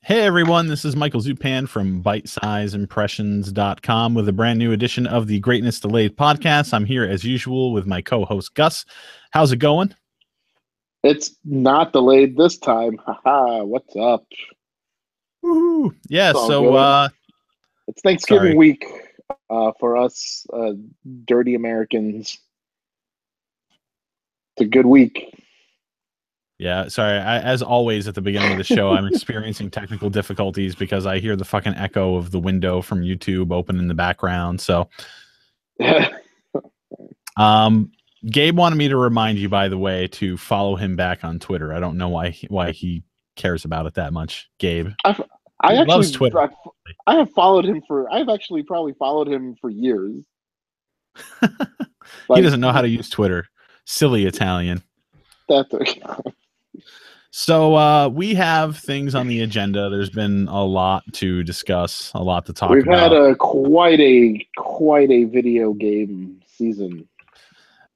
Hey everyone, this is Michael Zupan from BitesizeImpressions.com with a brand new edition of the Greatness Delayed podcast. I'm here as usual with my co-host Gus. How's it going? It's not delayed this time. Haha, what's up? Woohoo! Yeah, It's all so good. It's Thanksgiving sorry. week for us dirty Americans. It's a good week. Yeah, sorry. As always at the beginning of the show, I'm experiencing technical difficulties because I hear the fucking echo of the window from YouTube open in the background. So, um Gabe wanted me to remind you, by the way, to follow him back on Twitter. I don't know why he cares about it that much, Gabe. I've, I He loves actually Twitter. I have followed him for I've actually probably followed him for years. He Like doesn't know how to use Twitter. Silly Italian. that's So we have things on the agenda. There's been a lot to discuss, a lot to talk we've had about. a quite a video game season.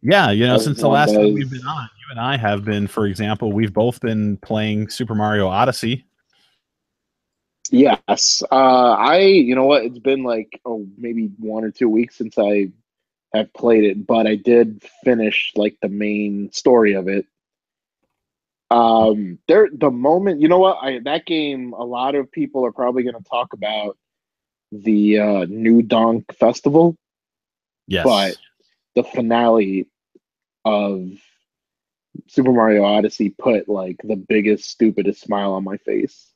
Yeah, As since the one last time we've does. been on, you and I have been, for example, we've both been playing Super Mario Odyssey. Yes. You know what? It's been like maybe 1 or 2 weeks since I have played it, but I did finish like the main story of it. The moment, you know what? That game, a lot of people are probably going to talk about the New Donk Festival, but Yes. the finale of Super Mario Odyssey put like the biggest, stupidest smile on my face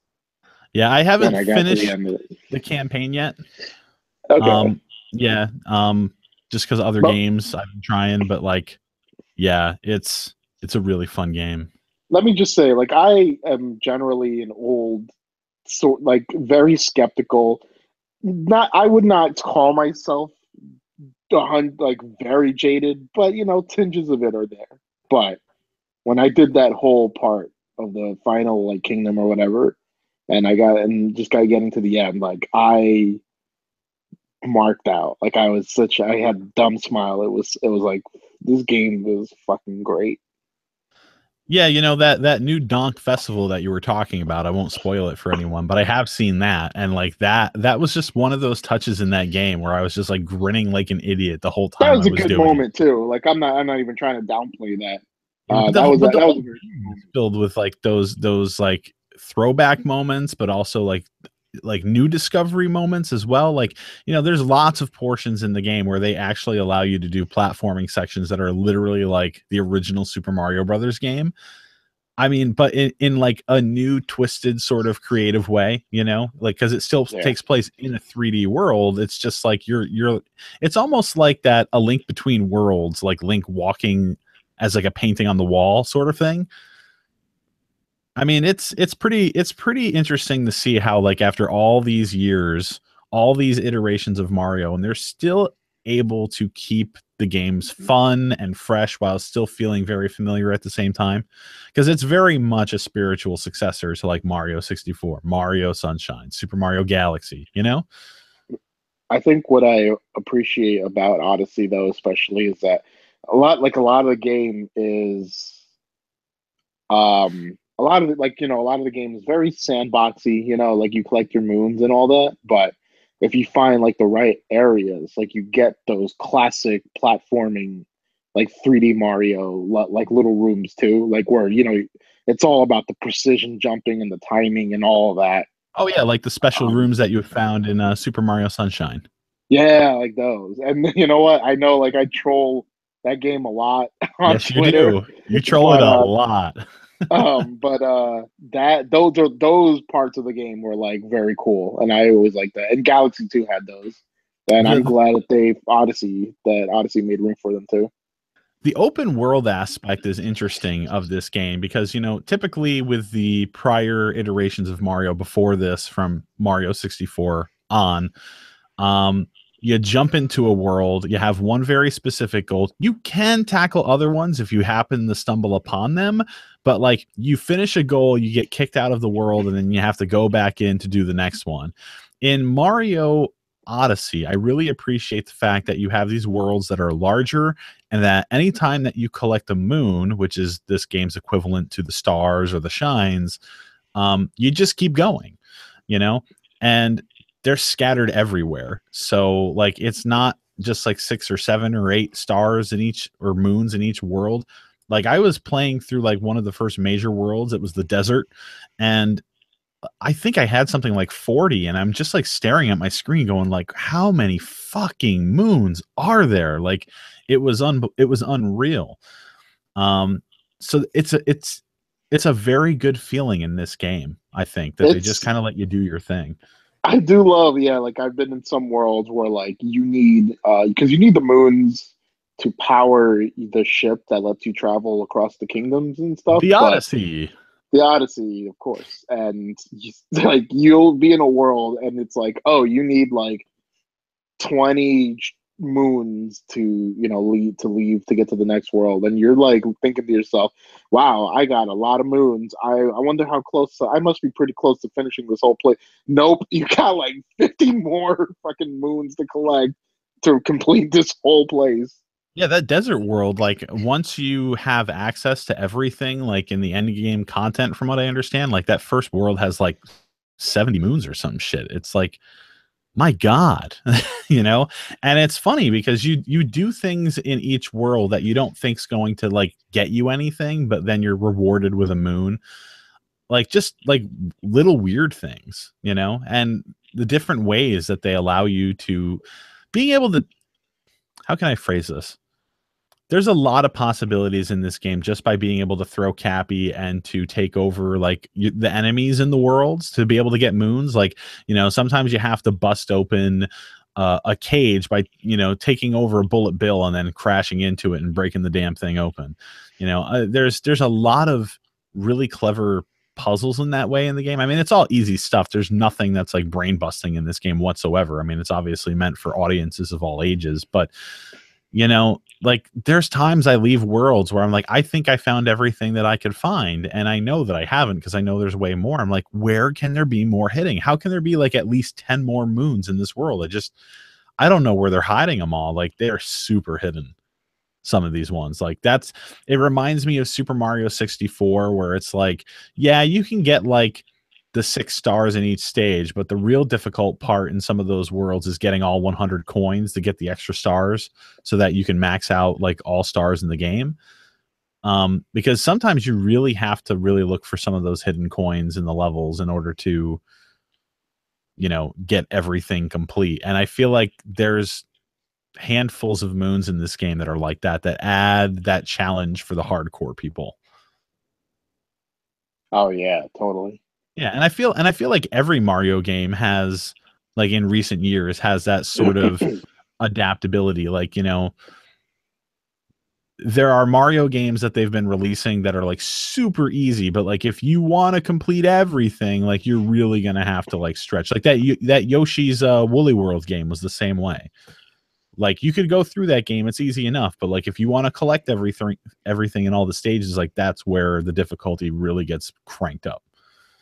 Yeah, I when haven't I got to the finished end of it. the campaign yet. Okay. Um, yeah, just because other But games I've been trying, but like, yeah, it's a really fun game. let me just say, like, I am generally an old, sort like very skeptical. Not, I would not call myself like very jaded, but tinges of it are there. But when I did that whole part of the final like kingdom or whatever, and just got getting to the end, like I marked out. Like I had a dumb smile. It was like this game was fucking great. Yeah, that new Donk Festival that you were talking about, I won't spoil it for anyone, but I have seen that, and like that was just one of those touches in that game where I was just like grinning like an idiot the whole That time I was a was good doing it. moment too. Like I'm not even trying to downplay that. Yeah, but That was but the that was whole a very good game is moment. filled with like those like throwback moments, but also like new discovery moments as well. Like, there's lots of portions in the game where they actually allow you to do platforming sections that are literally like the original Super Mario Brothers game. I mean, but in like a new twisted sort of creative way, like because it still Yeah. takes place in a 3D world. It's just like you're it's almost like that a link between worlds, like Link walking as like a painting on the wall sort of thing. I mean, it's pretty interesting to see how like after all these years, all these iterations of Mario, and they're still able to keep the games fun and fresh while still feeling very familiar at the same time, because it's very much a spiritual successor to like Mario 64, Mario Sunshine, Super Mario Galaxy. I think what I appreciate about Odyssey though, especially, is that a lot of the game is a lot of it, like, a lot of the game is very sandboxy, like you collect your moons and all that, but if you find like the right areas, like you get those classic platforming like 3D Mario like little rooms too, like where it's all about the precision jumping and the timing and all of that. Oh yeah, like the special Um rooms that you found in Super Mario Sunshine. yeah, like those. And you know what? I know like I troll that game a lot on Yes, you Twitter, do. You troll it but a lot. that those parts of the game were like very cool, and I always like that. And Galaxy 2 had those, and I'm the glad that Odyssey made room for them too. the open world aspect is interesting of this game because typically with the prior iterations of Mario before this, from Mario 64 on, um you jump into a world, you have one very specific goal, you can tackle other ones if you happen to stumble upon them, but like you finish a goal, you get kicked out of the world, and then you have to go back in to do the next one. In Mario Odyssey, I really appreciate the fact that you have these worlds that are larger, and that anytime that you collect a moon, which is this game's equivalent to the stars or the shines, you just keep going. you know, and they're scattered everywhere. So like it's not just like 6 or 7 or 8 stars in each or moons in each world. Like I was playing through like one of the first major worlds. It was the desert, and I think I had something like 40, and I'm just like staring at my screen going like, how many fucking moons are there? Like it was unreal. Um so it's a very good feeling in this game, I think, that they just It's kind of let you do your thing. I do love, yeah, like I've been in some worlds where like you need because you need the moons to power the ship that lets you travel across the kingdoms and stuff, The but Odyssey. the Odyssey, of course, and like you'll be in a world and it's like, oh, you need like 20 moons to leave to get to the next world, and you're like thinking to yourself, wow, I got a lot of moons. I wonder how close, I must be pretty close to finishing this whole play. Nope, you got like 50 more fucking moons to collect to complete this whole place. Yeah, that desert world, like once you have access to everything, like in the end game content, from what I understand, like that first world has like 70 moons or some shit. It's like, my God, you know? And it's funny because you do things in each world that you don't think's going to like get you anything, but then you're rewarded with a moon. Like just like little weird things, you know, and the different ways that they allow you to being able to, how can I phrase this? There's a lot of possibilities in this game just by being able to throw Cappy and to take over like the enemies in the worlds to be able to get moons. Like, you know, sometimes you have to bust open a cage by, you know, taking over a bullet bill and then crashing into it and breaking the damn thing open. You know, there's a lot of really clever puzzles in that way in the game. I mean, it's all easy stuff. There's nothing that's like brain busting in this game whatsoever. I mean, it's obviously meant for audiences of all ages, but you know, like there's times I leave worlds where I'm like, I think I found everything that I could find, and I know that I haven't because I know there's way more. I'm like, where can there be more hitting? How can there be like at least 10 more moons in this world? I don't know where they're hiding them all. Like they're super hidden, some of these ones. Like it reminds me of Super Mario 64, where it's like, yeah, you can get like the 6 stars in each stage, but the real difficult part in some of those worlds is getting all 100 coins to get the extra stars so that you can max out like all stars in the game. Because sometimes you really have to really look for some of those hidden coins in the levels in order to, you know, get everything complete. And I feel like there's handfuls of moons in this game that are like that, that add that challenge for the hardcore people. Oh yeah, totally. Yeah, and I feel like every Mario game has, like in recent years, has that sort of adaptability. Like, you know, there are Mario games that they've been releasing that are like super easy, but like if you want to complete everything, like you're really gonna have to like stretch. Like that Yoshi's Woolly World game was the same way. Like you could go through that game, it's easy enough, but like if you want to collect everything in all the stages, like that's where the difficulty really gets cranked up.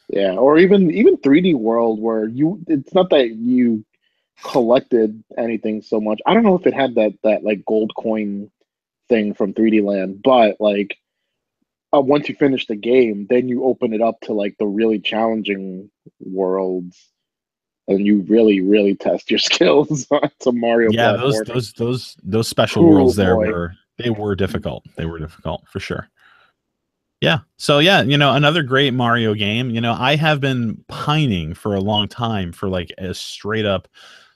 Yeah, or even 3D World where it's not that you collected anything so much. I don't know if it had that like gold coin thing from 3D Land, but like once you finish the game, then you open it up to like the really challenging worlds, and you really test your skills on some Mario Yeah, platforming. those special Cool worlds there boy. were they were difficult. They were difficult for sure. Yeah. So yeah, you know, another great Mario game. You know, I have been pining for a long time for like a straight up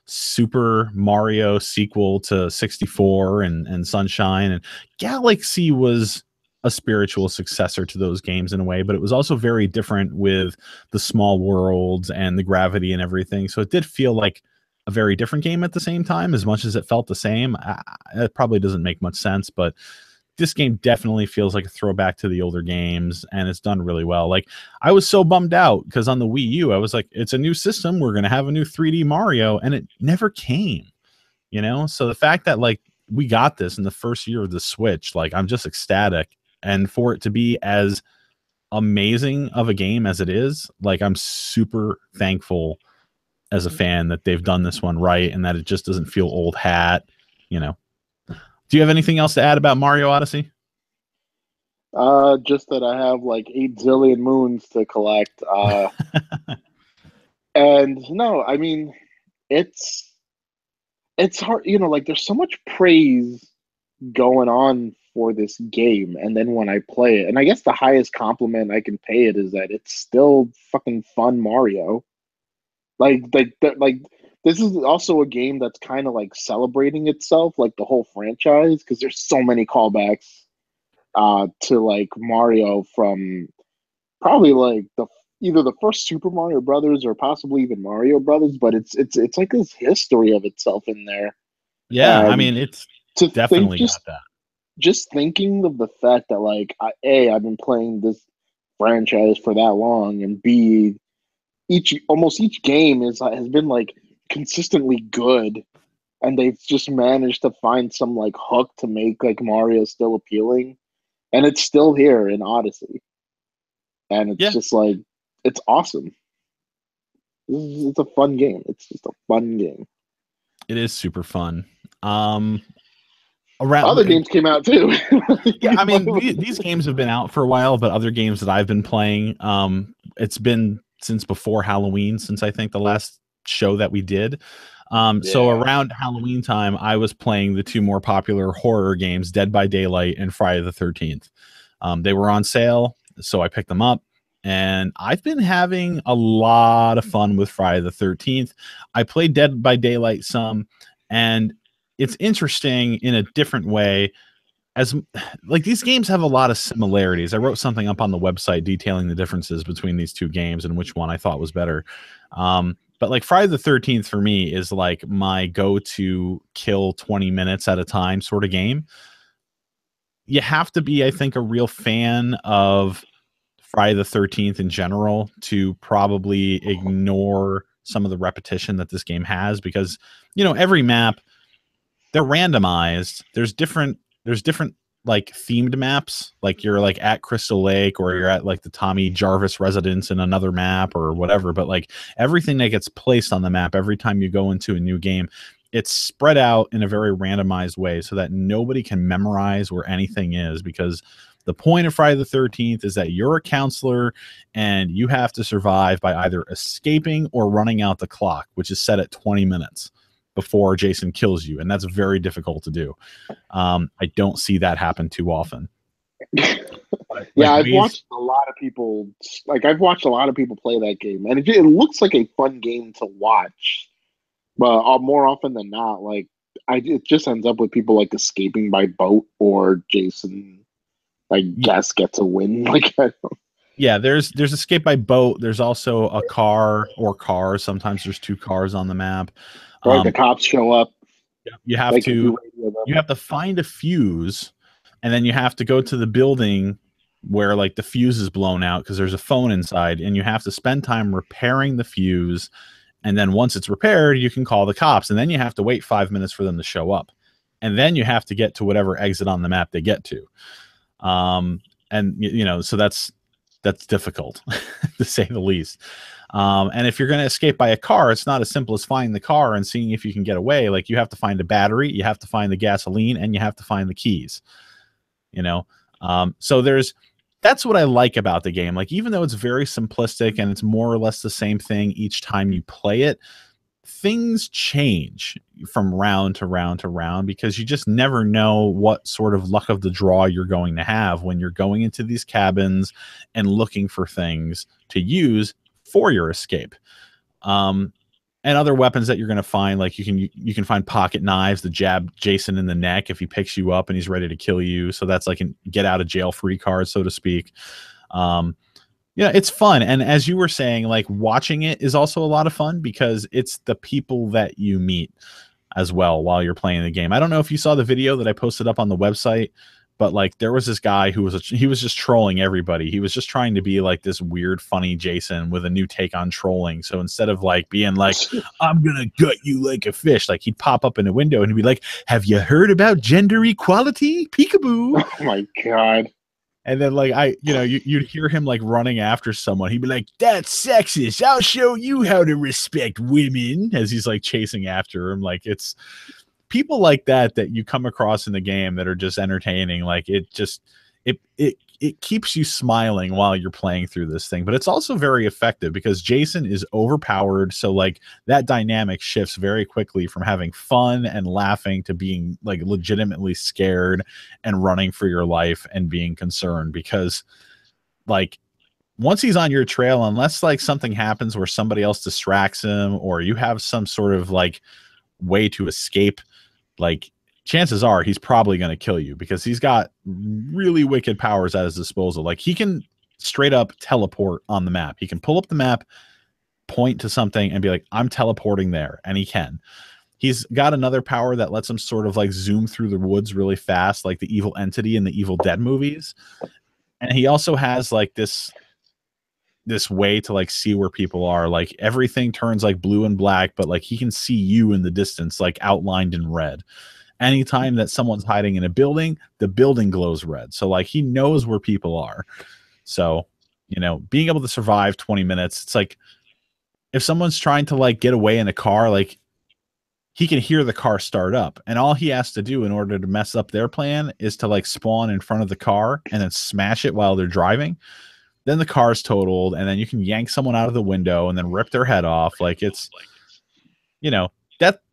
Super Mario sequel to 64 and Sunshine, and Galaxy was a spiritual successor to those games in a way, but it was also very different with the small worlds and the gravity and everything. So it did feel like a very different game at the same time, as much as it felt the same. It probably doesn't make much sense, but this game definitely feels like a throwback to the older games, and it's done really well. Like I was so bummed out because on the Wii U I was like, it's a new system, we're going to have a new 3D Mario, and it never came, you know? So the fact that like we got this in the first year of the Switch, like I'm just ecstatic. And for it to be as amazing of a game as it is, like I'm super thankful as a fan that they've done this one right and that it just doesn't feel old hat, you know. Do you have anything else to add about Mario Odyssey? Just that I have like 8 zillion moons to collect. And no, I mean, it's it's hard, like there's so much praise going on for this game, and then when I play it, and I guess the highest compliment I can pay it is that it's still fucking fun Mario. Like this is also a game that's kind of like celebrating itself, like the whole franchise, because there's so many callbacks to like Mario from probably like the either the first Super Mario Brothers or possibly even Mario Brothers, but it's like this history of itself in there. Yeah, I And mean, it's to think definitely got that. just thinking of the fact that like I've been playing this franchise for that long, and B, almost each game has been like consistently good, and they've just managed to find some like hook to make like Mario still appealing, and it's still here in Odyssey, and it's Yeah, just like it's awesome. It's a fun game. It's just a fun game. it is super fun. Um, around Other games came out too. Yeah, I mean, these games have been out for a while, but other games that I've been playing, it's been since before Halloween, since I think the last show that we did. So Yeah. around Halloween time, I was playing the two more popular horror games, Dead by Daylight and Friday the 13th. They were on sale, so I picked them up. And I've been having a lot of fun with Friday the 13th. I played Dead by Daylight some, and it's interesting in a different way, as like these games have a lot of similarities. I wrote something up on the website detailing the differences between these two games and which one I thought was better. But like Friday the 13th for me is like my go-to kill 20 minutes at a time sort of game. You have to be, I think, a real fan of Friday the 13th in general to probably ignore some of the repetition that this game has, because every map, they're randomized. There's different like themed maps, like you're like at Crystal Lake or you're at like the Tommy Jarvis residence in another map or whatever, but like everything that gets placed on the map every time you go into a new game, it's spread out in a very randomized way so that nobody can memorize where anything is, because the point of Friday the 13th is that you're a counselor and you have to survive by either escaping or running out the clock, which is set at 20 minutes before Jason kills you, and that's very difficult to do. I don't see that happen too often. Yeah, Like I've ways, watched a lot of people play that game, and it looks like a fun game to watch. But more often than not, like it just ends up with people like escaping by boat, or Jason, I guess, gets a win. Like, yeah, there's escape by boat. There's also a car or cars. Sometimes there's two cars on the map. right, the Um, cops show up. you have Like, if to you radio them. you have to find a fuse, and then you have to go to the building where like the fuse is blown out because there's a phone inside, and you have to spend time repairing the fuse. And then once it's repaired, you can call the cops, and then you have to wait 5 minutes for them to show up, and then you have to get to whatever exit on the map they get to. And so that's difficult to say the least. And if you're going to escape by a car, it's not as simple as finding the car and seeing if you can get away. Like, you have to find a battery, you have to find the gasoline, and you have to find the keys. So that's what I like about the game. Like, even though it's very simplistic and it's more or less the same thing each time you play it, things change from round to round to round, because you just never know what sort of luck of the draw you're going to have when you're going into these cabins and looking for things to use for your escape. And other weapons that you're going to find, like you can find pocket knives to jab Jason in the neck if he picks you up and he's ready to kill you. So that's like a get out of jail free card, so to speak. It's fun. And as you were saying, like, watching it is also a lot of fun because it's the people that you meet as well while you're playing the game. I don't know if you saw the video that I posted up on the website, but like there was this guy who he was just trolling everybody. He was just trying to be like this weird, funny Jason with a new take on trolling. So instead of like being like, I'm going to gut you like a fish, like he'd pop up in a window and he'd be like, have you heard about gender equality? Peekaboo. Oh my God. And then like you'd hear him like running after someone. He'd be like, that's sexist. I'll show you how to respect women, as he's like chasing after him. Like, it's people like that you come across in the game that are just entertaining. Like, it it keeps you smiling while you're playing through this thing, but it's also very effective because Jason is overpowered. So like that dynamic shifts very quickly from having fun and laughing to being like legitimately scared and running for your life and being concerned because like once he's on your trail, unless like something happens where somebody else distracts him or you have some sort of like way to escape, like chances are he's probably going to kill you because he's got really wicked powers at his disposal. Like he can straight up teleport on the map. He can pull up the map, point to something and be like, I'm teleporting there. And he can. He's got another power that lets him sort of like zoom through the woods really fast, like the Evil Entity in the Evil Dead movies. And he also has like this way to like see where people are. Like everything turns like blue and black, but like he can see you in the distance, like outlined in red. Anytime that someone's hiding in a building, the building glows red. So like he knows where people are. So, you know, being able to survive 20 minutes, it's like if someone's trying to like get away in a car, like he can hear the car start up. And all he has to do in order to mess up their plan is to like spawn in front of the car and then smash it while they're driving. Then the car's totaled, and then you can yank someone out of the window and then rip their head off. Like it's, you know,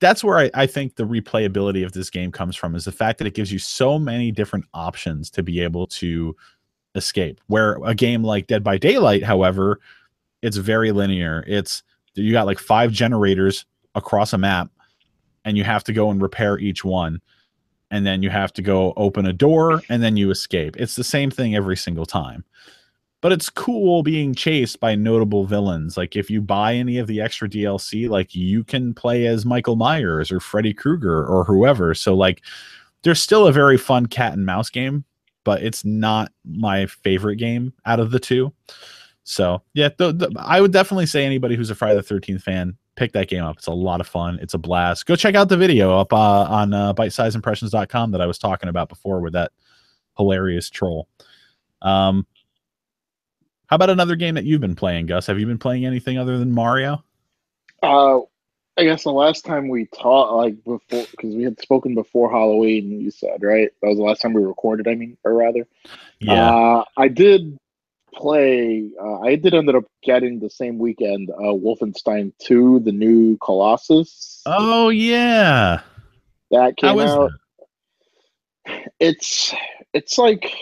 that's where I think the replayability of this game comes from, is the fact that it gives you so many different options to be able to escape. Where a game like Dead by Daylight, however, it's very linear. It's you got like 5 generators across a map, and you have to go and repair each one. And then you have to go open a door, and then you escape. It's the same thing every single time. But it's cool being chased by notable villains. Like if you buy any of the extra DLC, like you can play as Michael Myers or Freddy Krueger or whoever. So like there's still a very fun cat and mouse game, but it's not my favorite game out of the two. So yeah, I would definitely say anybody who's a Friday the 13th fan, pick that game up. It's a lot of fun. It's a blast. Go check out the video up on bitesizeimpressions.com that I was talking about before with that hilarious troll. How about another game that you've been playing, Gus? Have you been playing anything other than Mario? I guess the last time we talked, like before, because we had spoken before Halloween, you said, right? That was the last time we recorded, I mean, or rather. Yeah. I did play, I did ended up getting the same weekend Wolfenstein 2, the new Colossus. Oh, yeah. That How came is out. that? It's like,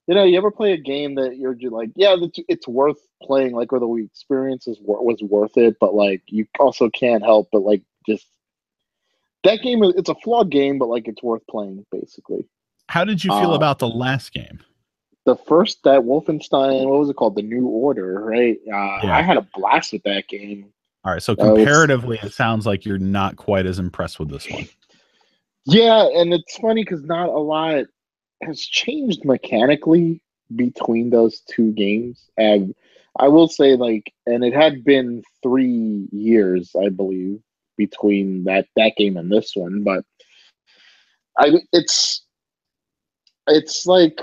you ever play a game that you're just like, yeah, it's worth playing, like, or the experience was worth it, but like you also can't help but like just that game. It's a flawed game, but like it's worth playing basically. How did you feel Uh, about the last game? the first that Wolfenstein, what was it called, the New Order, right? I Yeah. had a blast with that game. All right. So It's comparatively, it sounds like you're not quite as impressed with this one. Yeah, and it's funny because not a lot has changed mechanically between those two games. And I will say, like, and it had been 3 years, I believe, between that game and this one. But it's like,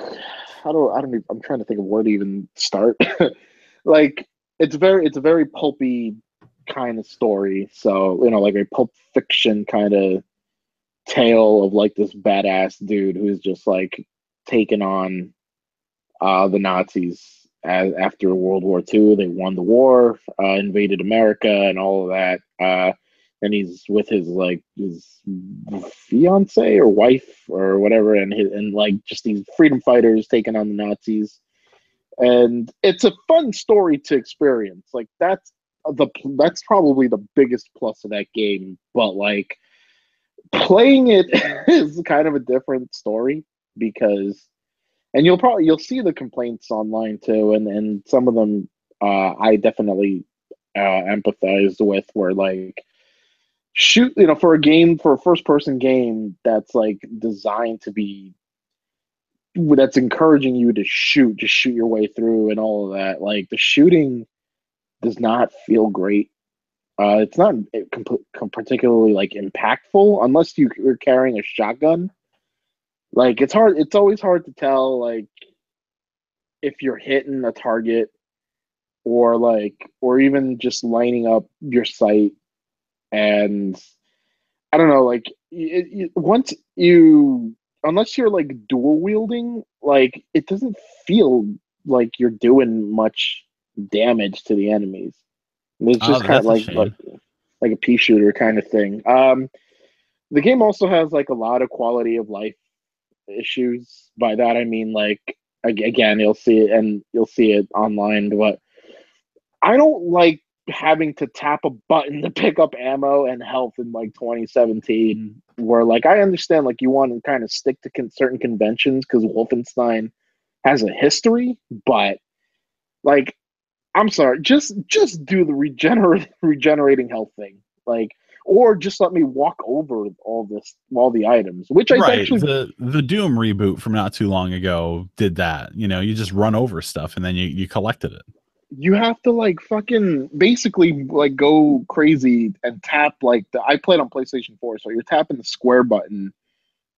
I don't even, I'm trying to think of where to even start. Like, it's a very pulpy kind of story. So like a pulp fiction kind of tale of like this badass dude who's just like taken on the Nazis after World War II. They won the war, invaded America, and all of that. And he's with his fiance or wife or whatever, and like just these freedom fighters taking on the Nazis. And it's a fun story to experience. Like that's probably the biggest plus of that game. But like playing it is kind of a different story because, and you'll see the complaints online too, and some of them I definitely empathized with, where like shoot, for a first person game that's like designed to be, that's encouraging you to just shoot your way through and all of that, like the shooting does not feel great. It's not particularly like impactful unless you're carrying a shotgun. Like it's hard. It's always hard to tell, like, if you're hitting a target or even just lining up your sight. And I don't know, like once you unless you're like dual wielding, like it doesn't feel like you're doing much damage to the enemies. It's Oh, just kind of that's a shame. like a pea shooter kind of thing. The game also has like a lot of quality of life issues. By that I mean like again, you'll see it online, but I don't like having to tap a button to pick up ammo and health in like 2017 where like I understand like you want to kind of stick to certain conventions because Wolfenstein has a history, but like I'm sorry, just do the regenerating health thing. Like or just let me walk over all the items, which I Right. actually The Doom reboot from not too long ago did that. You know, you just run over stuff and then you collected it. you have to like fucking basically like go crazy and tap like I played on PlayStation 4, so you're tapping the square button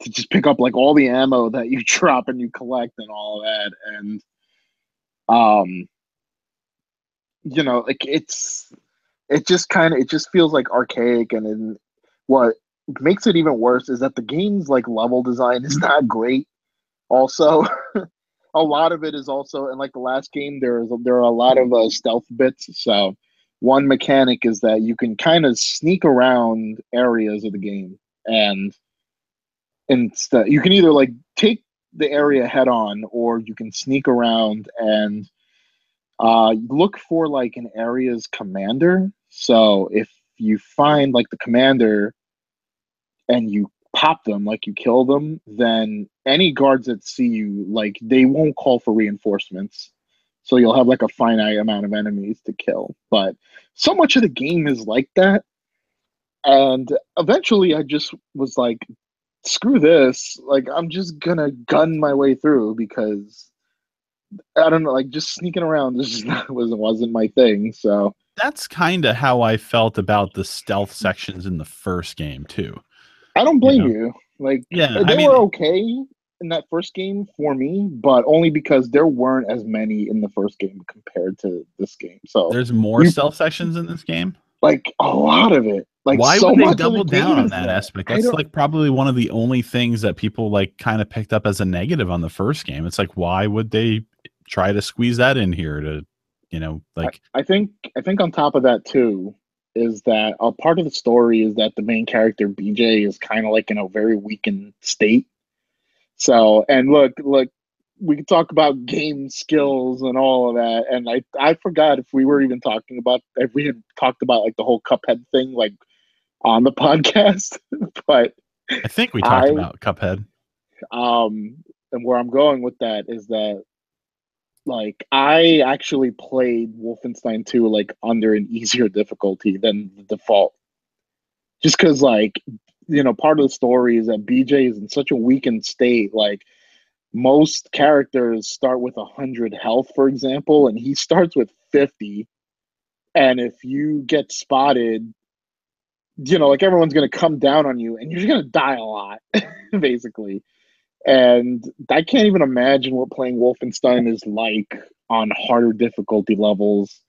to just pick up like all the ammo that you drop and you collect and all of that. And um like it just feels like archaic. And then what makes it even worse is that the game's like level design is not great also. A lot of it is also, and like the last game, there are a lot of stealth bits. So one mechanic is that you can kind of sneak around areas of the game, and instead you can either like take the area head on, or you can sneak around and look for like an area's commander. So if you find like the commander and you pop them, like you kill them, then any guards that see you, like they won't call for reinforcements. So you'll have like a finite amount of enemies to kill. But so much of the game is like that. And eventually I just was like, screw this. Like I'm just gonna gun my way through because I don't know, like just sneaking around just wasn't my thing. So That's kind of how I felt about the stealth sections in the first game too. I don't You blame know? you. Like Yeah, I they were mean, okay in that first game for me, but only because there weren't as many in the first game compared to this game. So there's more you stealth sections in this game. like a lot of it, like Why so would they much of the double down game on is that that. aspect? I That's don't. like probably one of the only things that people like kind of picked up as a negative on the first game. It's like, why would they try to squeeze that in here to, like, I think on top of that too is that a part of the story is that the main character BJ is kind of like in a very weakened state. So, and look, we could talk about game skills and all of that. And I forgot if we were even talking about if we had talked about like the whole Cuphead thing like on the podcast. But I think we talked I about Cuphead. and where I'm going with that is that like I actually played Wolfenstein 2 like under an easier difficulty than the default. Just because like part of the story is that BJ is in such a weakened state. Like most characters start with 100 health, for example, and he starts with 50. And if you get spotted, like everyone's going to come down on you and you're going to die a lot, basically. And I can't even imagine what playing Wolfenstein is like on harder difficulty levels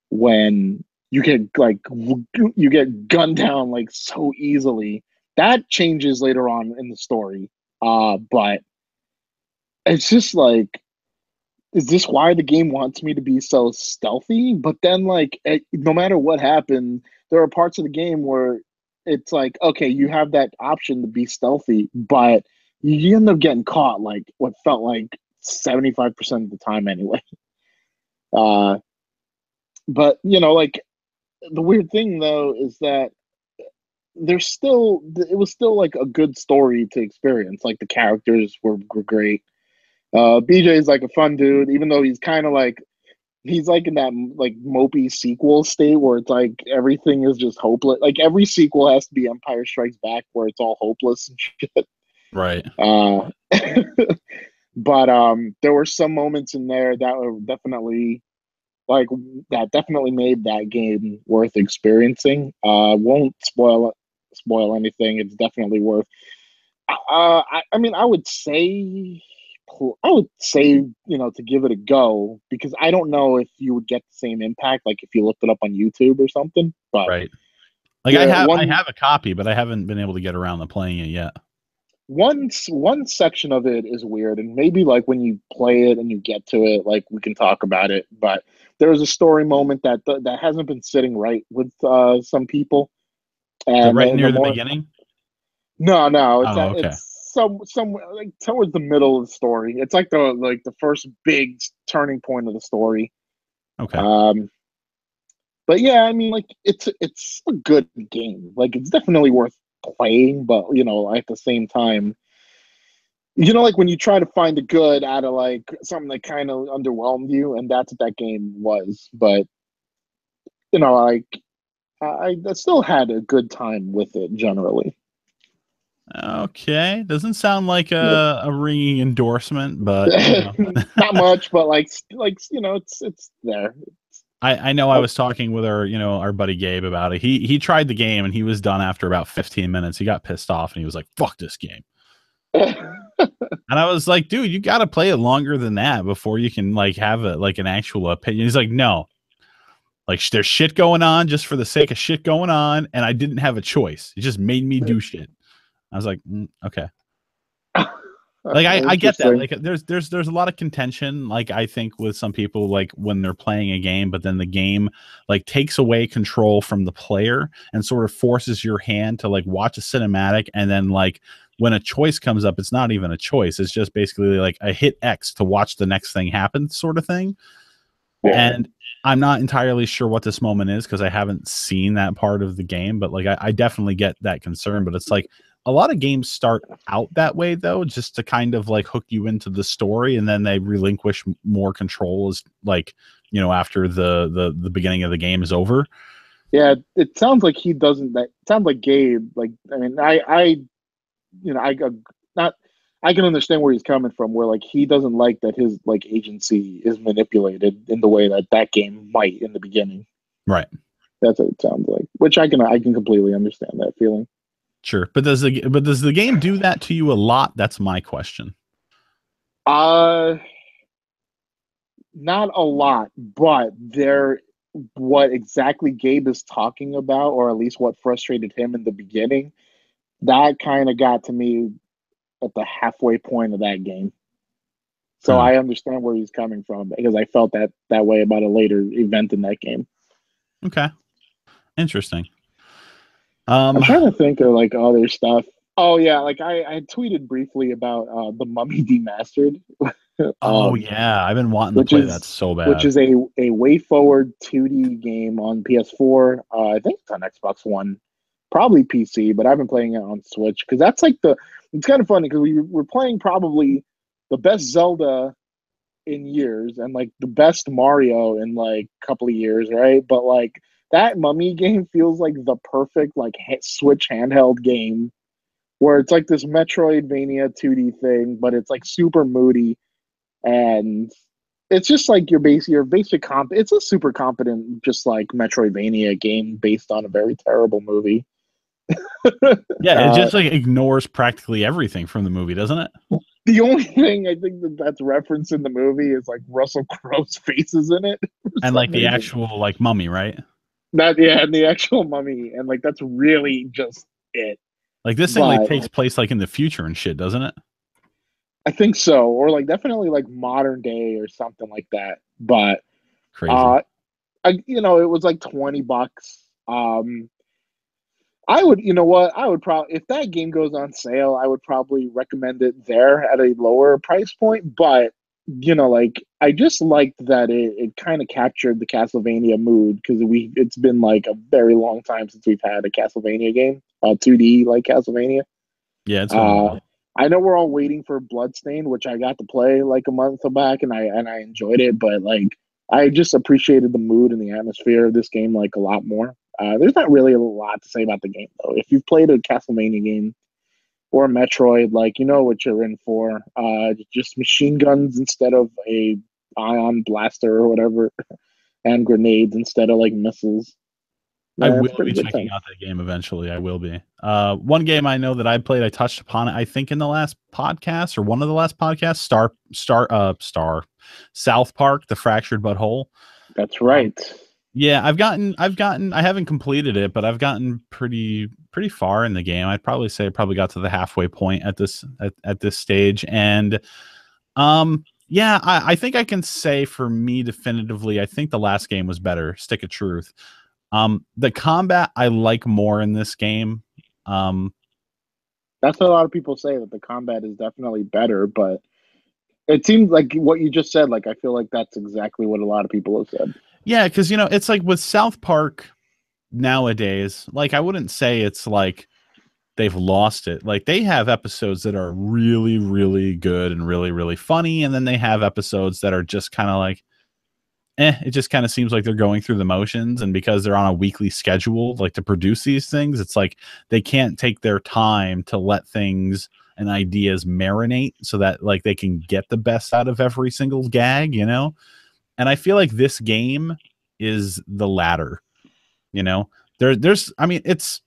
when you get like you get gunned down like so easily. That changes later on in the story. But it's just like, is this why the game wants me to be so stealthy? But then, like, no matter what happened, there are parts of the game where it's like, okay, you have that option to be stealthy, but you end up getting caught, like, what felt like 75% of the time anyway. Uh, but, like, the weird thing, though, is that it was still like a good story to experience. Like, the characters were great. BJ is like a fun dude, even though he's like in that like mopey sequel state where it's like everything is just hopeless. Like every sequel has to be Empire Strikes Back where it's all hopeless and shit. Right. Uh, but there were some moments in there that were definitely like that definitely made that game worth experiencing. Won't spoil anything. It's definitely worth. I mean, I would say, to give it a go because I don't know if you would get the same impact like if you looked it up on YouTube or something. But Right. Like yeah, I one have a copy, but I haven't been able to get around to playing it yet. one section of it is weird, and maybe like when you play it and you get to it, like we can talk about it. But there was a story moment that hasn't been sitting right with some people, The and right the near the more beginning. no, Oh, okay. it's somewhere like towards the middle of the story. It's like the first big turning point of the story. Okay. Um, but yeah, I mean, like it's a good game. Like it's definitely worth playing, but at the same time, like when you try to find the good out of like something that kind of underwhelmed you, and that's what that game was. But like I still had a good time with it generally. Okay. Doesn't sound like Yeah. a ringing endorsement, but Not much, but it's there. I know I was talking with our buddy Gabe about it. He tried the game and he was done after about 15 minutes. He got pissed off and he was like, "Fuck this game." And I was like, "Dude, you got to play it longer than that before you can like have an actual opinion." He's like, "No. Like there's shit going on just for the sake of shit going on and I didn't have a choice. It just made me do shit." I was like, okay. Like I get that. Like there's a lot of contention. Like I think with some people, like when they're playing a game, but then the game like takes away control from the player and sort of forces your hand to like watch a cinematic, and then like when a choice comes up, it's not even a choice. It's just basically like a hit X to watch the next thing happen, sort of thing. Yeah. And I'm not entirely sure what this moment is because I haven't seen that part of the game, but like I definitely get that concern. But it's like a lot of games start out that way though, just to kind of like hook you into the story, and then they relinquish more control as like after the beginning of the game is over. Yeah, it sounds like he doesn't. That sounds like Gabe. Like, I mean, I not. I can understand where he's coming from. Where like he doesn't like that his like agency is manipulated in the way that game might in the beginning. Right. That's what it sounds like. Which I can completely understand that feeling. Sure. But does the game do that to you a lot? That's my question. Uh Not a lot, but what exactly Gabe is talking about, or at least what frustrated him in the beginning, that kind of got to me at the halfway point of that game. So Huh. I understand where he's coming from because I felt that way about a later event in that game. Okay. Interesting. I'm trying to think of like other stuff. Oh yeah, like I tweeted briefly about the Mummy Demastered, Oh yeah, I've been wanting to which play that is so which bad. is a way forward 2D game on PS4. I think it's on Xbox One, probably PC, but I've been playing it on Switch because that's like it's kind of funny because we're playing probably the best Zelda in years and like the best Mario in like a couple of years, right? But like that Mummy game feels like the perfect like Switch handheld game where it's like this Metroidvania 2D thing, but it's like super moody, and it's just like your basic comp. It's a super competent, just like Metroidvania game based on a very terrible movie. Yeah, it uh, just like ignores practically everything from the movie, doesn't it? the only thing I think that's referenced in the movie is like Russell Crowe's faces in it for And some like the reason. actual like mummy, right? That yeah, and the actual mummy, and like that's really just it. Like this thing like But takes place like in the future and shit, doesn't it? I think so, or like definitely like modern day or something like that. But Crazy. uh, it was like $20. I would, you know what? I would probably, if that game goes on sale, I would probably recommend it there at a lower price point. But, like, I just liked that it kind of captured the Castlevania mood because it's been like a very long time since we've had a Castlevania game, 2D like Castlevania. Yeah, it's been a Uh, while. I know we're all waiting for Bloodstained, which I got to play like a month back, and I enjoyed it, but like I just appreciated the mood and the atmosphere of this game like a lot more. There's not really a lot to say about the game though. If you've played a Castlevania game or a Metroid, like you know what you're in for. Just machine guns instead of a ion blaster or whatever, and grenades instead of like missiles. I Yeah, it's a will pretty be good checking time. out that game eventually. I will be. One game I know that I played, I touched upon it, I think in the last podcast or one of the last podcasts, Star South Park, The Fractured But Whole. That's Um, right. Yeah, I haven't completed it, but I've gotten pretty far in the game. I'd probably say I probably got to the halfway point at this stage. And yeah, I think I can say for me definitively, I think the last game was better, Stick of Truth. The combat I like more in this game. Um, That's what a lot of people say, that the combat is definitely better, but it seems like what you just said, like I feel like that's exactly what a lot of people have said. yeah, because it's like with South Park nowadays, like I wouldn't say it's like they've lost it. Like they have episodes that are really, really good and really, really funny, and then they have episodes that are just kind of like, it just kind of seems like they're going through the motions. And because they're on a weekly schedule, like to produce these things, it's like they can't take their time to let things and ideas marinate so that like they can get the best out of every single gag, And I feel like this game is the latter, you know. There's I mean, it's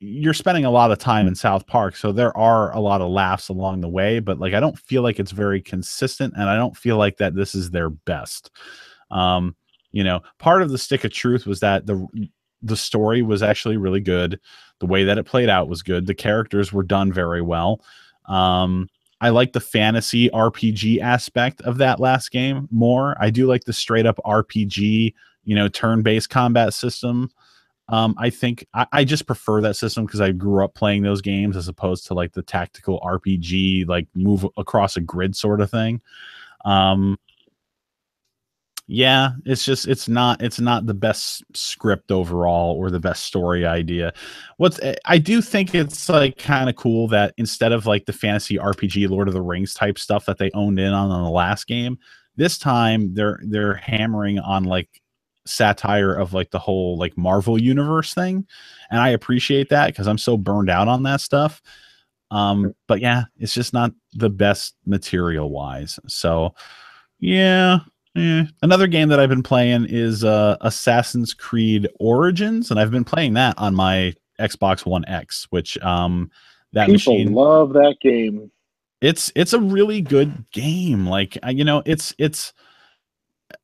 you're spending a lot of time in South Park, so there are a lot of laughs along the way, but like I don't feel like it's very consistent, and I don't feel like that this is their best. Um, part of the Stick of Truth was that the story was actually really good. The way that it played out was good. The characters were done very well. I like the fantasy RPG aspect of that last game more. I do like the straight up RPG, turn-based combat system. I think I just prefer that system because I grew up playing those games as opposed to like the tactical RPG, like move across a grid sort of thing. Yeah, it's not the best script overall or the best story idea. I do think it's like kind of cool that instead of like the fantasy RPG Lord of the Rings type stuff that they owned in on the last game, this time they're hammering on like satire of like the whole like Marvel universe thing, and I appreciate that because I'm so burned out on that stuff. But yeah, it's just not the best material wise. So yeah. Yeah. Another game that I've been playing is Assassin's Creed Origins, and I've been playing that on my Xbox One X, which that People machine, love that game. it's a really good game. Like it's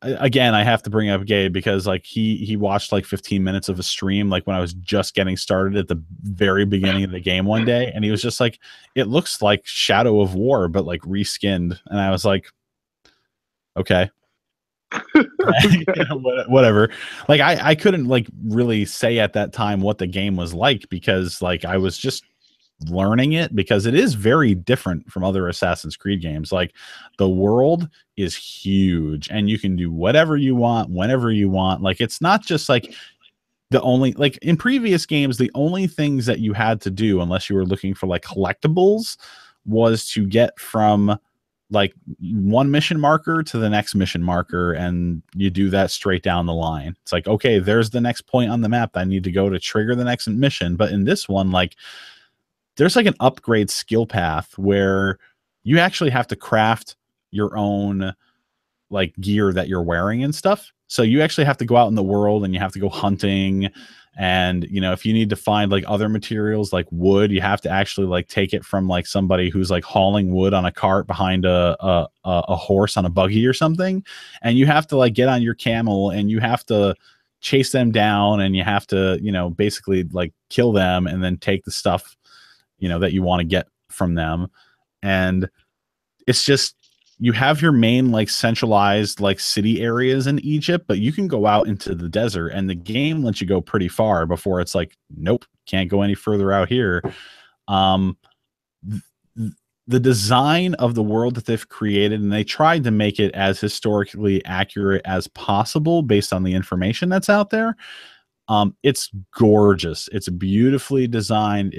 again, I have to bring up Gabe because like he watched like 15 minutes of a stream like when I was just getting started at the very beginning of the game one day, and he was just like, it looks like Shadow of War but like reskinned, and I was like, okay. Whatever. Like I couldn't like really say at that time what the game was like because like I was just learning it, because it is very different from other Assassin's Creed games. Like the world is huge and you can do whatever you want whenever you want. Like it's not just like the only, like in previous games, the only things that you had to do unless you were looking for like collectibles was to get from like one mission marker to the next mission marker, and you do that straight down the line. It's like, okay, there's the next point on the map I need to go to trigger the next mission. But in this one, like there's like an upgrade skill path where you actually have to craft your own like gear that you're wearing and stuff. So you actually have to go out in the world and you have to go hunting. And if you need to find like other materials like wood, you have to actually like take it from like somebody who's like hauling wood on a cart behind a horse on a buggy or something. And you have to like get on your camel and you have to chase them down, and you have to basically like kill them and then take the stuff that you want to get from them. And it's just, you have your main like centralized like city areas in Egypt, but you can go out into the desert and the game lets you go pretty far before it's like, nope, can't go any further out here. The design of the world that they've created, and they tried to make it as historically accurate as possible based on the information that's out there. It's gorgeous. It's beautifully designed.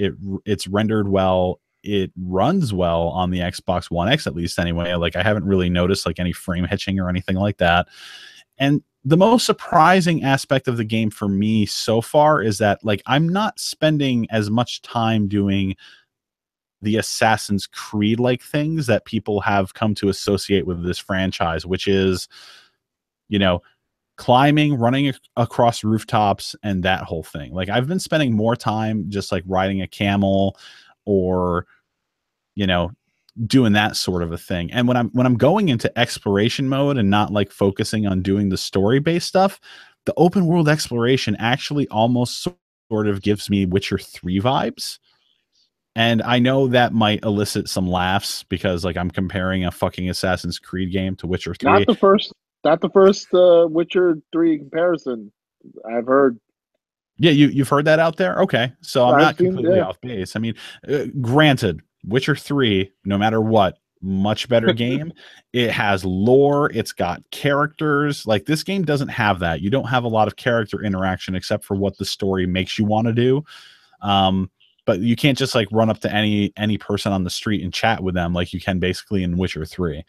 It's rendered well. It runs well on the Xbox One X, at least anyway. Like I haven't really noticed like any frame hitching or anything like that. And the most surprising aspect of the game for me so far is that like I'm not spending as much time doing the Assassin's Creed like things that people have come to associate with this franchise, which is, climbing, running across rooftops, and that whole thing. Like I've been spending more time just like riding a camel or doing that sort of a thing. And when I'm going into exploration mode and not like focusing on doing the story based stuff, the open world exploration actually almost sort of gives me Witcher 3 vibes. And I know that might elicit some laughs because like I'm comparing a fucking Assassin's Creed game to Witcher 3. Not the first Witcher 3 comparison I've heard. Yeah, you've heard that out there? Okay. So I'm not completely yeah. off base. I mean, granted, Witcher 3, no matter what, much better game. It has lore, it's got characters. Like this game doesn't have that. You don't have a lot of character interaction except for what the story makes you want to do. But you can't just like run up to any person on the street and chat with them like you can basically in Witcher 3.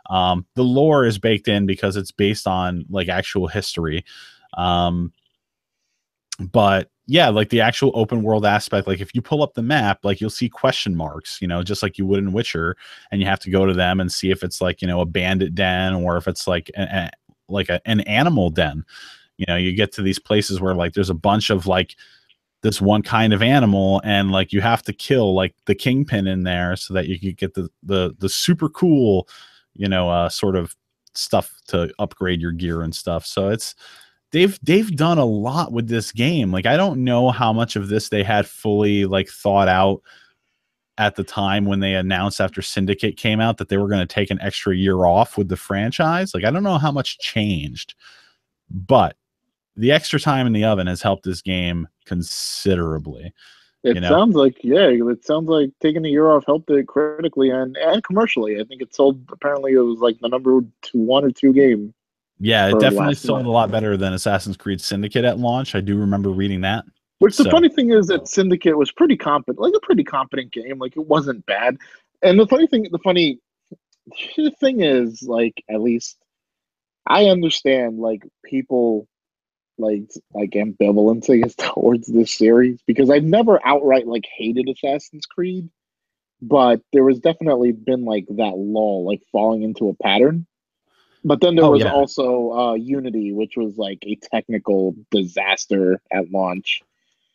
The lore is baked in because it's based on like actual history. But yeah, like the actual open world aspect, like if you pull up the map, like you'll see question marks, you know, just like you would in Witcher, and you have to go to them and see if it's like, you know, a bandit den or if it's like an animal den. You know, you get to these places where like there's a bunch of like this one kind of animal, and like you have to kill like the kingpin in there so that you can get the super cool, you know, sort of stuff to upgrade your gear and stuff. So it's they've done a lot with this game. Like I don't know how much of this they had fully like thought out at the time when they announced after Syndicate came out that they were going to take an extra year off with the franchise. Like I don't know how much changed, but the extra time in the oven has helped this game considerably. It sounds like taking a year off helped it critically and commercially. I think it sold, apparently it was like the number 1 or 2 game. Yeah, it definitely sold a lot better than Assassin's Creed Syndicate at launch. I do remember reading that. Which the funny thing is that Syndicate was pretty competent, like a pretty competent game. Like it wasn't bad. And the funny thing is, like, at least I understand like people like ambivalence, I guess, towards this series, because I've never outright like hated Assassin's Creed, but there was definitely been like that lull, like falling into a pattern. But then there was also Unity, which was like a technical disaster at launch.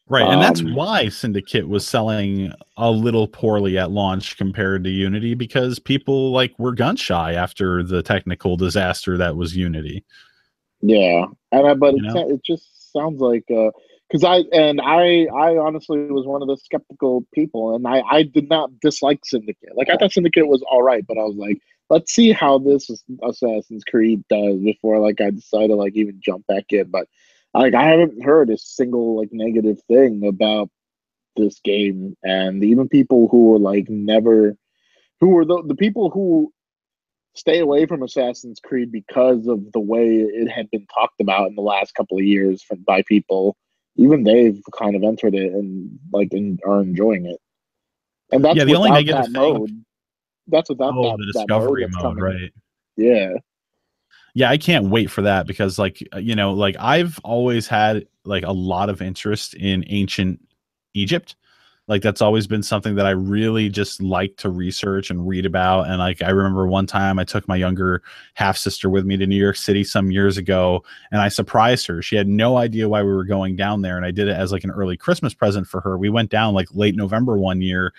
Right, and that's why Syndicate was selling a little poorly at launch compared to Unity, because people like were gun shy after the technical disaster that was Unity. Yeah, but it just sounds like because I honestly was one of the skeptical people, and I did not dislike Syndicate. Like I thought Syndicate was all right, but I was like, let's see how this Assassin's Creed does before like I decide to like even jump back in. But like I haven't heard a single like negative thing about this game, and even people who were like who were the people who stay away from Assassin's Creed because of the way it had been talked about in the last couple of years by people, even they've kind of entered it and like are enjoying it. And that's the only negative that mode. That's without the discovery mode, right? Yeah. Yeah, I can't wait for that because like, you know, like I've always had like a lot of interest in ancient Egypt. Like that's always been something that I really just like to research and read about. And like I remember one time I took my younger half sister with me to New York City some years ago, and I surprised her. She had no idea why we were going down there, and I did it as like an early Christmas present for her. We went down like late November one year,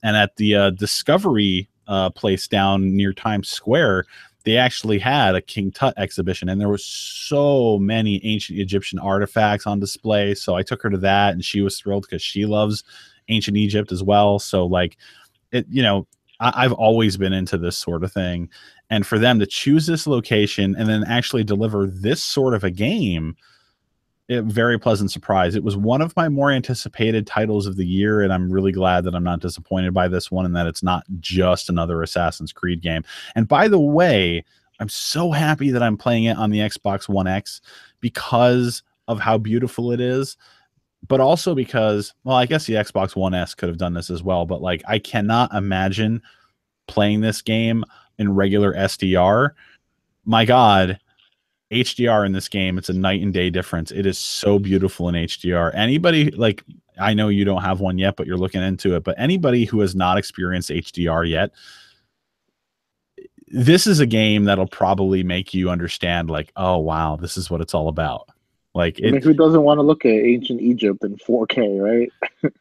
and at the Discovery place down near Times Square, they actually had a King Tut exhibition, and there was so many ancient Egyptian artifacts on display. So I took her to that, and she was thrilled because she loves ancient Egypt as well. So like it, you know, I've always been into this sort of thing, and for them to choose this location and then actually deliver this sort of a game, very pleasant surprise. It was one of my more anticipated titles of the year, and I'm really glad that I'm not disappointed by this one and that it's not just another Assassin's Creed game. And by the way, I'm so happy that I'm playing it on the Xbox One X because of how beautiful it is, but also because, well, I guess the Xbox One S could have done this as well, but like I cannot imagine playing this game in regular SDR. My God, HDR in this game, it's a night and day difference. It is so beautiful in HDR. Anybody, like, I know you don't have one yet, but you're looking into it, but anybody who has not experienced HDR yet, this is a game that'll probably make you understand like, oh wow, this is what it's all about. Like, I mean, who doesn't want to look at ancient Egypt in 4K, right?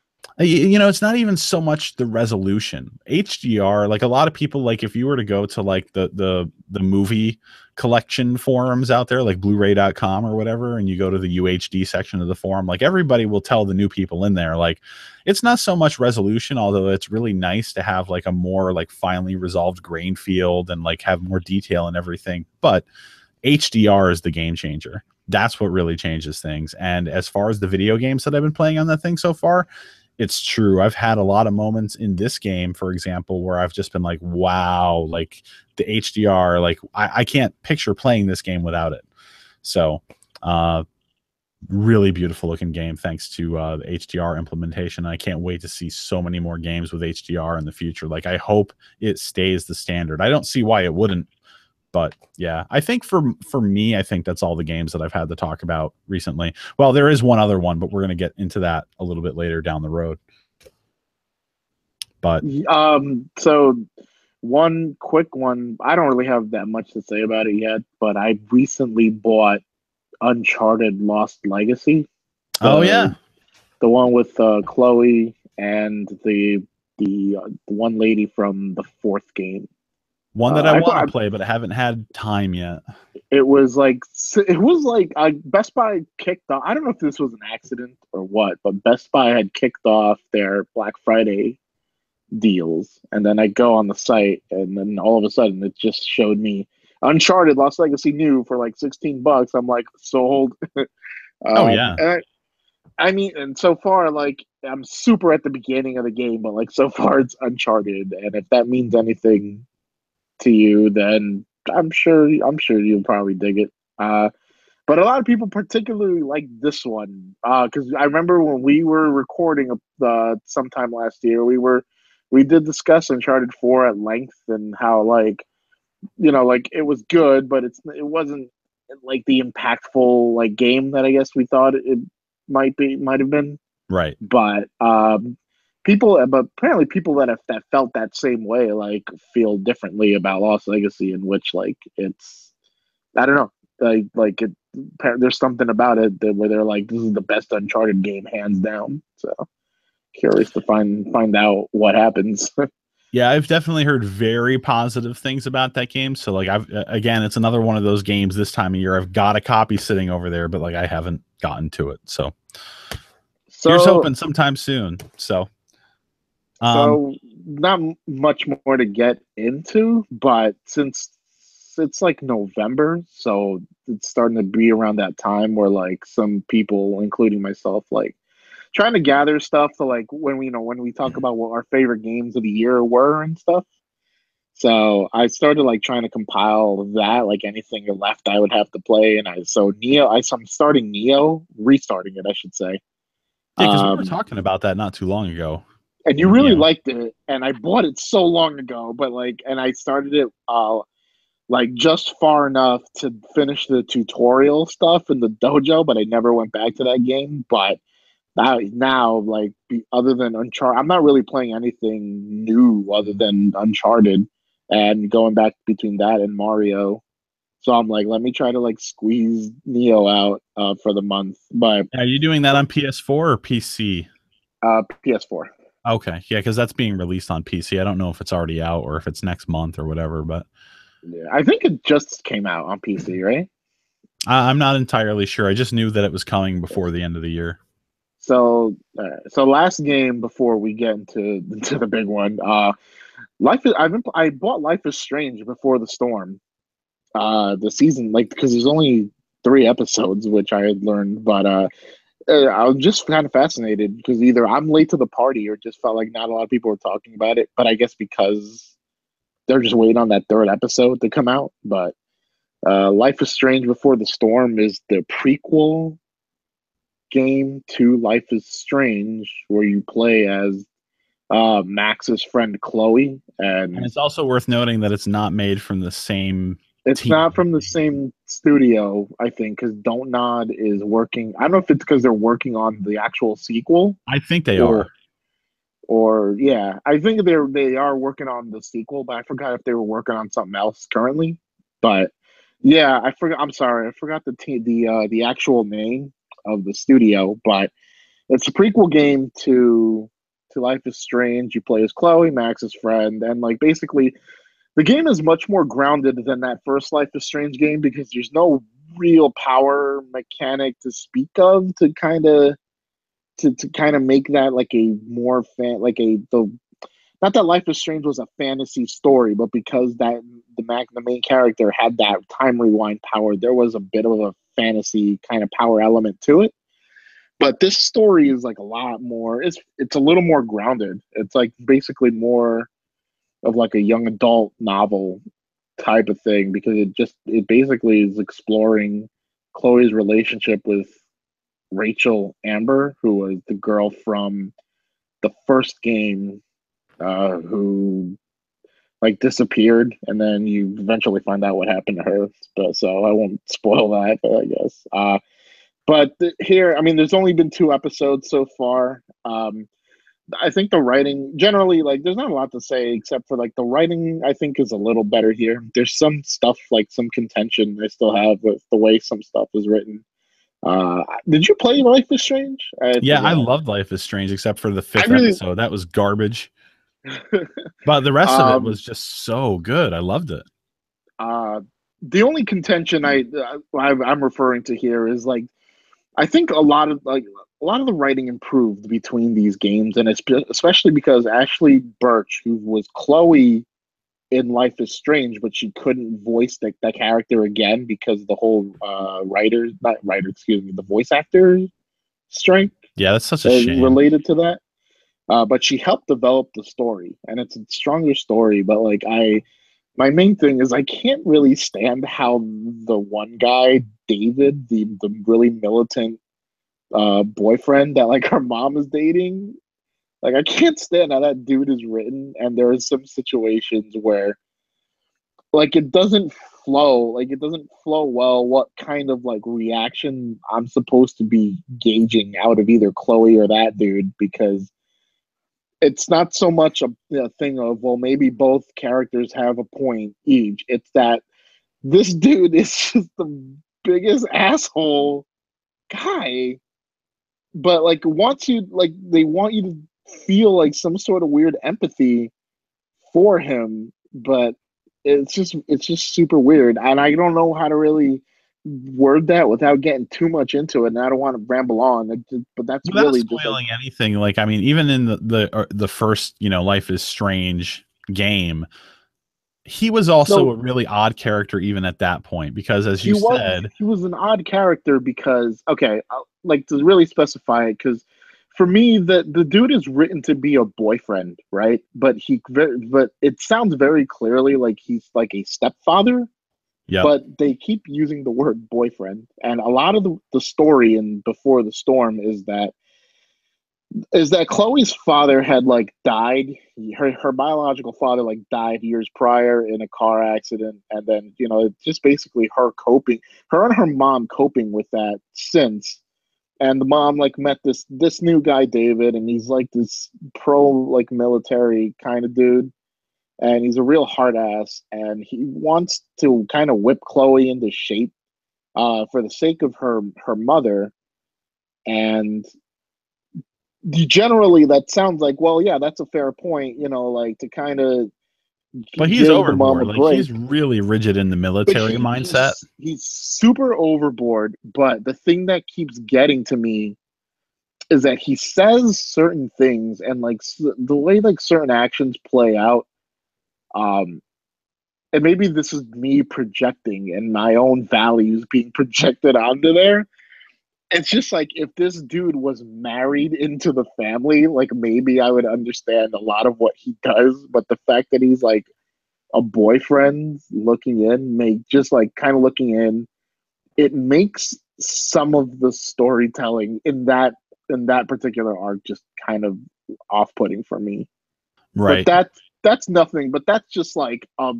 You know, it's not even so much the resolution. HDR, like a lot of people, like if you were to go to like the movie collection forums out there, like Blu-ray.com or whatever, and you go to the UHD section of the forum, like everybody will tell the new people in there, like it's not so much resolution, although it's really nice to have like a more like finely resolved grain field and like have more detail and everything. But HDR is the game changer. That's what really changes things. And as far as the video games that I've been playing on that thing so far, it's true. I've had a lot of moments in this game, for example, where I've just been like, wow, like the HDR, like I can't picture playing this game without it. So, really beautiful looking game thanks to the HDR implementation. I can't wait to see so many more games with HDR in the future. Like, I hope it stays the standard. I don't see why it wouldn't. But yeah, I think for me, I think that's all the games that I've had to talk about recently. Well, there is one other one, but we're going to get into that a little bit later down the road. But So one quick one. I don't really have that much to say about it yet, but I recently bought Uncharted Lost Legacy. oh yeah, The one with Chloe and the one lady from the fourth game. one that I I want thought to play, but I haven't had time yet. it was like Best Buy kicked off. I don't know if this was an accident or what, but Best Buy had kicked off their Black Friday deals, and then I go on the site, and then all of a sudden it just showed me Uncharted Lost Legacy new for like $16. I'm like sold. Oh yeah, And I mean, and so far, like I'm super at the beginning of the game, but like so far it's Uncharted, and if that means anything to you, then I'm sure you'll probably dig it. But a lot of people particularly like this one because I remember when we were recording sometime last year, we did discuss Uncharted 4 at length and how like like it was good, but it wasn't like the impactful like game that I guess we thought it might have been. right. But but apparently people that felt that same way like feel differently about Lost Legacy, in which like it's I don't know there's something about it where they're like this is the best Uncharted game hands down. So curious to find out what happens. Yeah, I've definitely heard very positive things about that game. So like again, it's another one of those games this time of year. I've got a copy sitting over there, but like I haven't gotten to it. So here's So hoping sometime soon. So so not much more to get into, but since it's like November, so it's starting to be around that time where like some people, including myself, like trying to gather stuff to like when we talk about what our favorite games of the year were and stuff. So I started like trying to compile that, like anything left I would have to play, and I'm starting Neo, restarting it, I should say. yeah, because we were Um, talking about that not too long ago. and you really Yeah. liked it, and I bought it so long ago, but like, and I started it like just far enough to finish the tutorial stuff in the dojo, but I never went back to that game. But now like other than Uncharted, I'm not really playing anything new other than Uncharted, and going back between that and Mario. So I'm like, let me try to like squeeze Neo out for the month, but Are you doing that on PS4 or PC? PS4. Okay, yeah, because that's being released on PC. I don't know if it's already out or if it's next month or whatever, but Yeah, I think it just came out on PC, right? I'm not entirely sure. I just knew that it was coming before the end of the year. So last game before we get into the big one. I bought Life is Strange before the storm. The season like because there's only 3 episodes, which I had learned, but I was just kind of fascinated because either I'm late to the party or just felt like not a lot of people were talking about it. But I guess because they're just waiting on that third episode to come out. But Life is Strange Before the Storm is the prequel game to Life is Strange, where you play as Max's friend Chloe, And and it's also worth noting that it's not made from the same it's team. not from the same studio, I think, because Don't Nod is working. I don't know if it's because they're working on the actual sequel, I think they are. or or yeah, I think they are working on the sequel, but I forgot if they were working on something else currently. But yeah, I forgot. I'm sorry, I forgot the actual name of the studio, but it's a prequel game to to Life is Strange. You play as Chloe, Max's friend, and like basically the game is much more grounded than that first Life is Strange game because there's no real power mechanic to speak of to kind of make that like a more like a the not that Life is Strange was a fantasy story, but because that the main character had that time rewind power, there was a bit of a fantasy kind of power element to it. But this story is like a lot more. It's a little more grounded. It's like basically more of like a young adult novel type of thing because it basically is exploring Chloe's relationship with Rachel Amber, who was the girl from the first game, who like disappeared, and then you eventually find out what happened to her. But so I won't spoil that, I guess. But here, I mean, there's only been 2 episodes so far. I think the writing generally, like, there's not a lot to say except for like the writing. I think is a little better here. There's some stuff like some contention I still have with the way some stuff is written. Did you play Life is Strange? Yeah, I loved Life is Strange except for the 5th episode. That was garbage. But the rest of it was just so good. I loved it. The only contention I'm referring to here is like I think a lot of the writing improved between these games, and it's especially because Ashley Birch, who was Chloe in Life is Strange, but she couldn't voice that character again because the whole the voice actor strike. Yeah, that's such a shame. Related to that. But she helped develop the story, and it's a stronger story. But like my main thing is I can't really stand how the one guy, David, the really militant boyfriend that like her mom is dating, like I can't stand how that dude is written. And there are some situations where like it doesn't flow well what kind of like reaction I'm supposed to be gauging out of either Chloe or that dude, because it's not so much a thing of, well, maybe both characters have a point each. It's that this dude is just the biggest asshole guy, but like they want you to feel like some sort of weird empathy for him, but it's just super weird, and I don't know how to really word that without getting too much into it, and I don't want to ramble on. But that's without really spoiling anything. Like, I mean, even in the first, Life is Strange game, he was also a really odd character even at that point, because as you said, he was an odd character because like to really specify it, because for me the dude is written to be a boyfriend, right? But it sounds very clearly like he's like a stepfather. Yep. But they keep using the word boyfriend, and a lot of the story in Before the Storm is that Chloe's father had like died. Her biological father like died years prior in a car accident, and then it's just basically her and her mom coping with that since. And the mom like met this new guy David, and he's like this pro like military kind of dude. And he's a real hard ass, and he wants to kind of whip Chloe into shape for the sake of her mother. And generally that sounds like, well, yeah, that's a fair point, like to kind of. But he's overboard. Like, he's really rigid in the military mindset. He's super overboard. But the thing that keeps getting to me is that he says certain things, and like the way like certain actions play out. And maybe this is me projecting and my own values being projected onto there. It's just like, if this dude was married into the family, like maybe I would understand a lot of what he does. But the fact that he's like a boyfriend looking in, it makes some of the storytelling in that particular arc just kind of off-putting for me. Right. But that's nothing, but that's just like a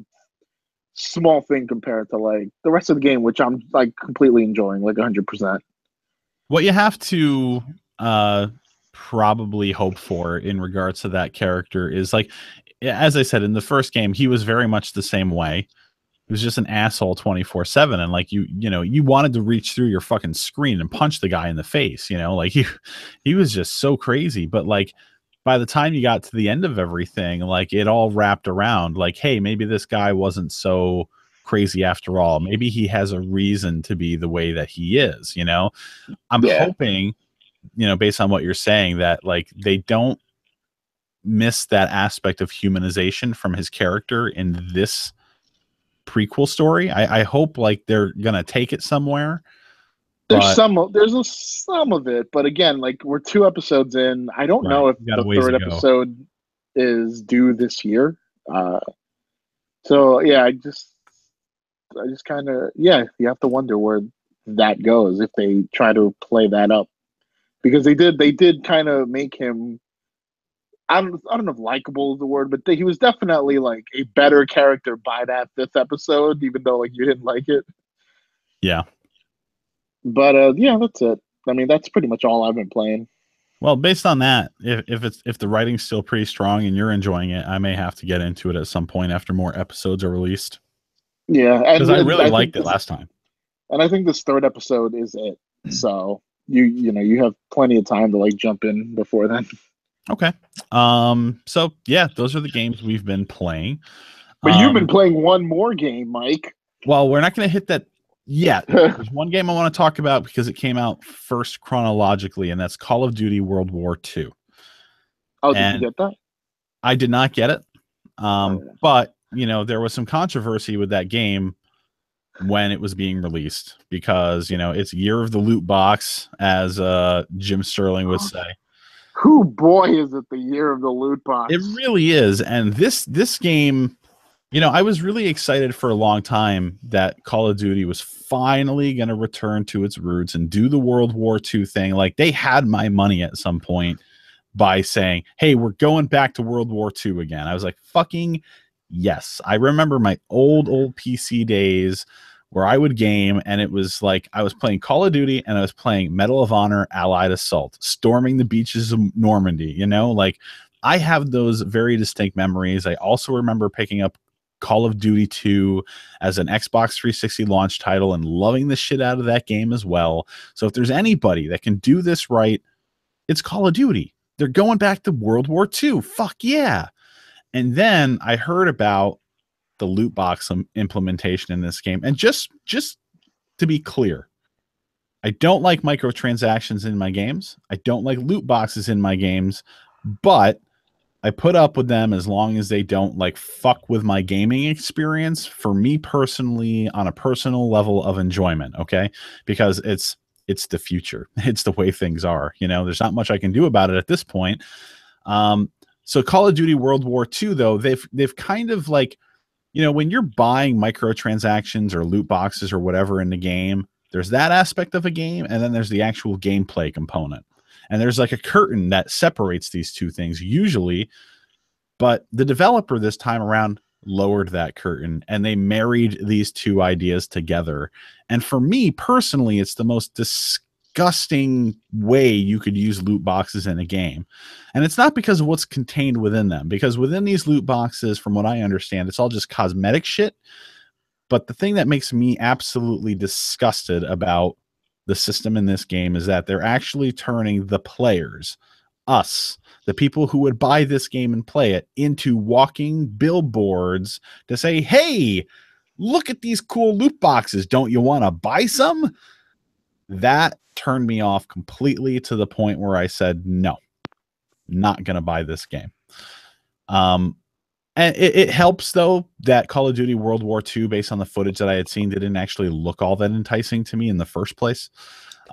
small thing compared to like the rest of the game, which I'm like completely enjoying, like 100%. What you have to probably hope for in regards to that character is, like, as I said, in the first game, he was very much the same way. He was just an asshole 24/7, and like you wanted to reach through your fucking screen and punch the guy in the face. Like he was just so crazy. But like, by the time you got to the end of everything, like it all wrapped around like, hey, maybe this guy wasn't so crazy after all. Maybe he has a reason to be the way that he is, you know? I'm hoping, you know, based on what you're saying, that like they don't miss that aspect of humanization from his character in this prequel story. I hope like they're gonna take it somewhere. There's But some of it, but again, like we're 2 episodes in. I don't right, know if you got a the ways third to go. episode is due this year. So yeah, I just kind of, yeah, you have to wonder where that goes if they try to play that up, because they did kind of make him, I don't know if likable is the word, but he was definitely like a better character by that fifth episode, even though like you didn't like it. Yeah. But yeah, that's it. I mean, that's pretty much all I've been playing. Well, based on that, if the writing's still pretty strong and you're enjoying it, I may have to get into it at some point after more episodes are released. Yeah, Because I really liked it this, last time. and I think this third episode is it. So you know you have plenty of time to like jump in before then. Okay. So yeah, those are the games we've been playing. But you've been playing one more game, Mike. Well, we're not going to hit that yet. There's one game I want to talk about because it came out first chronologically, and that's Call of Duty World War II. Oh, did you get that? I did not get it. But you know, there was some controversy with that game when it was being released because, you know, it's year of the loot box, as Jim Sterling would say. Who boy is it the year of the loot box? It really is. And this game, you know, I was really excited for a long time that Call of Duty was finally going to return to its roots and do the World War II thing. Like they had my money at some point by saying, hey, we're going back to World War II again. I was like, fucking yes. I remember my old PC days where I would game and it was like I was playing Call of Duty and I was playing Medal of Honor Allied Assault, storming the beaches of Normandy, you know, like I have those very distinct memories. I also remember picking up Call of Duty 2 as an Xbox 360 launch title and loving the shit out of that game as well. So if there's anybody that can do this right, it's Call of Duty. They're going back to World War II. Fuck yeah. And then I heard about the loot box implementation in this game. And just to be clear, I don't like microtransactions in my games. I don't like loot boxes in my games, but I put up with them as long as they don't like fuck with my gaming experience for me personally on a personal level of enjoyment. Okay. Because it's the future. It's the way things are, you know, there's not much I can do about it at this point. So Call of Duty World War II, though, they've kind of like, you know, when you're buying microtransactions or loot boxes or whatever in the game, there's that aspect of a game, and then there's the actual gameplay component. And there's like a curtain that separates these two things usually, but the developer this time around lowered that curtain and they married these two ideas together. And for me personally, it's the most disgusting way you could use loot boxes in a game. And it's not because of what's contained within them, because within these loot boxes, from what I understand, it's all just cosmetic shit. But the thing that makes me absolutely disgusted about the system in this game is that they're actually turning the players, us, the people who would buy this game and play it, into walking billboards to say, hey, look at these cool loot boxes. Don't you want to buy some? That turned me off completely to the point where I said, no, not going to buy this game. And it helps, though, that Call of Duty World War II, based on the footage that I had seen, didn't actually look all that enticing to me in the first place.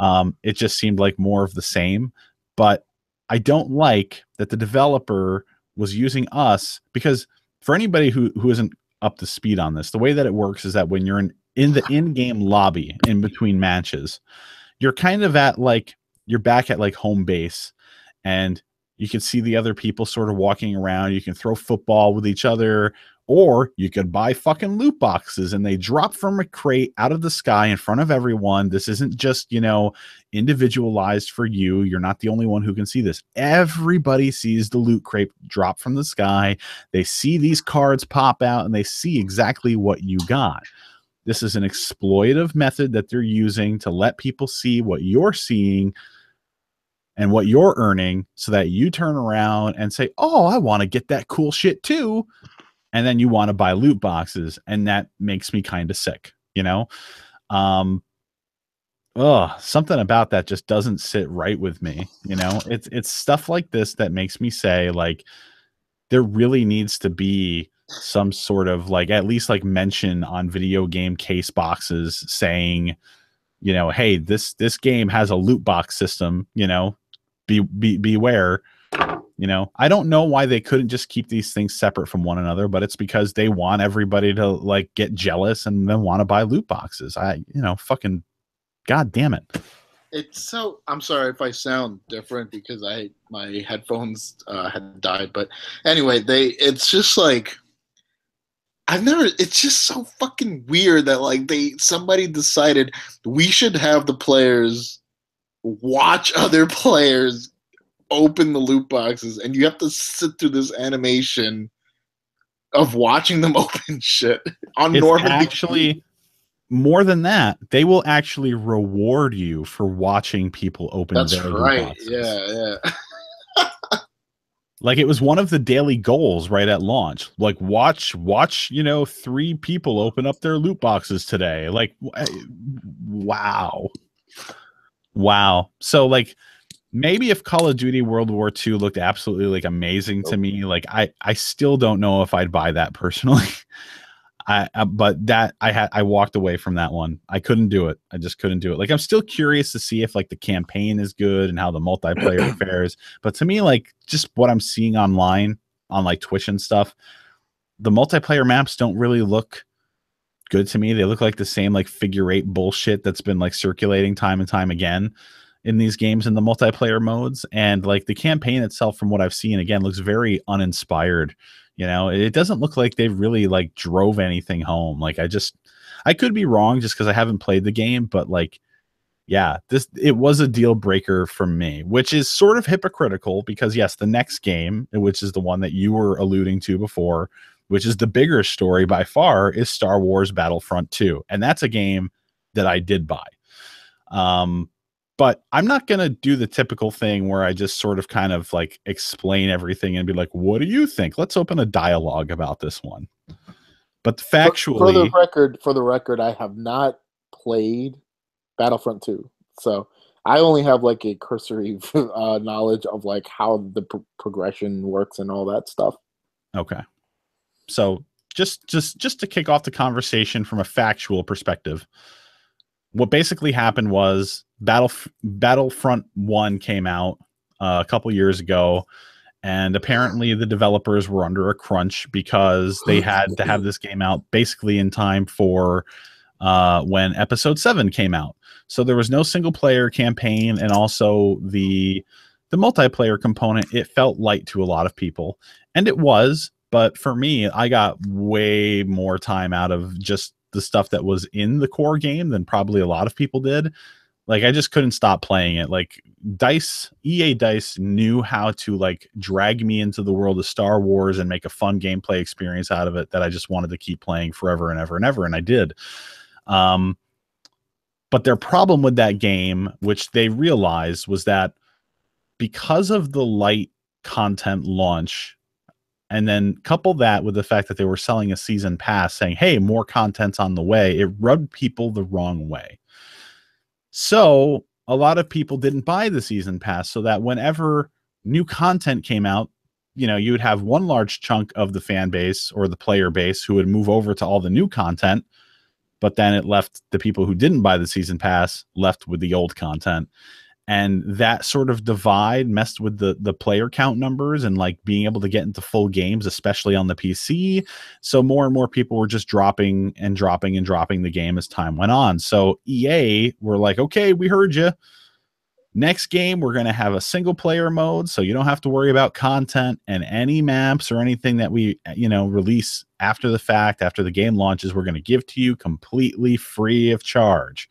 It just seemed like more of the same. But I don't like that the developer was using us, because for anybody who isn't up to speed on this, the way that it works is that when you're in the in-game lobby in between matches, you're kind of at like, you're back at like home base, and you can see the other people sort of walking around. You can throw football with each other, or you could buy fucking loot boxes and they drop from a crate out of the sky in front of everyone. This isn't just, you know, individualized for you. You're not the only one who can see this. Everybody sees the loot crate drop from the sky. They see these cards pop out and they see exactly what you got. This is an exploitative method that they're using to let people see what you're seeing. and what you're earning so that you turn around and say, oh, I want to get that cool shit too. And then you want to buy loot boxes. And that makes me kind of sick, you know? Something about that just doesn't sit right with me. You know, it's stuff like this that makes me say, like, there really needs to be some sort of, like, at least like mention on video game case boxes saying, you know, hey, this game has a loot box system, you know, beware. You know, I don't know why they couldn't just keep these things separate from one another, but it's because they want everybody to, like, get jealous and then want to buy loot boxes. Fucking God damn it. It's so, I'm sorry if I sound different because my headphones had died, but anyway, it's just like, it's just so fucking weird that, like, somebody decided we should have the players watch other players open the loot boxes, and you have to sit through this animation of watching them open shit on Normandy. Actually, more than that, they will actually reward you for watching people open their loot boxes. Yeah. Like, it was one of the daily goals right at launch. Like, watch, 3 people open up their loot boxes today. Like, wow. So, like, maybe if Call of Duty World War II looked absolutely, like, amazing to me, like, I still don't know if I'd buy that personally. But that I walked away from that one. I couldn't do it. I just couldn't do it. Like, I'm still curious to see if, like, the campaign is good and how the multiplayer fares. But to me, like, just what I'm seeing online on, like, Twitch and stuff, the multiplayer maps don't really look good to me. They look like the same, like, figure 8 bullshit that's been, like, circulating time and time again in these games in the multiplayer modes. And, like, the campaign itself, from what I've seen, again, looks very uninspired. You know, it doesn't look like they've really, like, drove anything home. Like, I could be wrong just because I haven't played the game, but, like, yeah, it was a deal breaker for me, which is sort of hypocritical because, yes, the next game, which is the one that you were alluding to before, which is the bigger story by far, is Star Wars Battlefront 2. And that's a game that I did buy. But I'm not going to do the typical thing where I just sort of kind of, like, explain everything and be like, what do you think? Let's open a dialogue about this one. But factually... For the record, I have not played Battlefront 2. So I only have, like, a cursory knowledge of, like, how the progression works and all that stuff. Okay. So just to kick off the conversation from a factual perspective, what basically happened was Battlefront 1 came out a couple years ago, and apparently the developers were under a crunch because they had to have this game out basically in time for when Episode 7 came out. So there was no single player campaign, and also the multiplayer component, it felt light to a lot of people, and it was. But for me, I got way more time out of just the stuff that was in the core game than probably a lot of people did. Like, I just couldn't stop playing it. Like, EA Dice knew how to, like, drag me into the world of Star Wars and make a fun gameplay experience out of it that I just wanted to keep playing forever and ever and ever, and I did. But their problem with that game, which they realized, was that because of the light content launch, and then couple that with the fact that they were selling a season pass saying, hey, more content's on the way, it rubbed people the wrong way. So a lot of people didn't buy the season pass, so that whenever new content came out, you know, you would have one large chunk of the fan base or the player base who would move over to all the new content, but then it left the people who didn't buy the season pass left with the old content. And that sort of divide messed with the player count numbers and, like, being able to get into full games, especially on the PC. So more and more people were just dropping the game as time went on. So EA were like, okay, we heard you. Next game, we're going to have a single player mode, so you don't have to worry about content, and any maps or anything that we, you know, release after the fact, after the game launches, we're going to give to you completely free of charge.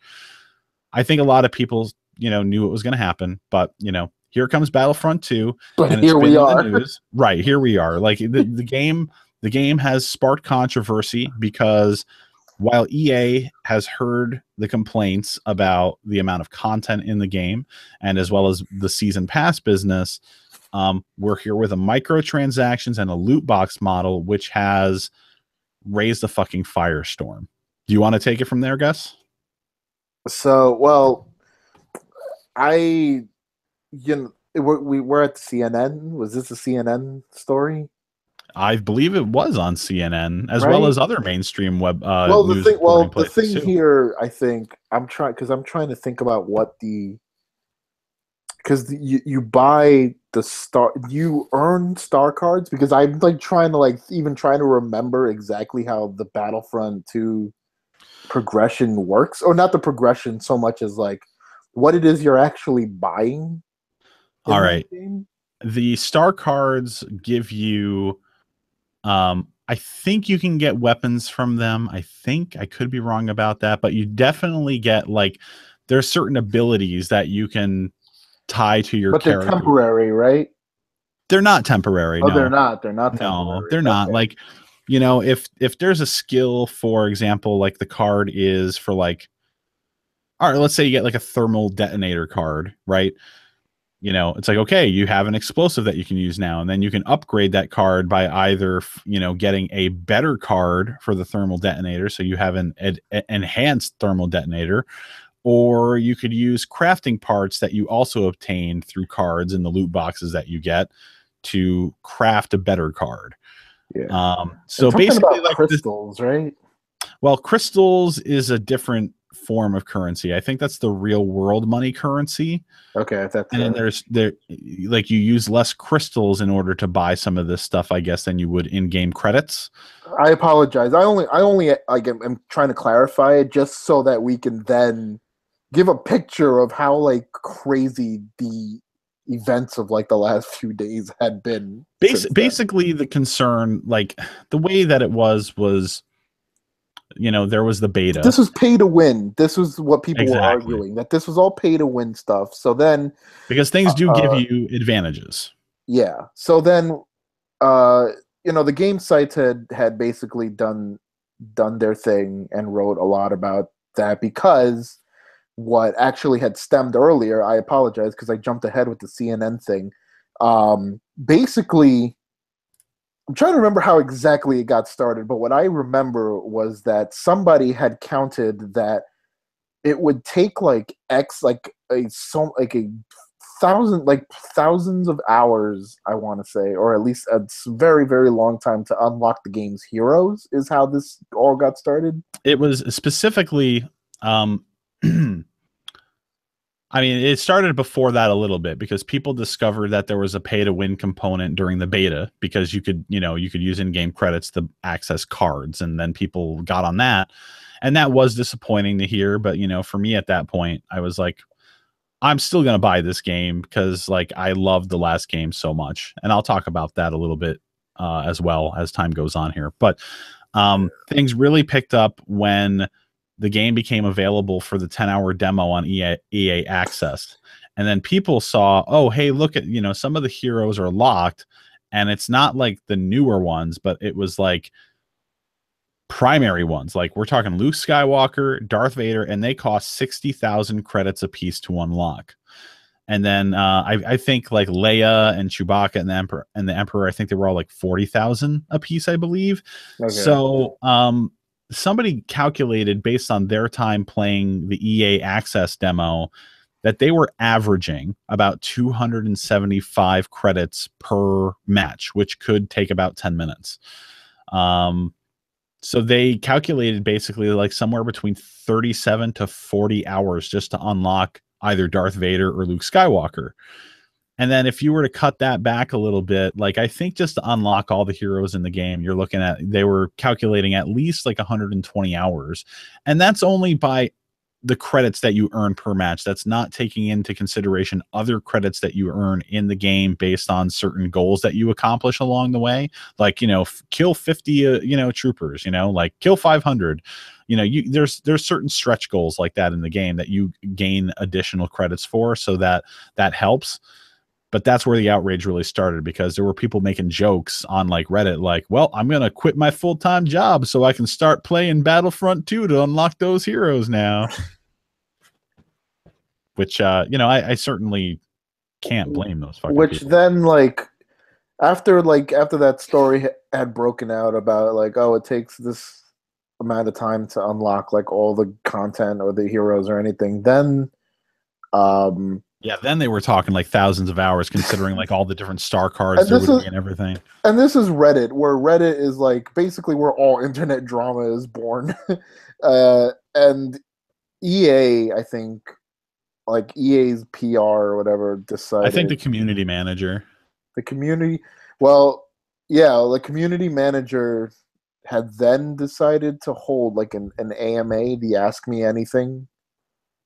I think a lot of people, you know, knew it was going to happen, but, you know, here comes Battlefront 2. But here we are. Right, here we are. Like, the game has sparked controversy because while EA has heard the complaints about the amount of content in the game and as well as the season pass business, we're here with a microtransactions and a loot box model, which has raised a fucking firestorm. Do you want to take it from there, Gus? So, well, we were at CNN. Was this a CNN story? I believe it was on CNN as Right? well as other mainstream web. The thing too. here, I think I'm trying to think about because you buy the star, you earn star cards, because I'm like trying to remember exactly how the Battlefront 2 progression works, or not the progression so much as like what it is you're actually buying. All right. The star cards give you, I think you can get weapons from them. I think I could be wrong about that, but you definitely get like, there's certain abilities that you can tie to your character. They're temporary, right? They're not temporary. Oh, no. They're not temporary. No, they're not. Like, you know, if there's a skill, for example, like the card is for like, all right, let's say you get like a thermal detonator card, right? You know, it's like, okay, you have an explosive that you can use now, and then you can upgrade that card by either, you know, getting a better card for the thermal detonator, so you have an enhanced thermal detonator, or you could use crafting parts that you also obtain through cards in the loot boxes that you get to craft a better card. Yeah. So basically, like crystals, right? Well, crystals is a different form of currency. I think that's the real world money currency. Okay, that's and then there like you use less crystals in order to buy some of this stuff, I guess, than you would in-game credits. I apologize. I only I'm trying to clarify it just so that we can then give a picture of how like crazy the events of like the last few days had been. Basically, the concern, like the way that it was, you know, there was the beta. This was pay to win. This was what people were arguing, that this was all pay to win stuff. So then, because things do give you advantages. Yeah. So then, you know, the game sites had basically done their thing and wrote a lot about that, because what actually had stemmed earlier, I apologize because I jumped ahead with the CNN thing. Basically, I'm trying to remember how exactly it got started, but what I remember was that somebody had counted that it would take thousands of hours, I want to say, or at least a very, very long time to unlock the game's heroes, is how this all got started. It was specifically, I mean, it started before that a little bit, because people discovered that there was a pay to win component during the beta, because you could use in-game credits to access cards, and then people got on that. And that was disappointing to hear. But, you know, for me at that point, I was like, I'm still going to buy this game because like I loved the last game so much. And I'll talk about that a little bit as well as time goes on here. But things really picked up when the game became available for the 10-hour demo on EA Access. And then people saw, oh, hey, look at, you know, some of the heroes are locked, and it's not like the newer ones, but it was like primary ones. Like we're talking Luke Skywalker, Darth Vader, and they cost 60,000 credits a piece to unlock. And then I think like Leia and Chewbacca and the Emperor, I think they were all like 40,000 a piece, I believe. Okay. So somebody calculated based on their time playing the EA Access demo that they were averaging about 275 credits per match, which could take about 10 minutes. So they calculated basically like somewhere between 37 to 40 hours just to unlock either Darth Vader or Luke Skywalker. And then if you were to cut that back a little bit, like I think just to unlock all the heroes in the game, you're looking at, they were calculating at least like 120 hours. And that's only by the credits that you earn per match. That's not taking into consideration other credits that you earn in the game based on certain goals that you accomplish along the way. Like, you know, kill 50, troopers, like kill 500. There's certain stretch goals like that in the game that you gain additional credits for. So that helps. But that's where the outrage really started, because there were people making jokes on like Reddit, like, well, I'm going to quit my full-time job so I can start playing Battlefront 2 to unlock those heroes now. Which, I certainly can't blame those fucking Which people. then, like, after that story had broken out about, like, oh, it takes this amount of time to unlock, like, all the content or the heroes or anything, then then they were talking like thousands of hours, considering like all the different star cards there would be and everything. And this is Reddit, where Reddit is like basically where all internet drama is born. And EA, I think, like EA's PR or whatever decided. I think the community manager. The community manager had then decided to hold like an AMA, the Ask Me Anything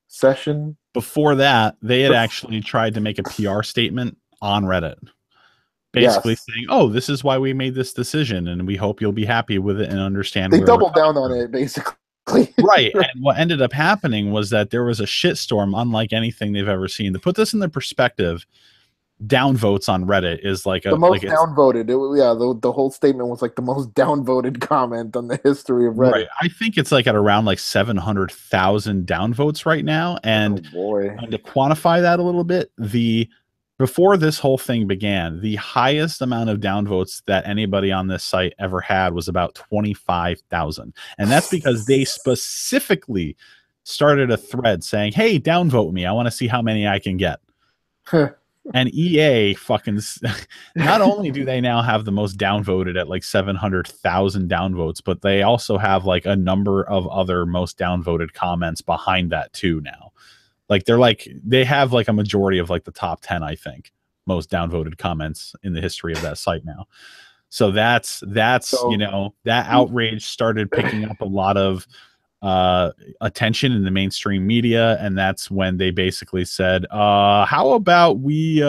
session. Before that, they had actually tried to make a PR statement on Reddit, basically saying, oh, this is why we made this decision, and we hope you'll be happy with it and understand. They doubled down on it, basically. Right. And what ended up happening was that there was a shitstorm unlike anything they've ever seen. To put this in the perspective, downvotes on Reddit is like the most downvoted. The whole statement was like the most downvoted comment on the history of Reddit. Right. I think it's like at around like 700,000 downvotes right now. And, and to quantify that a little bit, before this whole thing began, the highest amount of downvotes that anybody on this site ever had was about 25,000. And that's because they specifically started a thread saying, hey, downvote me. I want to see how many I can get. And EA fucking, not only do they now have the most downvoted at like 700,000 downvotes, but they also have like a number of other most downvoted comments behind that too now. Like they have like a majority of like the top 10, I think, most downvoted comments in the history of that site now. So that's that outrage started picking up a lot of attention in the mainstream media, and that's when they basically said, how about we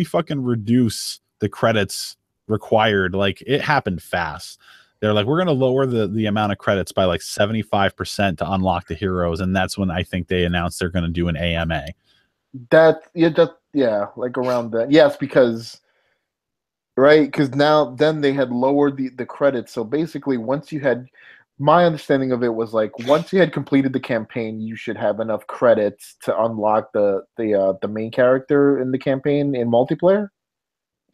fucking reduce the credits required. Like, it happened fast. They're like, we're going to lower the amount of credits by like 75% to unlock the heroes, and that's when I think they announced they're going to do an AMA. Like around that. Yes, because then they had lowered the credits. So basically, my understanding of it was like once you had completed the campaign, you should have enough credits to unlock the main character in the campaign in multiplayer.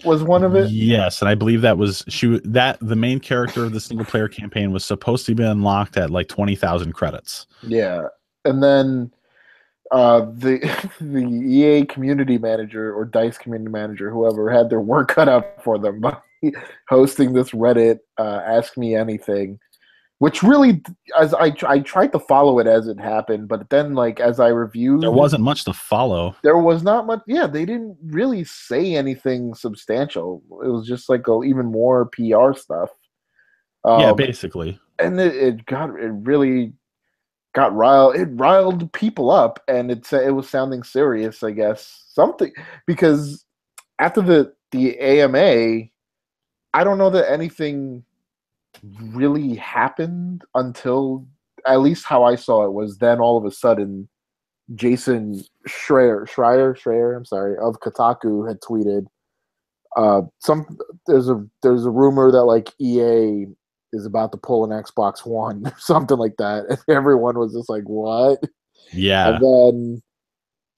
Was one of it? Yes, and I believe that was the main character of the single player campaign was supposed to be unlocked at like 20,000 credits. Yeah, and then the EA community manager or DICE community manager, whoever, had their work cut out for them by hosting this Reddit Ask Me Anything. Which really, as I tried to follow it as it happened, but then like as I reviewed, there wasn't much to follow. There was not much. Yeah, they didn't really say anything substantial. It was just like even more PR stuff. Yeah, basically. And it really got riled. It riled people up, and it was sounding serious, I guess. Something, because after the AMA, I don't know that anything really happened until, at least how I saw it, was then all of a sudden Jason Schreier, I'm sorry, of Kotaku had tweeted there's a rumor that like EA is about to pull an Xbox One or something like that, and everyone was just like, what? Yeah. And then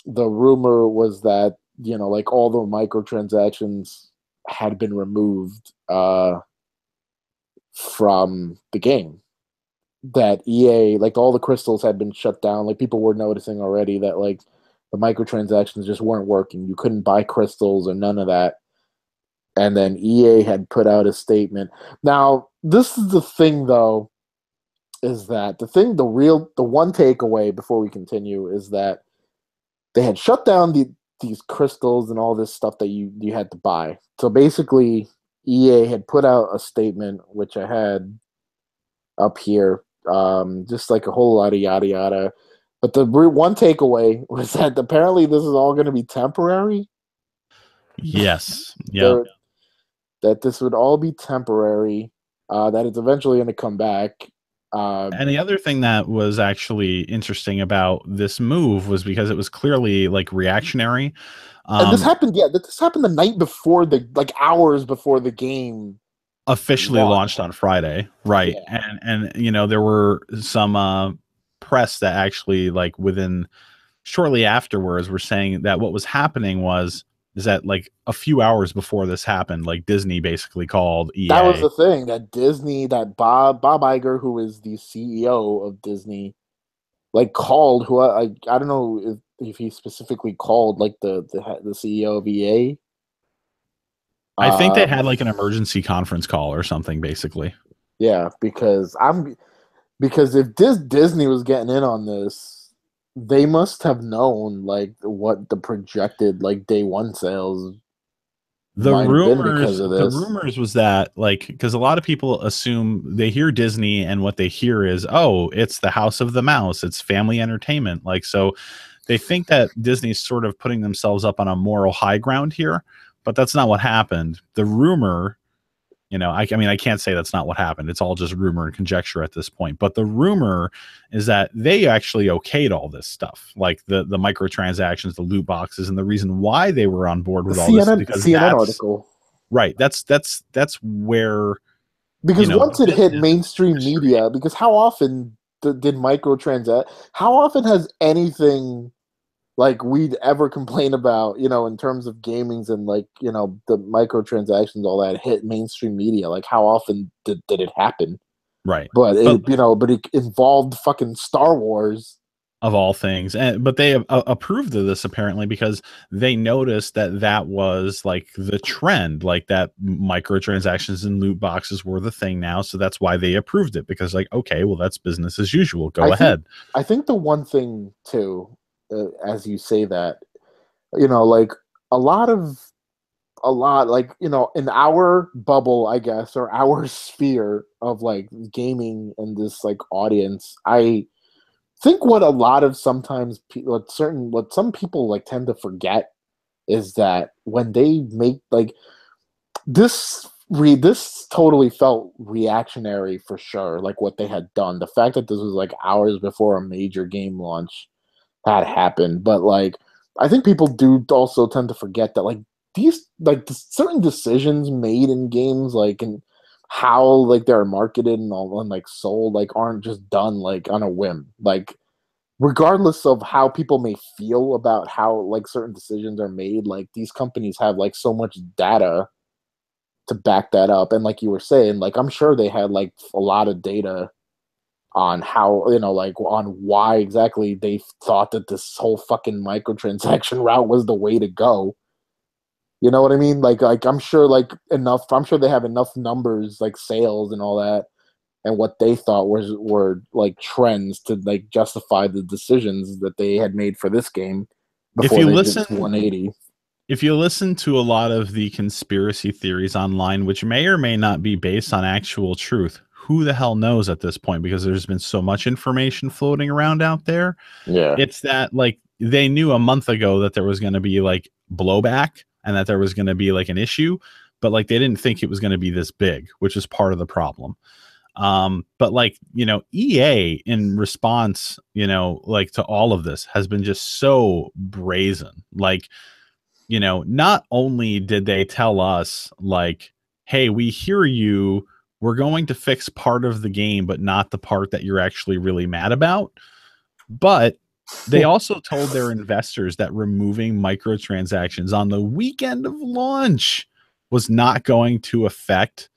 the rumor was that, like all the microtransactions had been removed from the game, that EA, like all the crystals had been shut down. Like people were noticing already that like the microtransactions just weren't working. You couldn't buy crystals or none of that. And then EA had put out a statement. Now, this is the thing though, is that the one takeaway before we continue is that they had shut down these crystals and all this stuff that you had to buy. So basically EA had put out a statement, which I had up here, just like a whole lot of yada yada. But the one takeaway was that apparently this is all going to be temporary. Yes. Yeah. That this would all be temporary. That it's eventually going to come back. And the other thing that was actually interesting about this move was because it was clearly like reactionary. And this happened, this happened the night before hours before the game officially launched on Friday, right? Yeah. And you know, there were some press that actually like within shortly afterwards were saying that what was happening is that like a few hours before this happened, like Disney basically called EA. That was the thing, that Disney, that Bob Iger, who is the CEO of Disney, like called who I don't know if he specifically called like the CEO of EA. I think they had like an emergency conference call or something, basically. Yeah, because if Disney was getting in on this, they must have known like what the projected like day one sales. The rumors was that like, because a lot of people assume they hear Disney and what they hear is, oh, it's the House of the Mouse, it's family entertainment, like, so they think that Disney's sort of putting themselves up on a moral high ground here, but that's not what happened. The rumor, you know, I mean, I can't say that's not what happened. It's all just rumor and conjecture at this point. But the rumor is that they actually okayed all this stuff, like the microtransactions, the loot boxes, and the reason why they were on board with all this is because CNN article. Right. That's where, because once it hit mainstream media, because how often did microtransact? How often has anything like we'd ever complain about, you know, in terms of gamings and like, you know, the microtransactions, all that hit mainstream media? Like, how often did it happen? Right. But it involved fucking Star Wars of all things. But they approved of this apparently because they noticed that was like the trend, like that microtransactions and loot boxes were the thing now. So that's why they approved it, because like, okay, well, that's business as usual. Go ahead. I think the one thing too, as you say that, you know, like a lot like, you know, in our bubble, I guess, or our sphere of like gaming and this like audience, I think what a lot of sometimes what some people like tend to forget is that when they make like this totally felt reactionary for sure, like what they had done. The fact that this was like hours before a major game launch had happened, but like I think people do also tend to forget that like these like certain decisions made in games, like, and how like they're marketed and all and like sold, like aren't just done like on a whim. Like regardless of how people may feel about how like certain decisions are made, like these companies have like so much data to back that up. And like you were saying, like I'm sure they had like a lot of data on how, you know, like on why exactly they thought that this whole fucking microtransaction route was the way to go. You know what I mean? Like I'm sure they have enough numbers, like sales and all that, and what they thought were like trends to like justify the decisions that they had made for this game before they did this 180. If you listen to a lot of the conspiracy theories online, which may or may not be based on actual truth, who the hell knows at this point, because there's been so much information floating around out there. Yeah. It's that like they knew a month ago that there was going to be like blowback and that there was going to be like an issue, but like they didn't think it was going to be this big, which is part of the problem. But like, you know, EA in response, you know, like to all of this has been just so brazen. Like, you know, not only did they tell us like, hey, we hear you, we're going to fix part of the game, but not the part that you're actually really mad about. But they also told their investors that removing microtransactions on the weekend of launch was not going to affect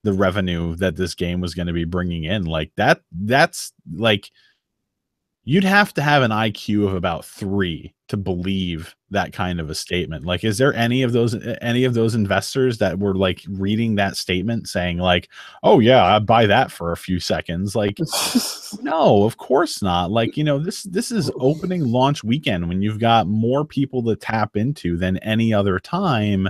the revenue that this game was going to be bringing in. Like that's like, you'd have to have an IQ of about 3 to believe that kind of a statement. Like, is there any of those investors that were like reading that statement saying like, oh yeah, I'd buy that for a few seconds? Like, no, of course not. Like, you know, this is opening launch weekend when you've got more people to tap into than any other time.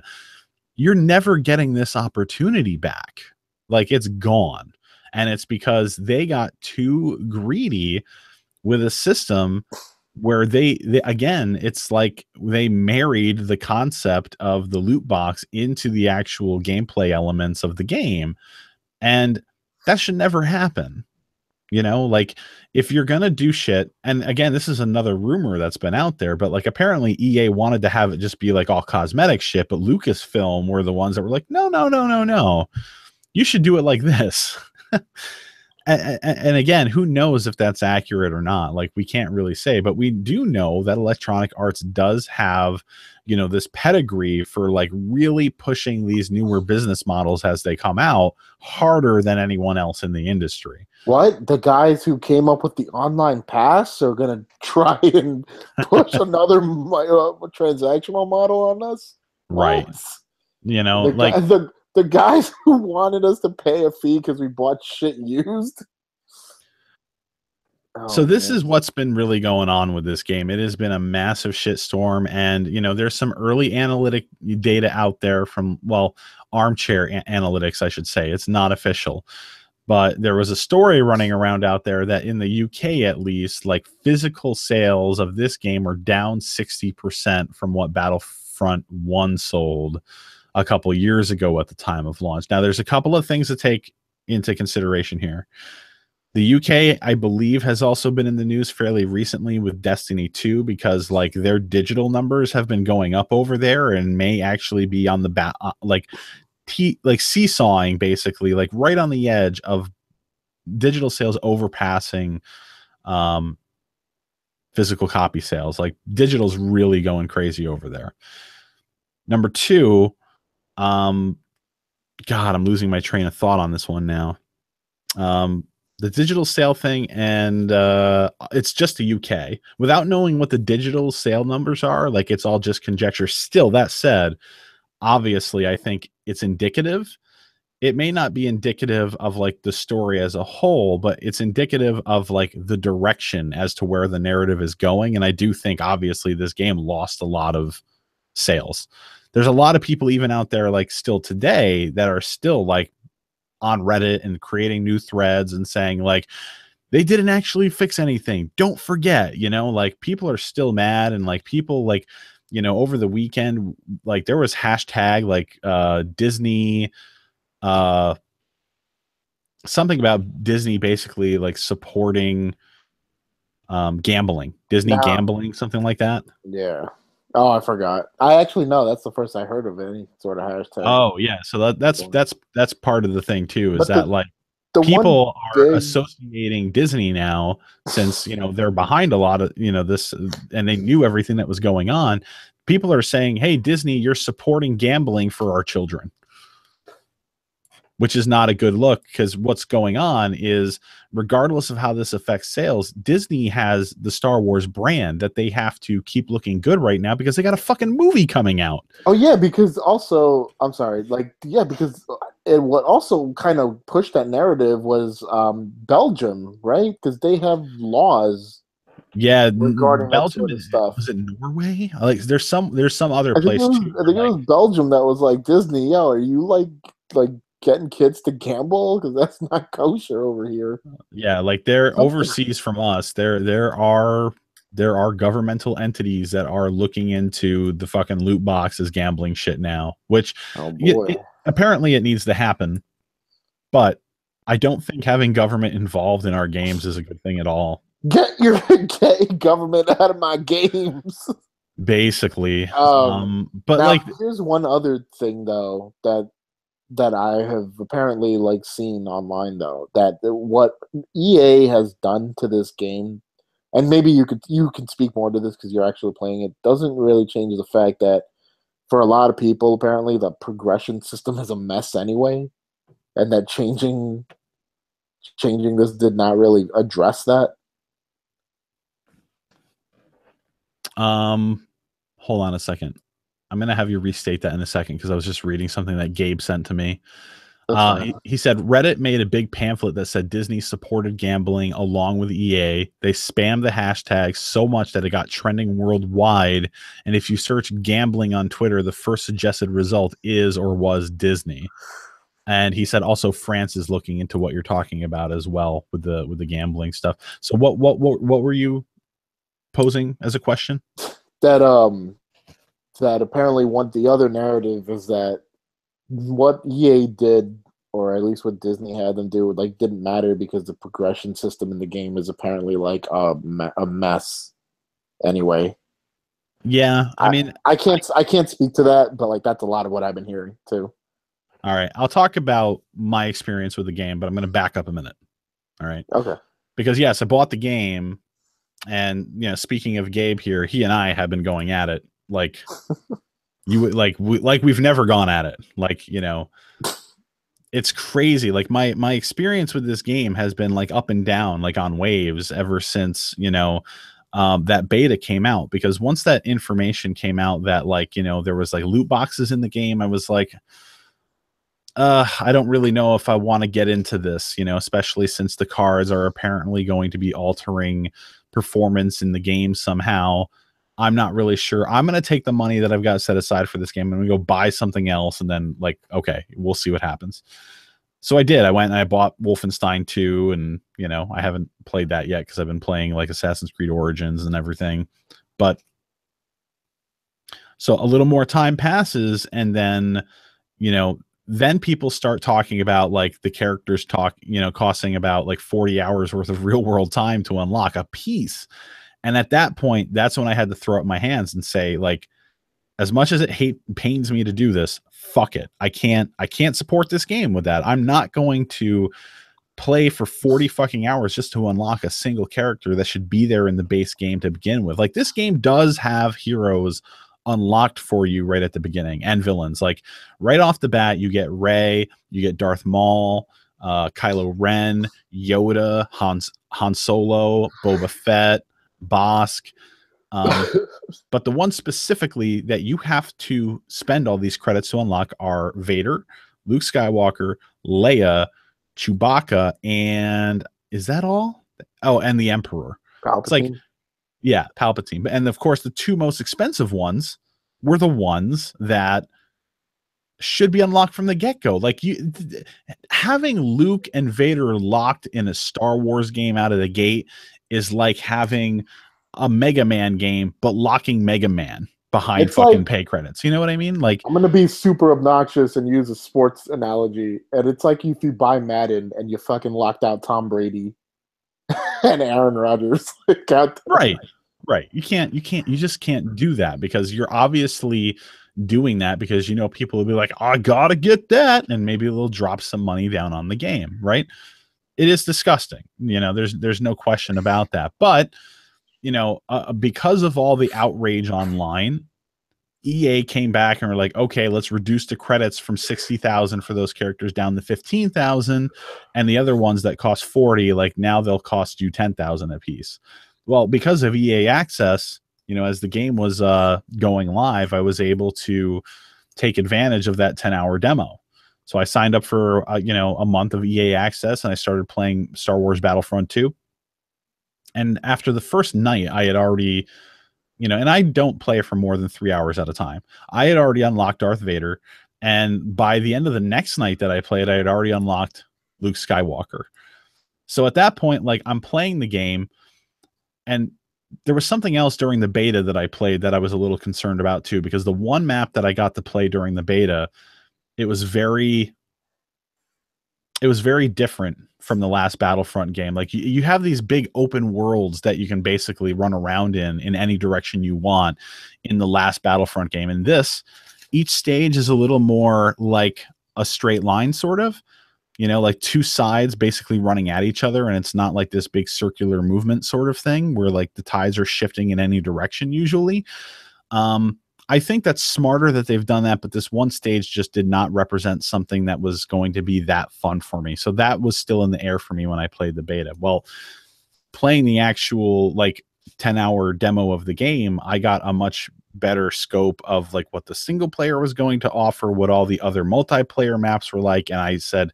You're never getting this opportunity back. Like, it's gone. And it's because they got too greedy with a system where they again, it's like they married the concept of the loot box into the actual gameplay elements of the game, and that should never happen. You know, like if you're gonna do shit, and again, this is another rumor that's been out there, but like apparently EA wanted to have it just be like all cosmetic shit, but Lucasfilm were the ones that were like, no, no, no, no, no, you should do it like this. And again, who knows if that's accurate or not? Like, we can't really say, but we do know that Electronic Arts does have, you know, this pedigree for like really pushing these newer business models as they come out harder than anyone else in the industry. What? The guys who came up with the online pass are going to try and push another transactional model on us? Right. What? You know, like the guys who wanted us to pay a fee because we bought shit used. So this is what's been really going on with this game. It has been a massive shitstorm, and you know there's some early analytic data out there from, well, armchair analytics, I should say. It's not official, but there was a story running around out there that in the UK at least, like physical sales of this game are down 60% from what Battlefront 1 sold a couple years ago at the time of launch. Now, there's a couple of things to take into consideration here. The UK, I believe, has also been in the news fairly recently with Destiny 2 because like their digital numbers have been going up over there and may actually be on the like seesawing, basically, like right on the edge of digital sales overpassing physical copy sales. Like digital's really going crazy over there. Number two, God, I'm losing my train of thought on this one now. The digital sale thing, and it's just the UK. Without knowing what the digital sale numbers are, like it's all just conjecture. Still, that said, obviously, I think it's indicative. It may not be indicative of like the story as a whole, but it's indicative of like the direction as to where the narrative is going. And I do think, obviously, this game lost a lot of sales. There's a lot of people even out there like still today that are still like on Reddit and creating new threads and saying like they didn't actually fix anything. Don't forget, you know, like people are still mad, and like people like, you know, over the weekend, like there was hashtag like Disney, something about Disney basically like supporting gambling, Disney gambling, something like that. Yeah. Oh, I forgot. I actually know that's the first I heard of any sort of hashtag. Oh yeah, so that's part of the thing too, is But that like people are associating Disney now, since you know they're behind a lot of, you know, this, and they knew everything that was going on. People are saying, "Hey, Disney, you're supporting gambling for our children," which is not a good look, because what's going on is, regardless of how this affects sales, Disney has the Star Wars brand that they have to keep looking good right now because they got a fucking movie coming out. Oh yeah, because also, I'm sorry, like, yeah, because what also kind of pushed that narrative was Belgium, right? Because they have laws. Yeah, regarding Belgium that sort of stuff. Was it Norway? Like, there's some other place too. I think it was Belgium that was like, Disney, yo, are you like getting kids to gamble? Because that's not kosher over here. Yeah, like they're overseas from us. There are governmental entities that are looking into the fucking loot boxes gambling shit now, which apparently it needs to happen. But I don't think having government involved in our games is a good thing at all. Get your gay government out of my games. Basically. But now, like, here's one other thing though that I have apparently like seen online though, that what EA has done to this game, and maybe you can speak more to this because you're actually playing it, doesn't really change the fact that for a lot of people apparently the progression system is a mess anyway, and that changing this did not really address that. Hold on a second. I'm going to have you restate that in a second, because I was just reading something that Gabe sent to me. He said Reddit made a big pamphlet that said Disney supported gambling along with EA. They spammed the hashtag so much that it got trending worldwide. And if you search gambling on Twitter, the first suggested result is or was Disney. And he said also France is looking into what you're talking about as well with the gambling stuff. So what were you posing as a question? That apparently the other narrative is that what EA did or at least what Disney had them do, like didn't matter because the progression system in the game is apparently like a mess anyway. Yeah, I mean, I can't speak to that, but like that's a lot of what I've been hearing too. all right, I'll talk about my experience with the game, but I'm going to back up a minute. All right, Okay. because yes, I bought the game, and speaking of Gabe here, he and I have been going at it like we've never gone at it. Like, it's crazy. Like my experience with this game has been like up and down, like on waves ever since, that beta came out, because once that information came out that like, there was like loot boxes in the game, I was like, I don't really know if I want to get into this, especially since the cards are apparently going to be altering performance in the game somehow. I'm not really sure. I'm going to take the money that I've got set aside for this game and we go buy something else. And then like, okay, we'll see what happens. So I did. I went and I bought Wolfenstein 2, and, I haven't played that yet because I've been playing like Assassin's Creed Origins and everything. But so a little more time passes, and then, then people start talking about like the characters costing about like 40 hours worth of real world time to unlock a piece. And at that point, that's when I had to throw up my hands and say, like, as much as it pains me to do this, fuck it. I can't support this game with that. I'm not going to play for 40 fucking hours just to unlock a single character that should be there in the base game to begin with. Like, this game does have heroes unlocked for you right at the beginning, and villains. Like, right off the bat, you get Rey, you get Darth Maul, Kylo Ren, Yoda, Han Solo, Boba Fett, Bosk. But the one specifically that you have to spend all these credits to unlock are Vader, Luke Skywalker, Leia, Chewbacca, and is that all? Oh, and the Emperor. Palpatine. It's like, yeah, Palpatine. And of course, the two most expensive ones were the ones that should be unlocked from the get-go. Like, having Luke and Vader locked in a Star Wars game out of the gate is like having a Mega Man game, but locking Mega Man behind It's fucking like, pay credits. You know what I mean? Like, I'm gonna be super obnoxious and use a sports analogy, and it's like if you buy Madden and you fucking locked out Tom Brady and Aaron Rodgers. right. You just can't do that, because you're obviously doing that because people will be like, I gotta get that, and maybe they'll drop some money down on the game, right? It is disgusting. There's no question about that. But because of all the outrage online, EA came back and were like, okay, let's reduce the credits from 60,000 for those characters down to 15,000, and the other ones that cost 40, like now they'll cost you 10,000 a piece. Well, because of EA Access, as the game was going live, I was able to take advantage of that 10-hour demo. So I signed up for a month of EA Access, and I started playing Star Wars Battlefront 2. And after the first night, I had already, and I don't play for more than 3 hours at a time. I had already unlocked Darth Vader. And by the end of the next night that I played, I had already unlocked Luke Skywalker. So at that point, like, I'm playing the game, and there was something else during the beta that I played that I was a little concerned about too, because the one map that I got to play during the beta, it was very different from the last Battlefront game. Like, you have these big open worlds that you can basically run around in any direction you want in the last Battlefront game. And this, each stage is a little more like a straight line, sort of, like two sides basically running at each other. And it's not like this big circular movement sort of thing where like the tides are shifting in any direction usually. I think that's smarter that they've done that, but this one stage just did not represent something that was going to be that fun for me. So that was still in the air for me when I played the beta. Well, playing the actual like 10-hour demo of the game, I got a much better scope of like what the single player was going to offer, what all the other multiplayer maps were like. And I said,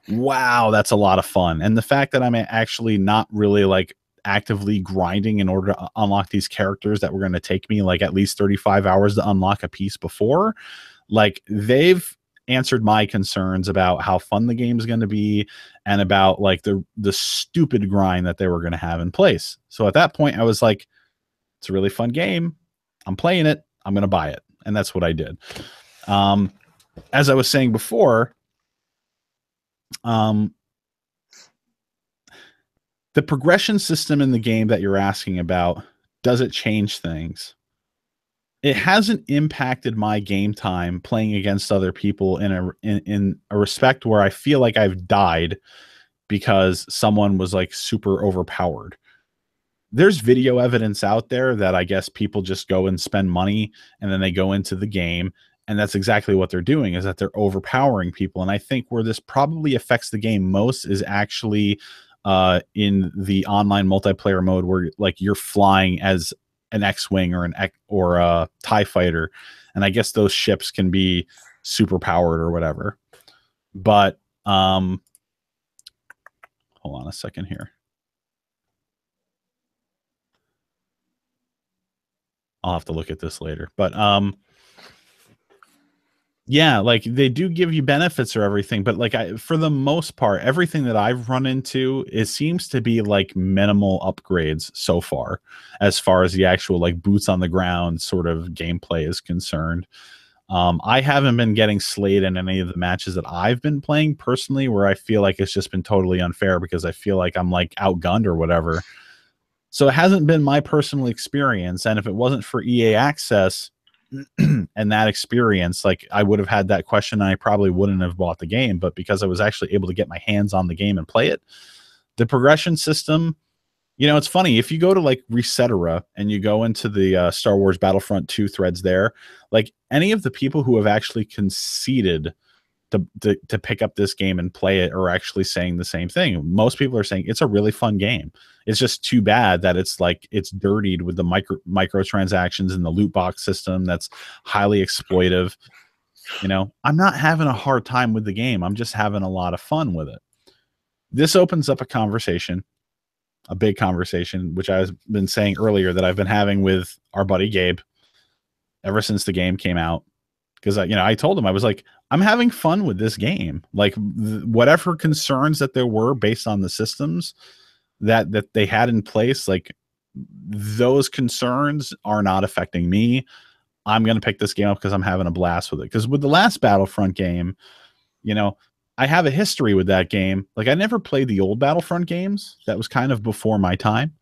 wow, that's a lot of fun. And the fact that I'm actually not really like actively grinding in order to unlock these characters that were going to take me like at least 35 hours to unlock a piece before, like, they've answered my concerns about how fun the game is going to be and about like the stupid grind that they were going to have in place. So at that point I was like, it's a really fun game, I'm playing it, I'm going to buy it. And that's what I did. As I was saying before, Um, the progression system in the game that you're asking about, does it change things? It hasn't impacted my game time playing against other people in a respect where I feel like I've died because someone was like super overpowered. There's video evidence out there that I guess people just go and spend money and then they go into the game, and that's exactly what they're doing, is that they're overpowering people. And I think where this probably affects the game most is actually in the online multiplayer mode, where like you're flying as an X-wing or a TIE fighter, and I guess those ships can be super powered or whatever. But hold on a second here. I'll have to look at this later. But yeah, like they do give you benefits or everything, but like for the most part, everything that I've run into, it seems to be like minimal upgrades so far as the actual like boots on the ground sort of gameplay is concerned. I haven't been getting slayed in any of the matches that I've been playing personally, where I feel like it's just been totally unfair because I feel like I'm like outgunned or whatever. So it hasn't been my personal experience. And if it wasn't for EA Access and that experience, like I would have had that question and I probably wouldn't have bought the game. But because I was actually able to get my hands on the game and play it, the progression system, you know, it's funny. If you go to like Resetera and you go into the Star Wars Battlefront 2 threads there, like any of the people who have actually conceded to pick up this game and play it are actually saying the same thing. Most people are saying it's a really fun game. It's just too bad that it's like it's dirtied with the microtransactions and the loot box system that's highly exploitive. You know, I'm not having a hard time with the game. I'm just having a lot of fun with it. This opens up a conversation, a big conversation, which I've been saying earlier that I've been having with our buddy Gabe ever since the game came out. Because I told him, I was like, I'm having fun with this game. Like whatever concerns that there were based on the systems that they had in place, like those concerns are not affecting me. I'm going to pick this game up because I'm having a blast with it. Because with the last Battlefront game, I have a history with that game. Like I never played the old Battlefront games. That was kind of before my time.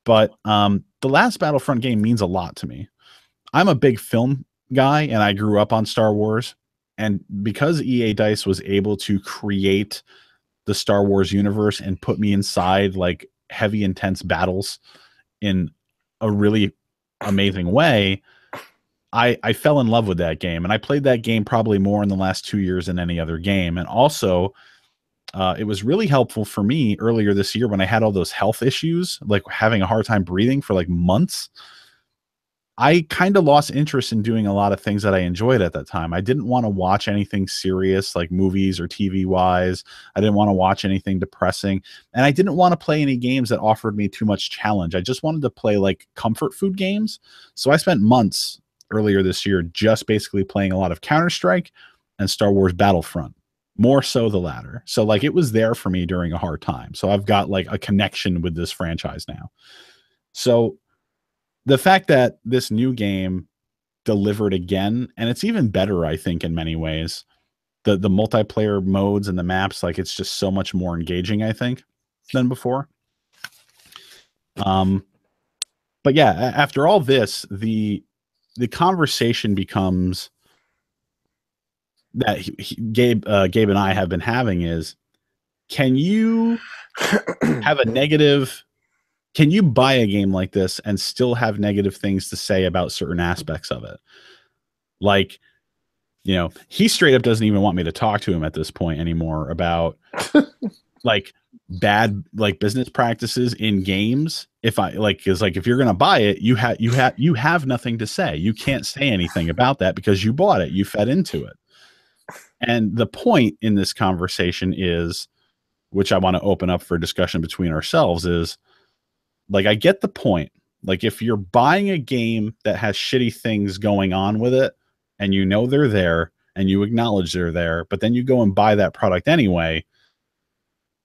But the last Battlefront game means a lot to me. I'm a big film guy and I grew up on Star Wars, and because EA Dice was able to create the Star Wars universe and put me inside like heavy intense battles in a really amazing way, I fell in love with that game, and I played that game probably more in the last 2 years than any other game. And also it was really helpful for me earlier this year when I had all those health issues, like having a hard time breathing for like months. I kind of lost interest in doing a lot of things that I enjoyed at that time. I didn't want to watch anything serious like movies or TV wise. I didn't want to watch anything depressing. And I didn't want to play any games that offered me too much challenge. I just wanted to play like comfort food games. So I spent months earlier this year just basically playing a lot of Counter-Strike and Star Wars Battlefront. More so the latter. So like it was there for me during a hard time. So I've got like a connection with this franchise now. So the fact that this new game delivered again, and it's even better, I think, in many ways. The multiplayer modes and the maps, like it's just so much more engaging, I think, than before. But yeah, after all this, the conversation becomes that Gabe and I have been having is, can you have a negative? Can you buy a game like this and still have negative things to say about certain aspects of it? Like, he straight up doesn't even want me to talk to him at this point anymore about like bad like business practices in games. If I like, is like, if you're going to buy it, you have nothing to say. You can't say anything about that because you bought it. You fed into it. And the point in this conversation is, which I want to open up for discussion between ourselves, is, like, I get the point. Like, if you're buying a game that has shitty things going on with it, and they're there, and you acknowledge they're there, but then you go and buy that product anyway,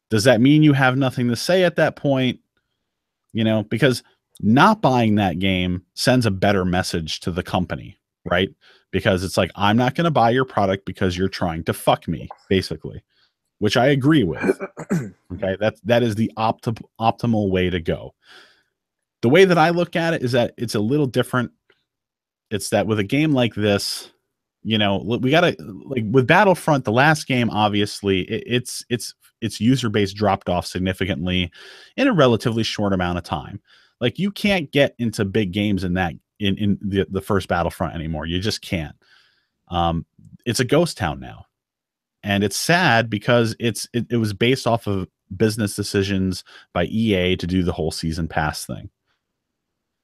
does that mean you have nothing to say at that point? Because not buying that game sends a better message to the company, right? Because it's like, I'm not going to buy your product because you're trying to fuck me, basically. which I agree with. Okay, that is the optimal way to go. The way that I look at it is that it's a little different. It's that with a game like this, we gotta, like with Battlefront, the last game, obviously, its user base dropped off significantly in a relatively short amount of time. Like you can't get into big games in the first Battlefront anymore. You just can't. It's a ghost town now, and it's sad because it was based off of business decisions by EA to do the whole season pass thing.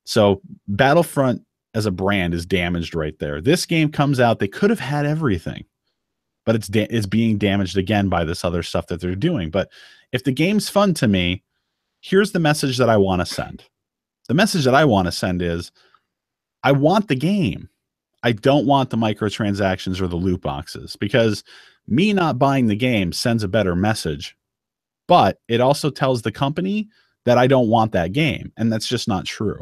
So Battlefront as a brand is damaged right there. This game comes out, they could have had everything, but it's being damaged again by this other stuff that they're doing. But if the game's fun to me, here's the message that I want to send. The message that I want to send is I want the game. I don't want the microtransactions or the loot boxes, because me not buying the game sends a better message, but it also tells the company that I don't want that game. And that's just not true.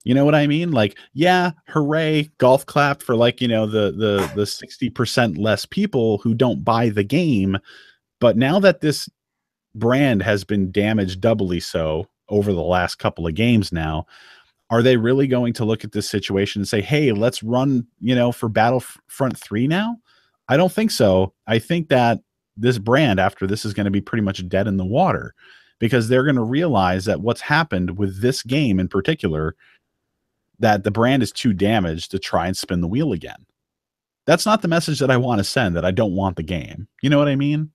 You know what I mean? Like, yeah, hooray, golf clap for like, the 60% less people who don't buy the game. But now that this brand has been damaged doubly so over the last couple of games now, are they really going to look at this situation and say, hey, let's run, for Battlefront 3 now? I don't think so. I think that this brand after this is going to be pretty much dead in the water, because they're going to realize that what's happened with this game in particular, that the brand is too damaged to try and spin the wheel again. That's not the message that I want to send, that I don't want the game. You know what I mean?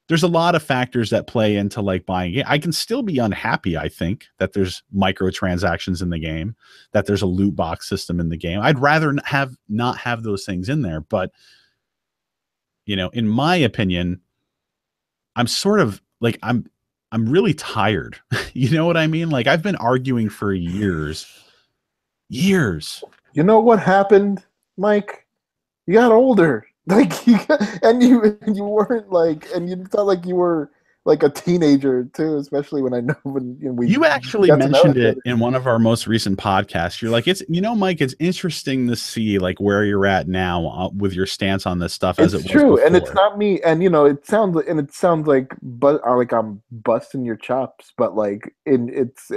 There's a lot of factors that play into like buying it. I can still be unhappy, I think, that there's microtransactions in the game, that there's a loot box system in the game. I'd rather not have those things in there. But, in my opinion, I'm sort of like, I'm really tired. You know what I mean? Like I've been arguing for years. You know what happened, Mike? You got older. Like and you weren't like, and you felt like you were like a teenager too, especially when I know when you actually mentioned it in one of our most recent podcasts. You're like, it's Mike, it's interesting to see like where you're at now with your stance on this stuff. As it's true, before. And it's not me. And it sounds like, but like I'm busting your chops, but like it's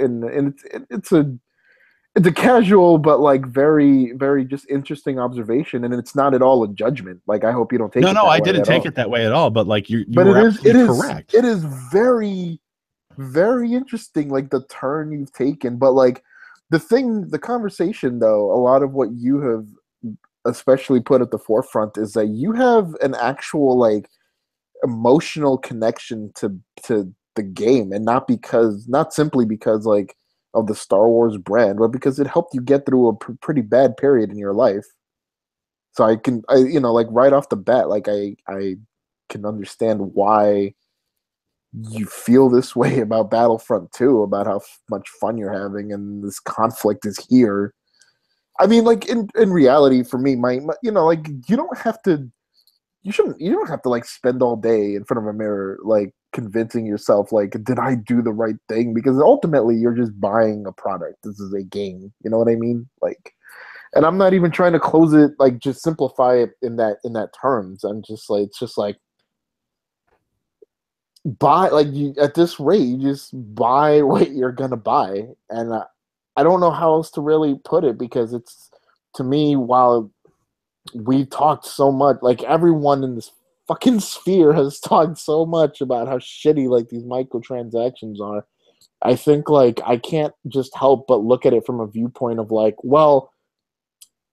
a casual but like very, very just interesting observation, and it's not at all a judgment. Like I hope you don't take it. No, I didn't take it that way at all. But like you but were it is correct. It is very, very interesting, like the turn you've taken. But like the conversation though, a lot of what you have especially put at the forefront is that you have an actual like emotional connection to the game, and not simply because like of the Star Wars brand, but because it helped you get through a pretty bad period in your life. So I like right off the bat, like I can understand why you feel this way about Battlefront 2, about how much fun you're having, and this conflict is here. I mean, like in reality, for me, my like you don't have to like spend all day in front of a mirror, like convincing yourself, like, did I do the right thing? Because ultimately you're just buying a product. This is a game. You know what I mean? Like, and I'm not even trying to close it, like just simplify it in that terms. I'm just like, it's just like buy, like you at this rate, you just buy what you're gonna buy. And I don't know how else to really put it, because it's, to me, while we talked so much, like everyone in this fucking sphere has talked so much about how shitty like these microtransactions are, I think like I can't just help but look at it from a viewpoint of like, well,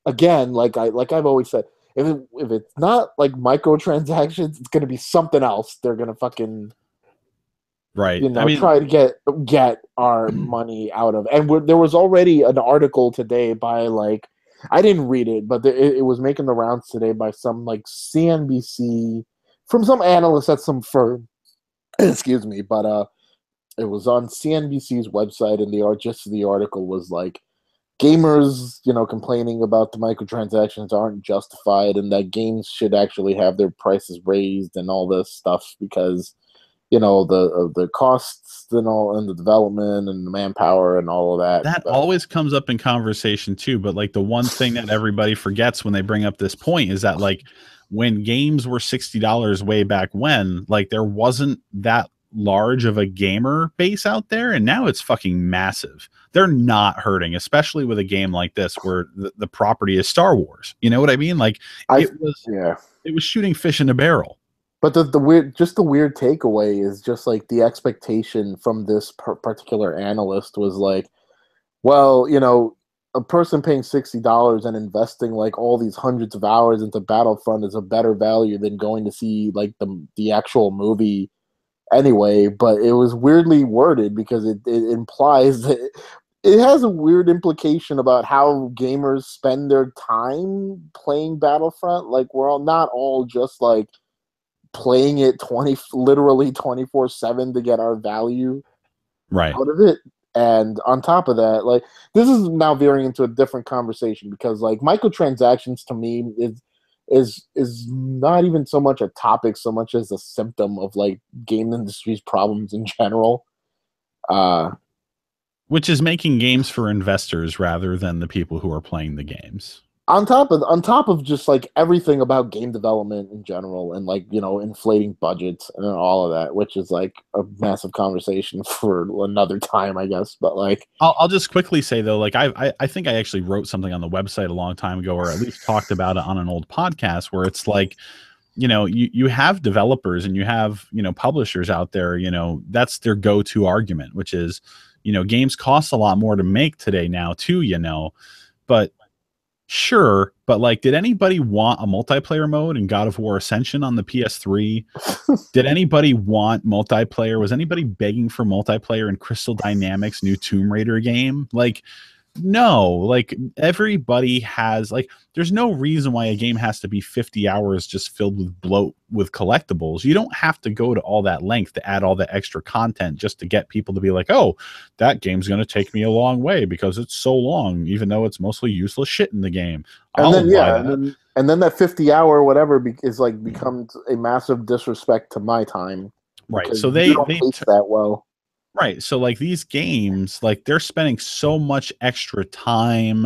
again, like I've always said, if it's not like microtransactions, it's gonna be something else. They're gonna fucking right, try to get our money out of. And there was already an article today by like, I didn't read it, but it was making the rounds today by some like CNBC, from some analyst at some firm. Excuse me, but it was on CNBC's website, and the article was like, gamers, complaining about the microtransactions aren't justified, and that games should actually have their prices raised and all this stuff, because the costs and all, and the development and the manpower and all of that. That always comes up in conversation too, but like the one thing that everybody forgets when they bring up this point is that like when games were $60 way back when, like there wasn't that large of a gamer base out there, and now it's fucking massive. They're not hurting, especially with a game like this where the property is Star Wars. You know what I mean? Like it was shooting fish in a barrel. But the weird takeaway is just like the expectation from this particular analyst was like, well, a person paying $60 and investing like all these hundreds of hours into Battlefront is a better value than going to see like the actual movie anyway. But it was weirdly worded because it implies that it has a weird implication about how gamers spend their time playing Battlefront. Like we're not all just like playing it literally 24/7 to get our value out of it. And on top of that, like this is now veering into a different conversation because like microtransactions to me is not even so much a topic so much as a symptom of like game industry's problems in general. Which is making games for investors rather than the people who are playing the games. On top of just like everything about game development in general and like, inflating budgets and all of that, which is like a massive conversation for another time, I guess. But like, I'll just quickly say though, like I think I actually wrote something on the website a long time ago, or at least talked about it on an old podcast where it's like, you have developers and you have, publishers out there, that's their go-to argument, which is, games cost a lot more to make today now too, but sure, but like, did anybody want a multiplayer mode in God of War Ascension on the PS3? Did anybody want multiplayer? Was anybody begging for multiplayer in Crystal Dynamics' new Tomb Raider game? Like, no, like everybody has like, there's no reason why a game has to be 50 hours just filled with bloat with collectibles. You don't have to go to all that length to add all the extra content just to get people to be like, oh, that game's going to take me a long way because it's so long, even though it's mostly useless shit in the game. And then that 50-hour whatever is like becomes a massive disrespect to my time. Right. So they taste that well. Right. So like these games, like they're spending so much extra time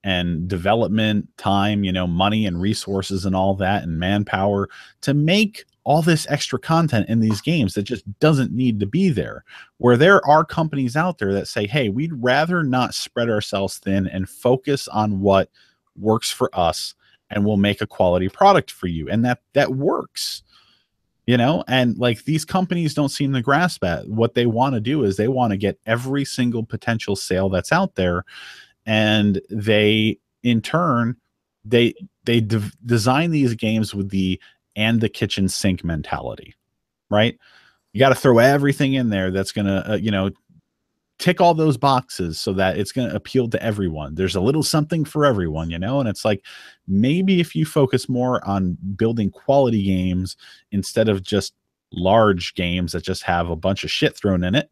and development time, money and resources and all that and manpower to make all this extra content in these games that just doesn't need to be there. Where there are companies out there that say, hey, we'd rather not spread ourselves thin and focus on what works for us, and we'll make a quality product for you. And that works. And like these companies don't seem to grasp that. What they want to do is they want to get every single potential sale that's out there, and they in turn they design these games with the kitchen sink mentality, right? You got to throw everything in there that's gonna tick all those boxes so that it's going to appeal to everyone. There's a little something for everyone, and it's like, maybe if you focus more on building quality games instead of just large games that just have a bunch of shit thrown in it,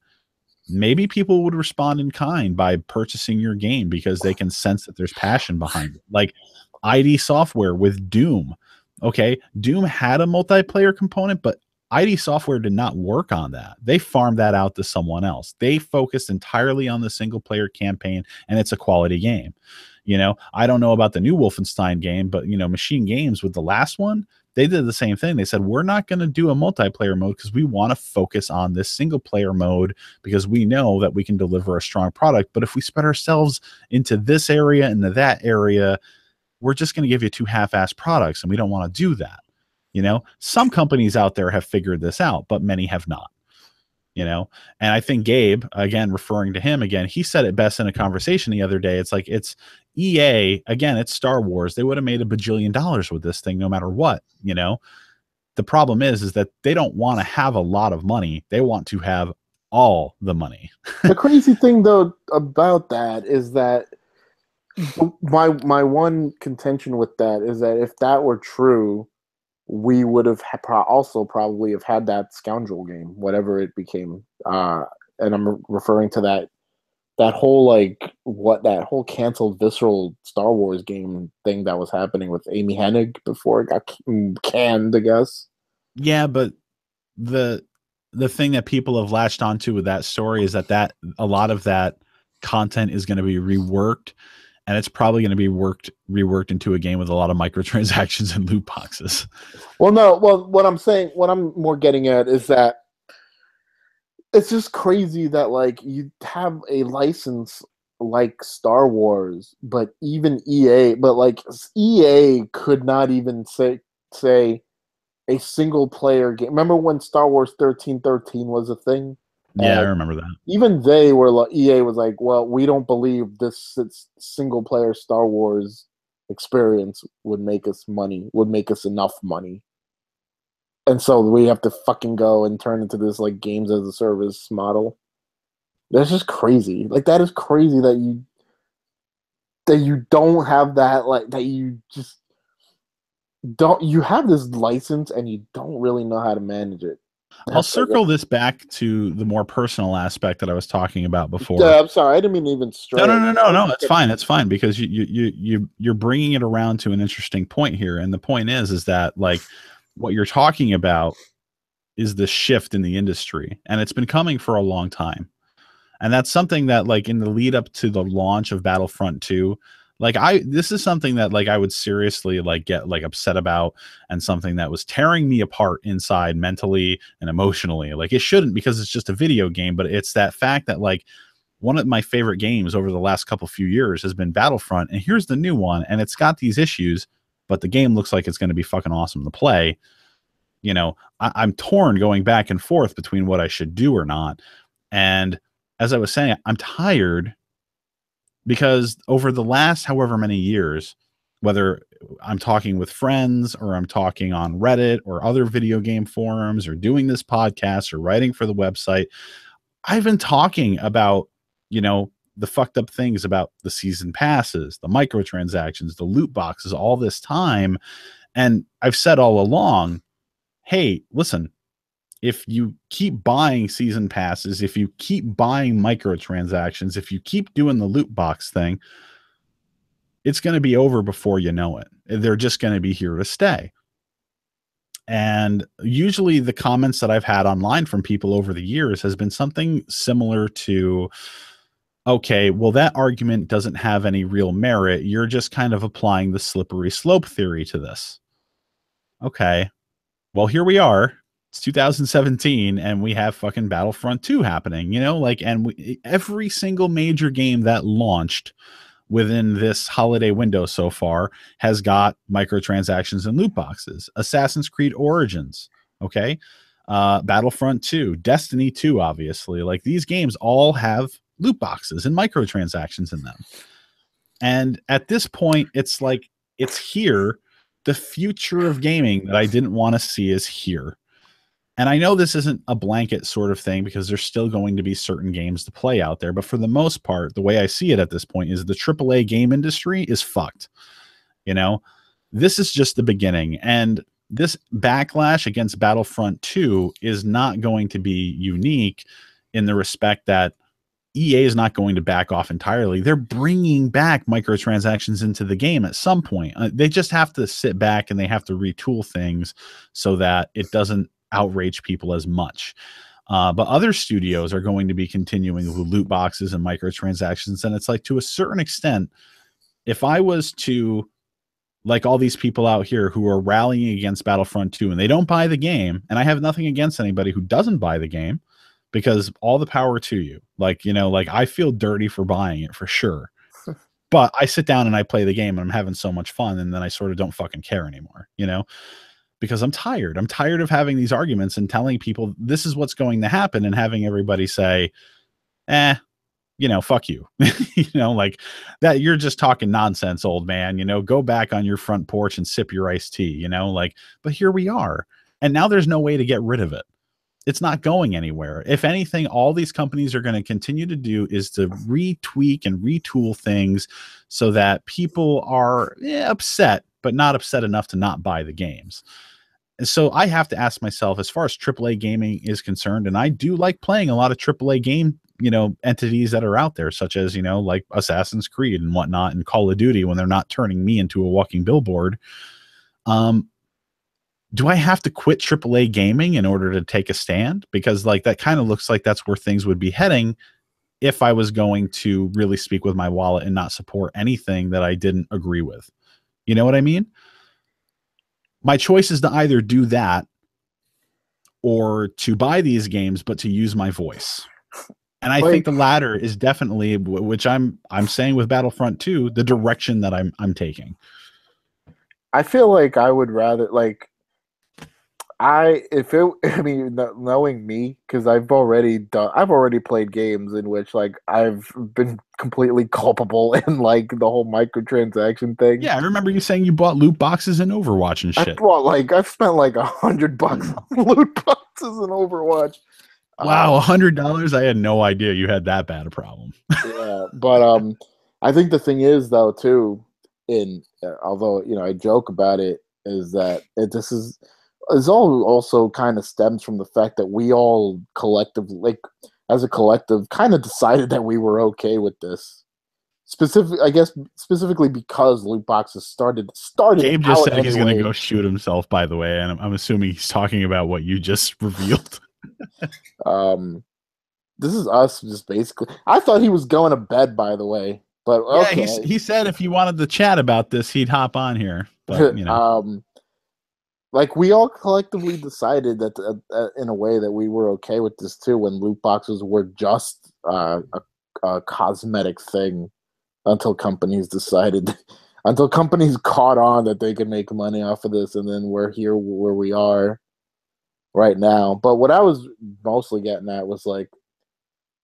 maybe people would respond in kind by purchasing your game because they can sense that there's passion behind it. Like ID Software with Doom. Okay, Doom had a multiplayer component, but ID Software did not work on that. They farmed that out to someone else. They focused entirely on the single player campaign, and it's a quality game. I don't know about the new Wolfenstein game, but Machine Games with the last one, they did the same thing. They said, we're not going to do a multiplayer mode because we want to focus on this single player mode because we know that we can deliver a strong product. But if we spread ourselves into this area and into that area, we're just going to give you two half-assed products, and we don't want to do that. Some companies out there have figured this out, but many have not. And I think Gabe, again, referring to him again, he said it best in a conversation the other day. It's like, it's EA, again, it's Star Wars. They would have made $1 bajillion with this thing no matter what. The problem is that they don't want to have a lot of money. They want to have all the money. The crazy thing, though, about that is that my one contention with that is that if that were true, we would have also probably have had that Scoundrel game, whatever it became. And I'm referring to that whole canceled Visceral Star Wars game thing that was happening with Amy Hennig before it got canned, I guess. Yeah, but the the thing that people have latched onto with that story is that a lot of that content is going to be reworked, and it's probably going to be reworked into a game with a lot of microtransactions and loot boxes. Well, no. Well, what I'm more getting at is that it's just crazy that like you have a license like Star Wars, but even EA could not even say a single player game. Remember when Star Wars 1313 was a thing? Yeah, I remember that. Even they were like, EA was like, well, we don't believe this single player Star Wars experience would make us enough money. And so we have to fucking go and turn into this like games as a service model. That's just crazy. Like that is crazy that you don't have that, like that you just don't, you have this license and you don't really know how to manage it. I'll circle this back to the more personal aspect that I was talking about before. Yeah, I'm sorry, I didn't mean to even stray. No. It's fine. It's fine because you're bringing it around to an interesting point here, and the point is that like what you're talking about is the shift in the industry, and it's been coming for a long time. And that's something that like in the lead up to the launch of Battlefront 2, like this is something that like I would seriously like get like upset about, and something that was tearing me apart inside mentally and emotionally. Like it shouldn't, because it's just a video game, but it's that fact that like one of my favorite games over the last few years has been Battlefront, and here's the new one, and it's got these issues, but the game looks like it's going to be fucking awesome to play. You know, I'm torn going back and forth between what I should do or not. And as I was saying, I'm tired because over the last however many years, whether I'm talking with friends or I'm talking on Reddit or other video game forums or doing this podcast or writing for the website, I've been talking about, you know, the fucked up things about the season passes, the microtransactions, the loot boxes, all this time. And I've said all along, hey, listen, if you keep buying season passes, if you keep buying microtransactions, if you keep doing the loot box thing, it's going to be over before you know it. They're just going to be here to stay. And usually the comments that I've had online from people over the years has been something similar to, okay, well, that argument doesn't have any real merit. You're just kind of applying the slippery slope theory to this. Okay, well, here we are. It's 2017 and we have fucking Battlefront 2 happening, you know, like, and every single major game that launched within this holiday window so far has got microtransactions and loot boxes. Assassin's Creed Origins, okay, Battlefront 2, Destiny 2, obviously, like these games all have loot boxes and microtransactions in them. And at this point, it's like, it's here. The future of gaming that I didn't want to see is here. And I know this isn't a blanket sort of thing because there's still going to be certain games to play out there. But for the most part, the way I see it at this point is the AAA game industry is fucked. You know, this is just the beginning. And this backlash against Battlefront 2 is not going to be unique in the respect that EA is not going to back off entirely. They're bringing back microtransactions into the game at some point. They just have to sit back and they have to retool things so that it doesn't outrage people as much. But other studios are going to be continuing with loot boxes and microtransactions. And it's like, to a certain extent, if I was to, like all these people out here who are rallying against Battlefront 2 and they don't buy the game, and I have nothing against anybody who doesn't buy the game, because all the power to you. Like, you know, like I feel dirty for buying it for sure. But I sit down and I play the game and I'm having so much fun, and then I sort of don't fucking care anymore, you know? Because I'm tired. I'm tired of having these arguments and telling people this is what's going to happen and having everybody say, you know, fuck you. You know, like that, you're just talking nonsense, old man, you know, go back on your front porch and sip your iced tea, you know, like, but here we are. And now there's no way to get rid of it. It's not going anywhere. If anything, all these companies are going to continue to do is to retweak and retool things so that people are upset, but not upset enough to not buy the games. And so I have to ask myself, as far as AAA gaming is concerned, and I do like playing a lot of AAA game, you know, entities that are out there, such as, you know, like Assassin's Creed and whatnot, and Call of Duty, when they're not turning me into a walking billboard. do I have to quit AAA gaming in order to take a stand? Because like that kind of looks like that's where things would be heading if I was going to really speak with my wallet and not support anything that I didn't agree with. You know what I mean? My choice is to either do that or to buy these games, but to use my voice. And I think the latter is definitely, which I'm saying with Battlefront 2, the direction that I'm taking. I feel like I would rather like I mean knowing me, because I've already played games in which like I've been completely culpable in like the whole microtransaction thing. Yeah, I remember you saying you bought loot boxes in Overwatch and shit. I've spent like $100 on loot boxes in Overwatch. Wow, $100? I had no idea you had that bad a problem. Yeah, but I think the thing is though too, although I joke about it, is that this is all also kind of stems from the fact that we all collectively, like as a collective, kind of decided that we were okay with this. Specifically because loot boxes started. Gabe just said he's going to go shoot himself. By the way, and I'm assuming he's talking about what you just revealed. This is us just basically. I thought he was going to bed. By the way, but okay. Yeah, he said if you wanted to chat about this, he'd hop on here. But like we all collectively decided that in a way that we were okay with this too, when loot boxes were just a cosmetic thing, until companies caught on that they could make money off of this, and then we're here where we are right now. But what I was mostly getting at was like,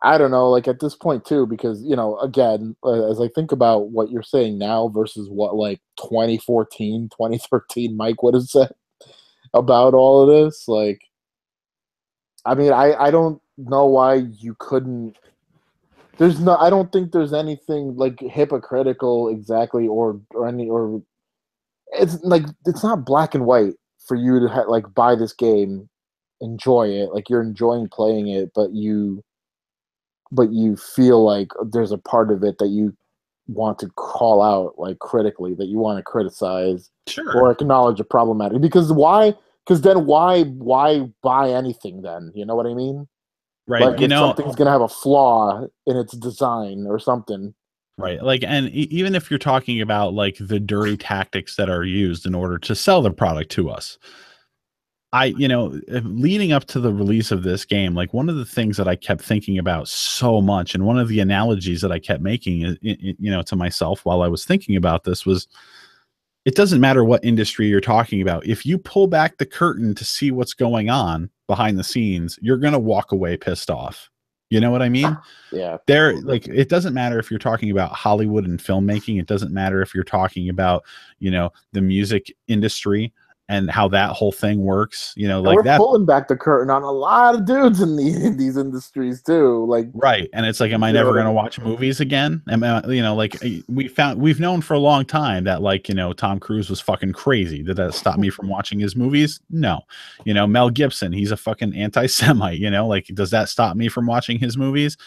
I don't know, like at this point too, because again, as I think about what you're saying now versus what like 2014, 2013 Mike would have said about all of this, like, I mean, I don't know why you couldn't. I don't think there's anything like hypocritical exactly, or it's like it's not black and white for you to like buy this game, enjoy it, like you're enjoying playing it, but you feel like there's a part of it that you want to call out like critically, that you want to criticize, sure, or acknowledge a problematic. Because then why buy anything then? You know what I mean? Right. Like if something's going to have a flaw in its design or something. Right. Like, and even if you're talking about like the dirty tactics that are used in order to sell the product to us, leading up to the release of this game, like one of the things that I kept thinking about so much, and one of the analogies that I kept making, to myself while I was thinking about this was, it doesn't matter what industry you're talking about. If you pull back the curtain to see what's going on behind the scenes, you're going to walk away pissed off. You know what I mean? Yeah. It doesn't matter if you're talking about Hollywood and filmmaking. It doesn't matter if you're talking about, the music industry and how that whole thing works, we're pulling back the curtain on a lot of dudes in these industries too. Like, right. And it's like, am I never going to watch movies again? We've known for a long time that like, Tom Cruise was fucking crazy. Did that stop me from watching his movies? No. Mel Gibson, he's a fucking anti-Semite, like, does that stop me from watching his movies?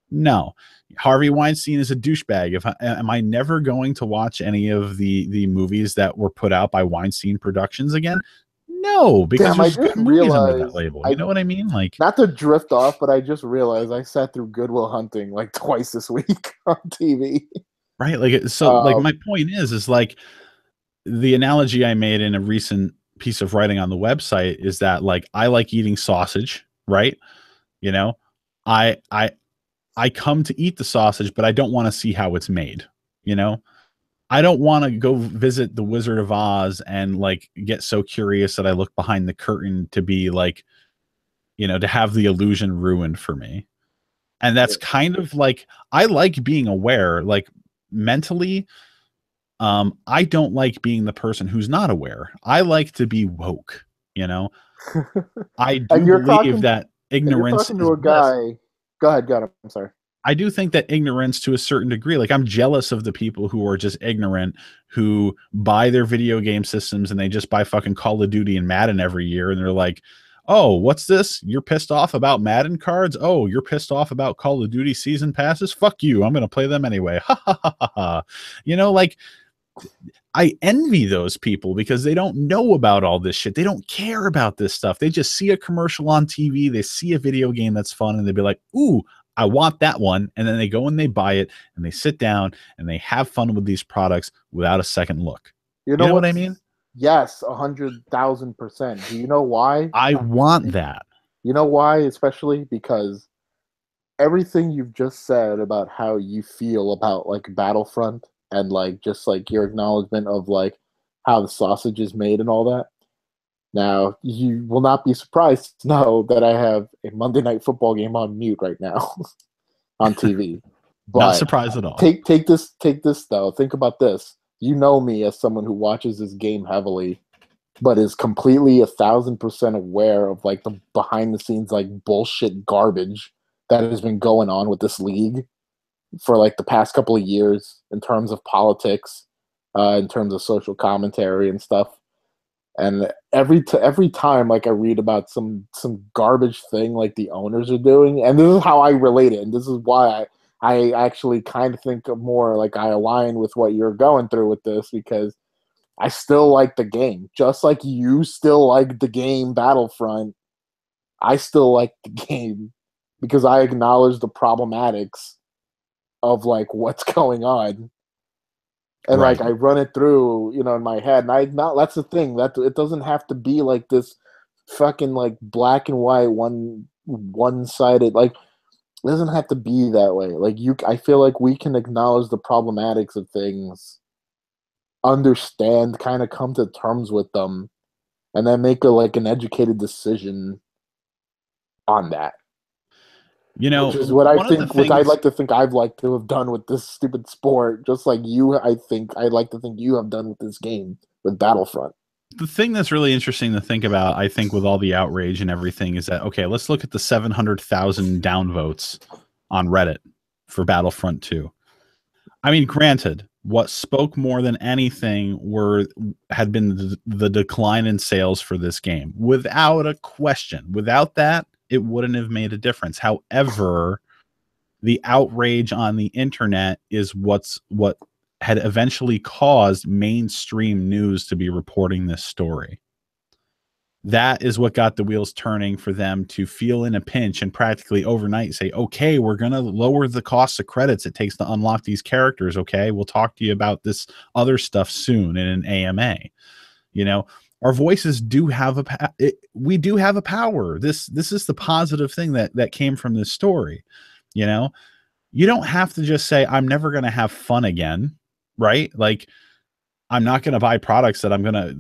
No. Harvey Weinstein is a douchebag. Am I never going to watch any of the movies that were put out by Weinstein Productions again? No, because I didn't realize that label. You know what I mean? Like, not to drift off, but I just realized I sat through Good Will Hunting like twice this week on TV. Right. Like, so like my point is like the analogy I made in a recent piece of writing on the website is that like, I like eating sausage, right? I come to eat the sausage, but I don't want to see how it's made. I don't want to go visit the Wizard of Oz and like get so curious that I look behind the curtain to be like, to have the illusion ruined for me. And that's kind of like, I like being aware, like mentally. I don't like being the person who's not aware. I like to be woke, I do believe that ignorance is to a guy. Go ahead. I'm sorry. I do think that ignorance to a certain degree, like I'm jealous of the people who are just ignorant, who buy their video game systems and they just buy fucking Call of Duty and Madden every year. And they're like, oh, what's this? You're pissed off about Madden cards? Oh, you're pissed off about Call of Duty season passes? Fuck you. I'm going to play them anyway. Ha ha ha ha ha. Like I envy those people because they don't know about all this shit. They don't care about this stuff. They just see a commercial on TV, they see a video game that's fun, and they'd be like, ooh, I want that one. And then they go and they buy it and they sit down and they have fun with these products without a second look. You know what I mean? Yes, 100,000%. Do you know why? I want that. You know why, especially because everything you've just said about how you feel about like Battlefront and like just like your acknowledgement of like how the sausage is made and all that. Now, you will not be surprised to know that I have a Monday Night Football game on mute right now on TV. But not surprised at all. Take this though. Think about this. You know me as someone who watches this game heavily, but is completely 1,000% aware of like the behind the scenes like bullshit garbage that has been going on with this league for like the past couple of years in terms of politics, in terms of social commentary and stuff. And every time like I read about some garbage thing like the owners are doing, and this is how I relate it, and this is why I actually kind of think of more like I align with what you're going through with this, because I still like the game. Just like you still like the game Battlefront, I still like the game because I acknowledge the problematics of like what's going on. And right. like I run it through, in my head. And that's the thing. That it doesn't have to be like this fucking like black and white one-sided, like it doesn't have to be that way. Like I feel like we can acknowledge the problematics of things, understand, kind of come to terms with them, and then make an educated decision on that. Which is what I think, which I'd like to think I've liked to have done with this stupid sport, just like you. I'd like to think you have done with this game, with Battlefront. The thing that's really interesting to think about, I think, with all the outrage and everything, is that okay, let's look at the 700,000 downvotes on Reddit for Battlefront 2. I mean, granted, what spoke more than anything had been the decline in sales for this game, without a question. Without that, it wouldn't have made a difference. However, the outrage on the internet is what had eventually caused mainstream news to be reporting this story. That is what got the wheels turning for them to feel in a pinch and practically overnight say, okay, we're going to lower the cost of credits it takes to unlock these characters. Okay, we'll talk to you about this other stuff soon in an AMA. Our voices do have we do have a power. This is the positive thing that came from this story. You don't have to just say, I'm never going to have fun again, right? Like, I'm not going to buy products that I'm going to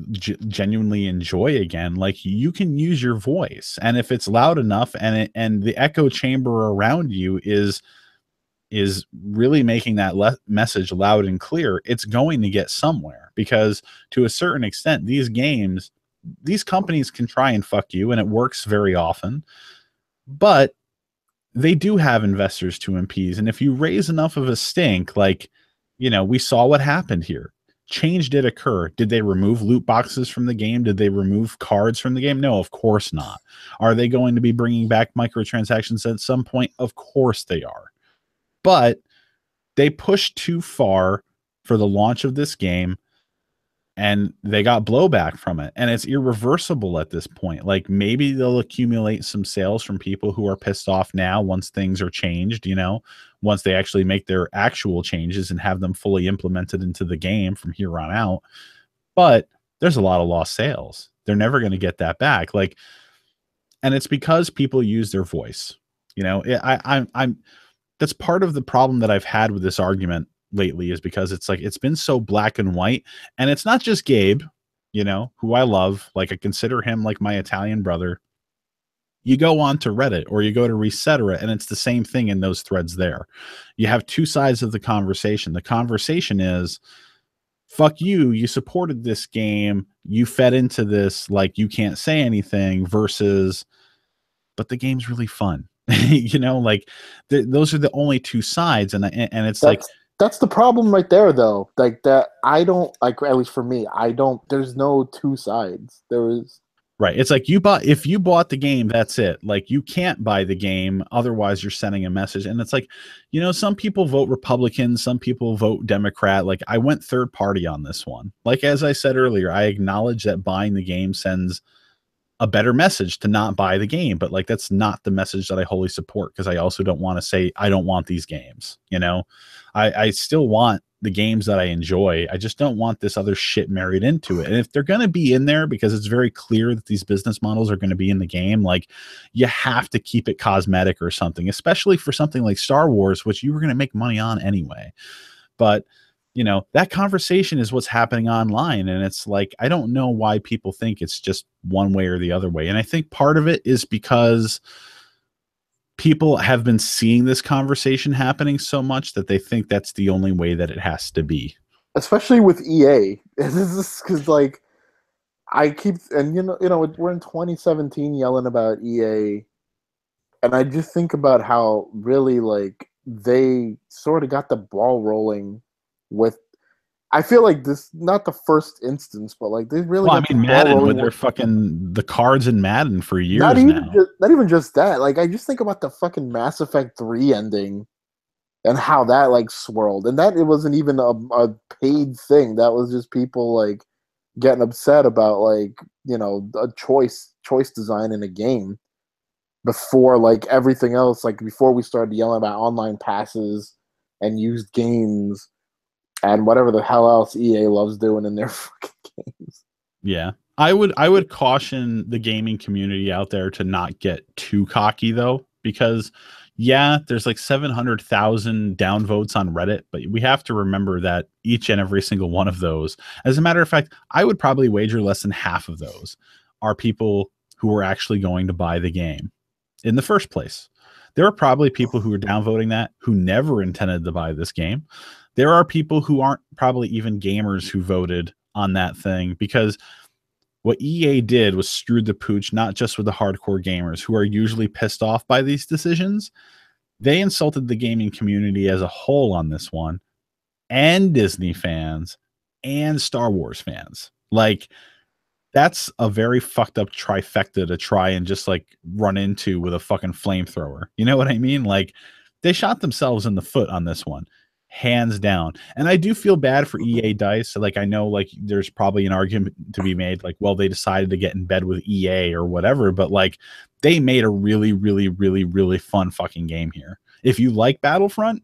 genuinely enjoy again. Like, you can use your voice, and if it's loud enough and the echo chamber around you is really making that message loud and clear, it's going to get somewhere, because to a certain extent, these companies can try and fuck you, and it works very often, but they do have investors to appease. And if you raise enough of a stink, like, we saw what happened here. Change did occur. Did they remove loot boxes from the game? Did they remove cards from the game? No, of course not. Are they going to be bringing back microtransactions at some point? Of course they are. But they pushed too far for the launch of this game, and they got blowback from it. And it's irreversible at this point. Like, maybe they'll accumulate some sales from people who are pissed off now once things are changed, once they actually make their actual changes and have them fully implemented into the game from here on out. But there's a lot of lost sales. They're never going to get that back. And it's because people use their voice. That's part of the problem that I've had with this argument lately, is because it's like, it's been so black and white, and it's not just Gabe, who I love. Like, I consider him like my Italian brother. You go on to Reddit or you go to Resetera, and it's the same thing in those threads there. You have two sides of the conversation. The conversation is, fuck you, you supported this game, you fed into this, like, you can't say anything, versus, but the game's really fun. Those are the only two sides, and it's that's the problem right there, though. Like, that I don't like, at least for me, there's no two sides. Right. It's like if you bought the game, that's it. Like you can't buy the game. Otherwise you're sending a message. And it's like, some people vote Republican, some people vote Democrat. Like I went third party on this one. Like, as I said earlier, I acknowledge that buying the game sends a better message to not buy the game. But like, that's not the message that I wholly support. Cause I also don't want to say, I don't want these games. I still want the games that I enjoy. I just don't want this other shit married into it. And if they're going to be in there, because it's very clear that these business models are going to be in the game, like you have to keep it cosmetic or something, especially for something like Star Wars, which you were going to make money on anyway. But that conversation is what's happening online. And it's like, I don't know why people think it's just one way or the other way. And I think part of it is because people have been seeing this conversation happening so much that they think that's the only way that it has to be. Especially with EA. This is because, like, I keep, and we're in 2017 yelling about EA, and I just think about how really, like, they sort of got the ball rolling with. I feel like this not the first instance, but like they really. Well, I mean, Madden with their fucking the cards in Madden for years not now. Not even just that. Like I just think about the fucking Mass Effect 3 ending, and how that like swirled, and that it wasn't even a paid thing. That was just people like getting upset about like a choice design in a game before like everything else. Like before we started yelling about online passes and used games. And whatever the hell else EA loves doing in their fucking games. Yeah. I would caution the gaming community out there to not get too cocky though, because there's like 700,000 downvotes on Reddit, but we have to remember that each and every single one of those, as a matter of fact, I would probably wager less than half of those are people who are actually going to buy the game in the first place. There are probably people who are downvoting that who never intended to buy this game. There are people who aren't probably even gamers who voted on that thing, because what EA did was screwed the pooch, not just with the hardcore gamers who are usually pissed off by these decisions. They insulted the gaming community as a whole on this one, and Disney fans and Star Wars fans. Like, that's a very fucked up trifecta to try and just like run into with a fucking flamethrower. You know what I mean? Like, they shot themselves in the foot on this one. Hands down. And I do feel bad for EA Dice. Like, I know like there's probably an argument to be made, like, well, they decided to get in bed with EA or whatever, but like they made a really, really, really, really fun fucking game here. If you like Battlefront,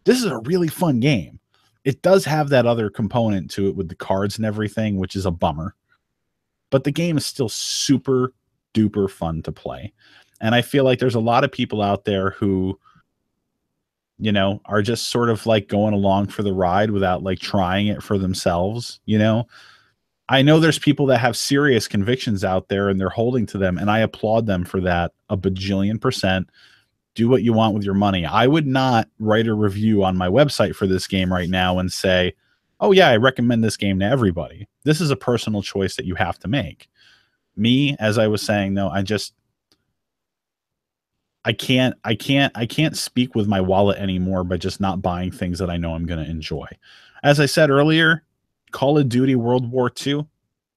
this is a really fun game. It does have that other component to it with the cards and everything, which is a bummer. But the game is still super duper fun to play. And I feel like there's a lot of people out there who are just sort of like going along for the ride without like trying it for themselves. I know there's people that have serious convictions out there and they're holding to them, and I applaud them for that a bajillion %. Do what you want with your money. I would not write a review on my website for this game right now and say, oh yeah, I recommend this game to everybody. This is a personal choice that you have to make. Me, as I was saying, though, I can't speak with my wallet anymore by just not buying things that I know I'm going to enjoy. As I said earlier, Call of Duty World War II,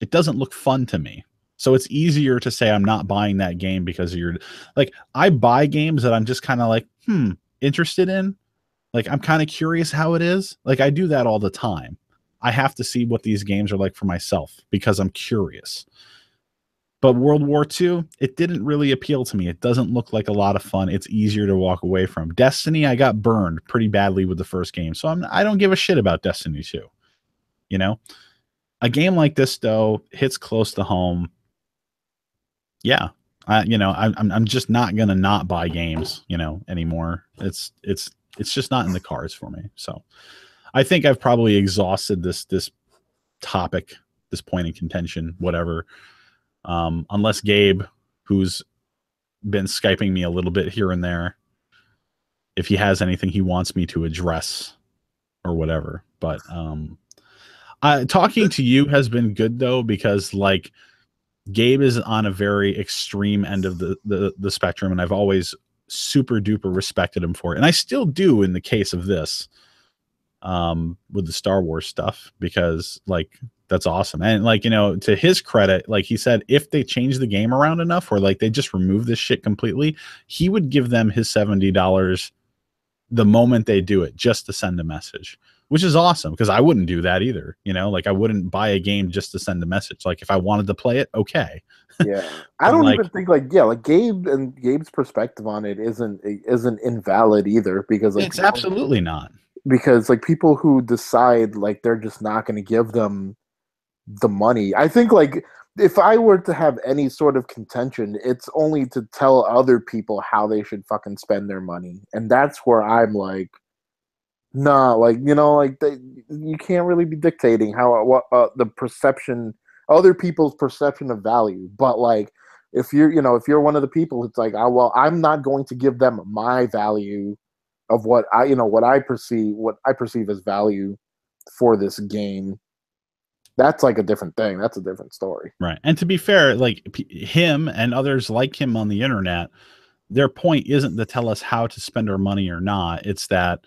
it doesn't look fun to me. So it's easier to say I'm not buying that game because you're like, I buy games that I'm just kind of like, interested in. Like, I'm kind of curious how it is. Like, I do that all the time. I have to see what these games are like for myself because I'm curious. But World War II, it didn't really appeal to me. It doesn't look like a lot of fun. It's easier to walk away from. Destiny, I got burned pretty badly with the first game, so I don't give a shit about Destiny 2. A game like this though hits close to home. Yeah, I'm just not gonna not buy games, anymore. It's just not in the cards for me. So I think I've probably exhausted this topic, this point in contention, whatever. Unless Gabe, who's been Skyping me a little bit here and there, if he has anything he wants me to address or whatever. But talking to you has been good though, because like Gabe is on a very extreme end of the spectrum, and I've always super duper respected him for it. And I still do in the case of this, with the Star Wars stuff, because like That's awesome. And like, you know, to his credit, like he said, if they change the game around enough or like they just remove this shit completely, he would give them his $70 the moment they do it, just to send a message, which is awesome because I wouldn't do that either. You know, like I wouldn't buy a game just to send a message. Like if I wanted to play it, okay. Yeah, I don't even think like Gabe's perspective on it isn't invalid either, because like it's absolutely not, because like people who decide like they're just not going to give them the money. I think like if I were to have any sort of contention, it's only to tell other people how they should fucking spend their money, and that's where I'm like, nah, like you know, like you can't really be dictating how the perception. Other people's perception of value, but like if you're one of the people, it's like, oh, well, I'm not going to give them my value of what I perceive as value for this game. That's like a different thing. That's a different story, right? And to be fair, like him and others like him on the internet, their point isn't to tell us how to spend our money or not. It's that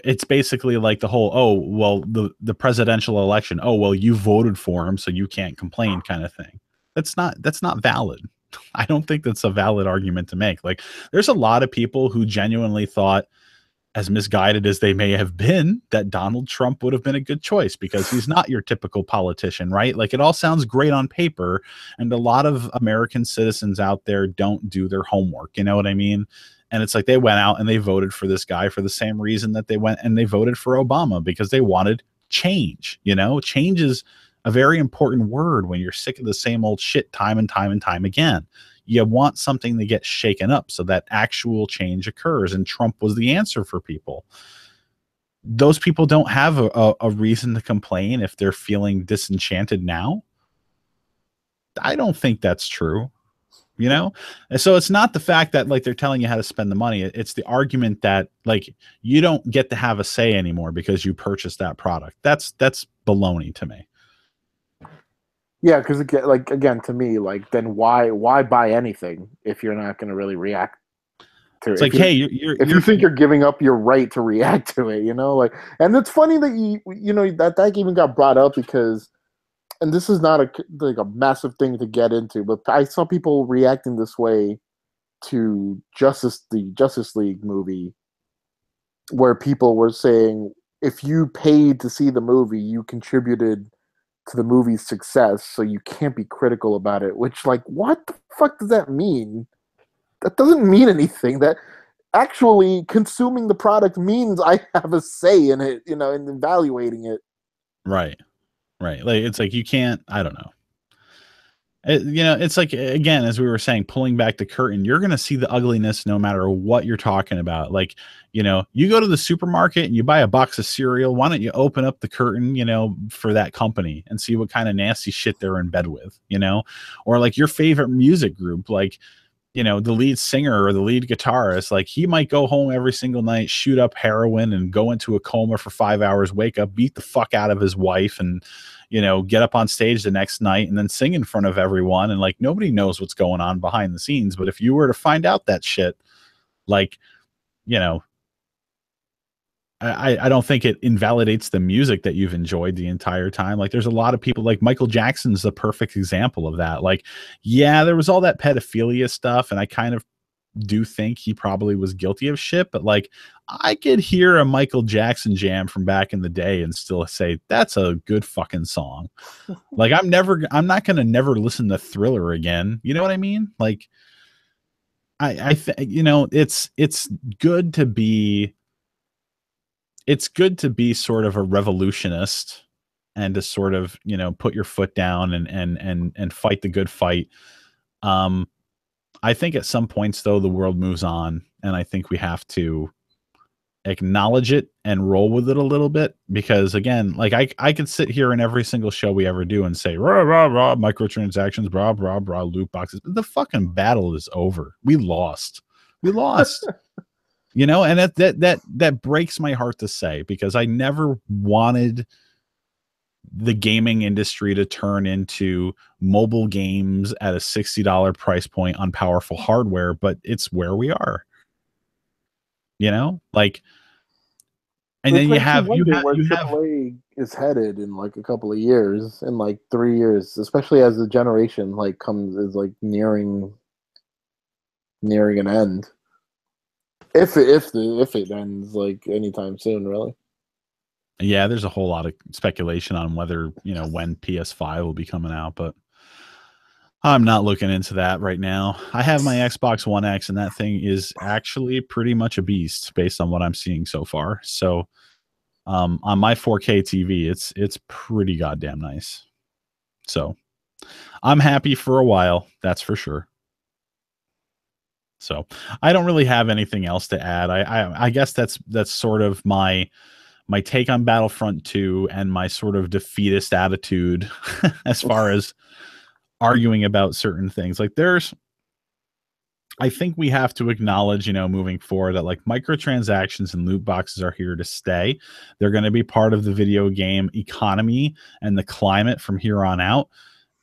it's basically like the whole, oh, well, the presidential election, oh, well, you voted for him, so you can't complain kind of thing. That's not valid. I don't think that's a valid argument to make. Like there's a lot of people who genuinely thought, as misguided as they may have been, that Donald Trump would have been a good choice because he's not your typical politician, right? Like it all sounds great on paper, and a lot of American citizens out there don't do their homework. You know what I mean? And it's like they went out and they voted for this guy for the same reason that they went and they voted for Obama, because they wanted change. You know, change is a very important word when you're sick of the same old shit time and time and time again. You want something to get shaken up so that actual change occurs. And Trump was the answer for people. Those people don't have a reason to complain if they're feeling disenchanted now. I don't think that's true. You know, and so it's not the fact that like they're telling you how to spend the money. It's the argument that like you don't get to have a say anymore because you purchased that product. That's baloney to me. Yeah, because again, to me, like then why buy anything if you're not going to really react to it? It's like, hey, if you think you're giving up your right to react to it, you know, like, and it's funny that you know that even got brought up because. And this is not a massive thing to get into, but I saw people reacting this way to the Justice League movie, where people were saying, if you paid to see the movie, you contributed to the movie's success, so you can't be critical about it. Which, like, what the fuck does that mean? That doesn't mean anything. That actually consuming the product means I have a say in it, you know, in evaluating it. Right. Right. Like, it's like, you can't, I don't know. You know, it's like, again, as we were saying, pulling back the curtain, you're going to see the ugliness no matter what you're talking about. Like, you know, you go to the supermarket and you buy a box of cereal. Why don't you open up the curtain, you know, for that company and see what kind of nasty shit they're in bed with, you know, or like your favorite music group, like, you know, the lead singer or the lead guitarist, like he might go home every single night, shoot up heroin and go into a coma for 5 hours, wake up, beat the fuck out of his wife and, you know, get up on stage the next night and then sing in front of everyone. And like, nobody knows what's going on behind the scenes. But if you were to find out that shit, like, you know, I don't think it invalidates the music that you've enjoyed the entire time. Like there's a lot of people, like Michael Jackson's the perfect example of that. Like, yeah, there was all that pedophilia stuff, and I kind of do think he probably was guilty of shit, but like I could hear a Michael Jackson jam from back in the day and still say that's a good fucking song. Like I'm not gonna never listen to Thriller again. You know what I mean? Like you know, it's good to be sort of a revolutionist and to sort of, you know, put your foot down and fight the good fight. I think at some points though, the world moves on, and I think we have to acknowledge it and roll with it a little bit, because again, like I could sit here in every single show we ever do and say, rah, rah, rah, microtransactions, blah, blah, blah, loot boxes. But the fucking battle is over. We lost. You know, and that breaks my heart to say, because I never wanted the gaming industry to turn into mobile games at a $60 price point on powerful hardware, but it's where we are. You know, like And Which then makes you wonder where you have AAA is headed in like a couple of years, in like 3 years, especially as the generation like comes is like nearing an end. If it ends like anytime soon, really. yeah, there's a whole lot of speculation on whether, when PS5 will be coming out, but I'm not looking into that right now. I have my Xbox One X, and that thing is actually pretty much a beast based on what I'm seeing so far. So, on my 4K TV, it's pretty goddamn nice. So, I'm happy for a while, that's for sure. So, I don't really have anything else to add. I guess that's sort of my take on Battlefront 2 and my sort of defeatist attitude as far as arguing about certain things. Like I think we have to acknowledge, moving forward, that like microtransactions and loot boxes are here to stay. They're going to be part of the video game economy and the climate from here on out.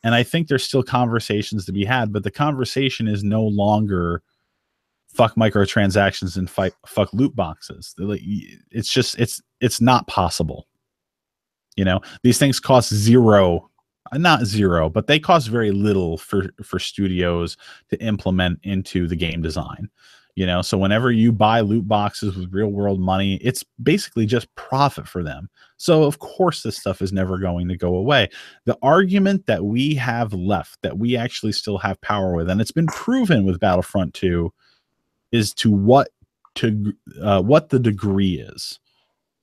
And I think there's still conversations to be had, but the conversation is no longer fuck microtransactions and fuck loot boxes. It's just, it's not possible. These things cost zero. Not zero, but they cost very little for studios to implement into the game design. So whenever you buy loot boxes with real world money, it's basically just profit for them. So of course this stuff is never going to go away. The argument that we have left, that we actually still have power with, and it's been proven with Battlefront 2, is what the degree is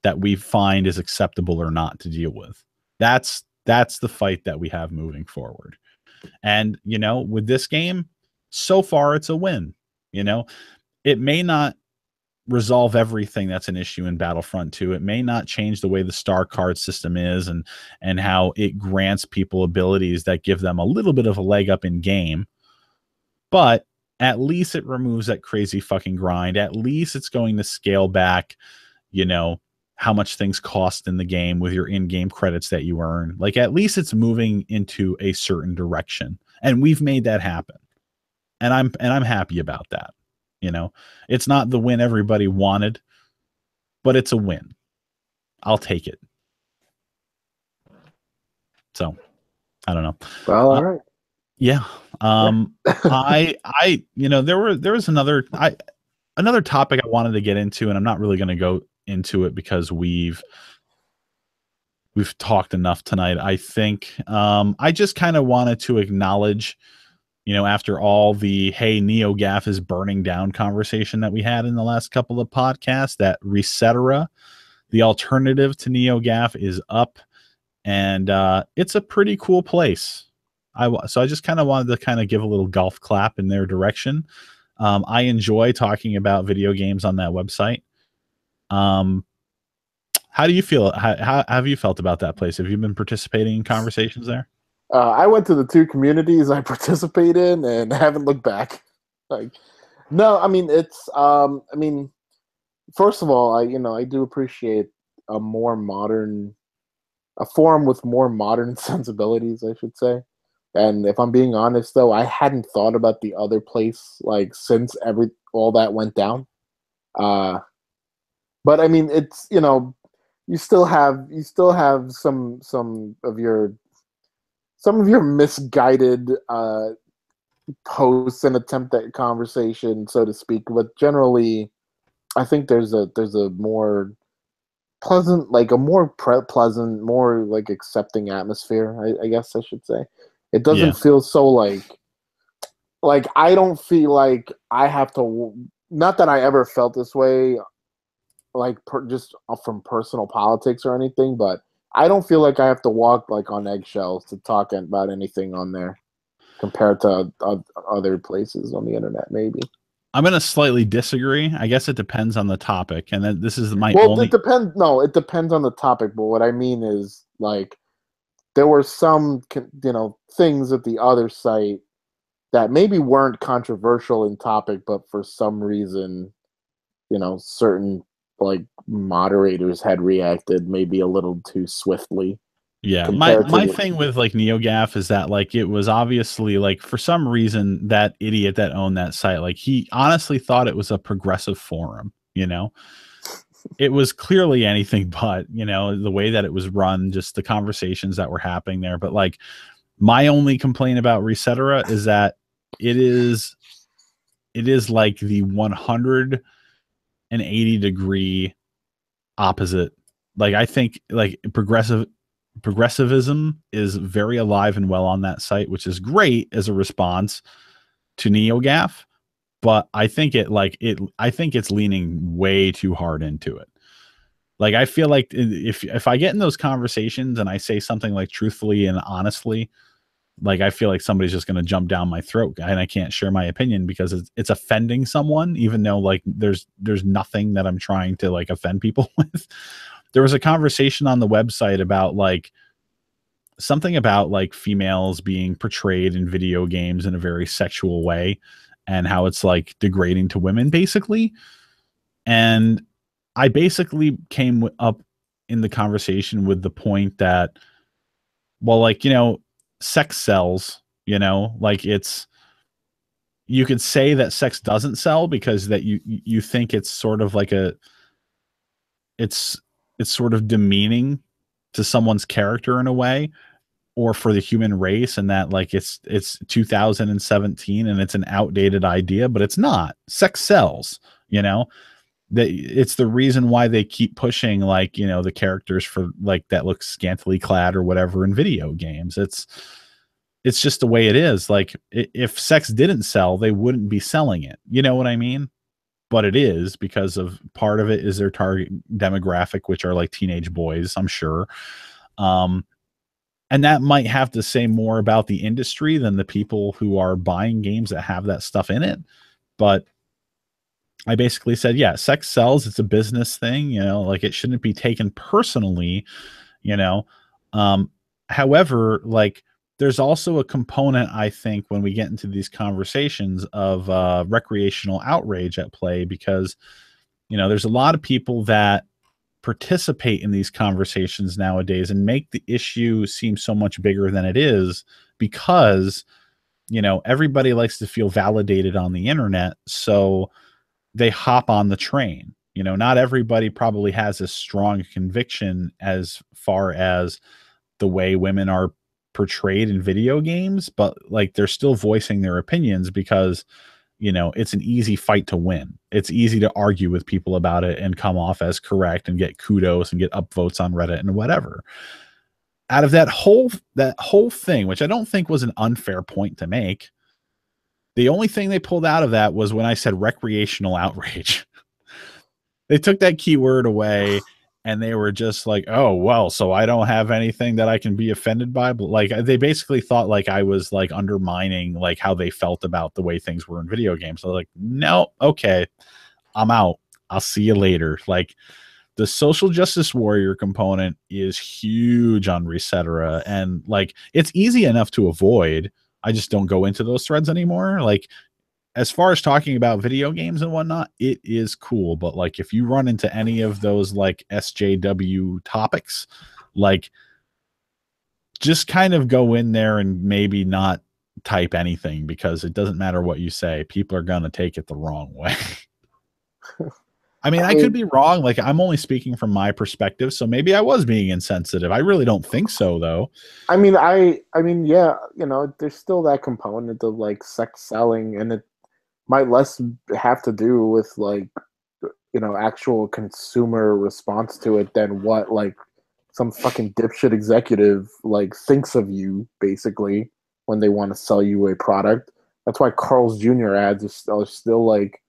that we find is acceptable or not to deal with. That's the fight that we have moving forward. And, with this game, so far it's a win. It may not resolve everything that's an issue in Battlefront 2. It may not change the way the star card system is and how it grants people abilities that give them a little bit of a leg up in game. But at least it removes that crazy fucking grind. At least it's going to scale back, how much things cost in the game with your in-game credits that you earn. Like, at least it's moving into a certain direction, and we've made that happen. And I'm happy about that. It's not the win everybody wanted, but it's a win. I'll take it. So, I don't know. Well, all right. Yeah. I there was another topic I wanted to get into, and I'm not really going to go into it because we've talked enough tonight. I think I just kind of wanted to acknowledge, after all the hey, NeoGAF is burning down conversation that we had in the last couple of podcasts, that Resetera, the alternative to NeoGAF, is up, and it's a pretty cool place. So I just kind of wanted to kind of give a little golf clap in their direction. I enjoy talking about video games on that website. How do you feel? How have you felt about that place? Have you been participating in conversations there? I went to the 2 communities I participate in and haven't looked back. No, I mean, it's first of all, I do appreciate a forum with more modern sensibilities, I should say. And if I'm being honest, though, I hadn't thought about the other place since all that went down. But I mean, it's you still have some of your misguided posts and attempt at conversation, so to speak. But generally, I think there's a more pleasant, pleasant, more accepting atmosphere. I guess I should say. It doesn't feel so like I don't feel like I have to. Not that I ever felt this way, just from personal politics or anything, but I don't feel like I have to walk on eggshells to talk about anything on there compared to other places on the internet. Maybe I'm going to slightly disagree. I guess it depends on the topic, and then this is my only. It depends. No, it depends on the topic. But what I mean is there were some, things at the other site that maybe weren't controversial in topic, but for some reason, certain moderators had reacted maybe a little too swiftly. Yeah, my thing with NeoGAF is that it was obviously for some reason that idiot that owned that site, he honestly thought it was a progressive forum, it was clearly anything but, you know, the way that it was run, just the conversations that were happening there. But like, my only complaint about Resetera is that it is like the 180-degree opposite. Like, I think like progressivism is very alive and well on that site, which is great as a response to NeoGAF. But I think I think it's leaning way too hard into it. Like, I feel like if I get in those conversations and I say something like truthfully and honestly, like, I feel like somebody's just going to jump down my throat and I can't share my opinion because it's offending someone, even though like there's nothing that I'm trying to like offend people with. There was a conversation on the website about like something about like females being portrayed in video games in a very sexual way and how it's like degrading to women basically. And I basically came up in the conversation with the point that, well, like, you know, sex sells, you know, like you could say that sex doesn't sell because that you think it's sort of like it's sort of demeaning to someone's character in a way, or for the human race, and that like it's 2017 and it's an outdated idea, but it's not. Sex sells, you know. That it's the reason why they keep pushing like, you know, the characters for like that look scantily clad or whatever in video games. It's just the way it is. Like, if sex didn't sell, they wouldn't be selling it. You know what I mean? But it is, because of part of it is their target demographic, which are like teenage boys, I'm sure. And that might have to say more about the industry than the people who are buying games that have that stuff in it. But I basically said, yeah, sex sells. It's a business thing, you know, like it shouldn't be taken personally, you know. However, like, there's also a component, I think, when we get into these conversations of recreational outrage at play, because, you know, there's a lot of people that participate in these conversations nowadays and make the issue seem so much bigger than it is, because, you know, everybody likes to feel validated on the internet. So they hop on the train. You know, not everybody probably has a strong conviction as far as the way women are portrayed in video games, but like they're still voicing their opinions because, you know, it's an easy fight to win. It's easy to argue with people about it and come off as correct and get kudos and get upvotes on Reddit and whatever. Out of that whole thing, which I don't think was an unfair point to make, the only thing they pulled out of that was when I said recreational outrage. They took that keyword away and they were just like, oh, well, so I don't have anything that I can be offended by. But like, they basically thought like I was like undermining like how they felt about the way things were in video games. So like, no, okay, I'm out. I'll see you later. Like, the social justice warrior component is huge on Resetera, and like, it's easy enough to avoid. I just don't go into those threads anymore. Like, as far as talking about video games and whatnot, it is cool. But like, if you run into any of those like SJW topics, like, just kind of go in there and maybe not type anything, because it doesn't matter what you say. People are going to take it the wrong way. I mean, I could be wrong. Like, I'm only speaking from my perspective, so maybe I was being insensitive. I really don't think so, though. I mean, yeah, you know, there's still that component of like sex selling, and it might less have to do with like, you know, actual consumer response to it than what like some fucking dipshit executive like thinks of you, basically, when they want to sell you a product. That's why Carl's Jr. ads are still like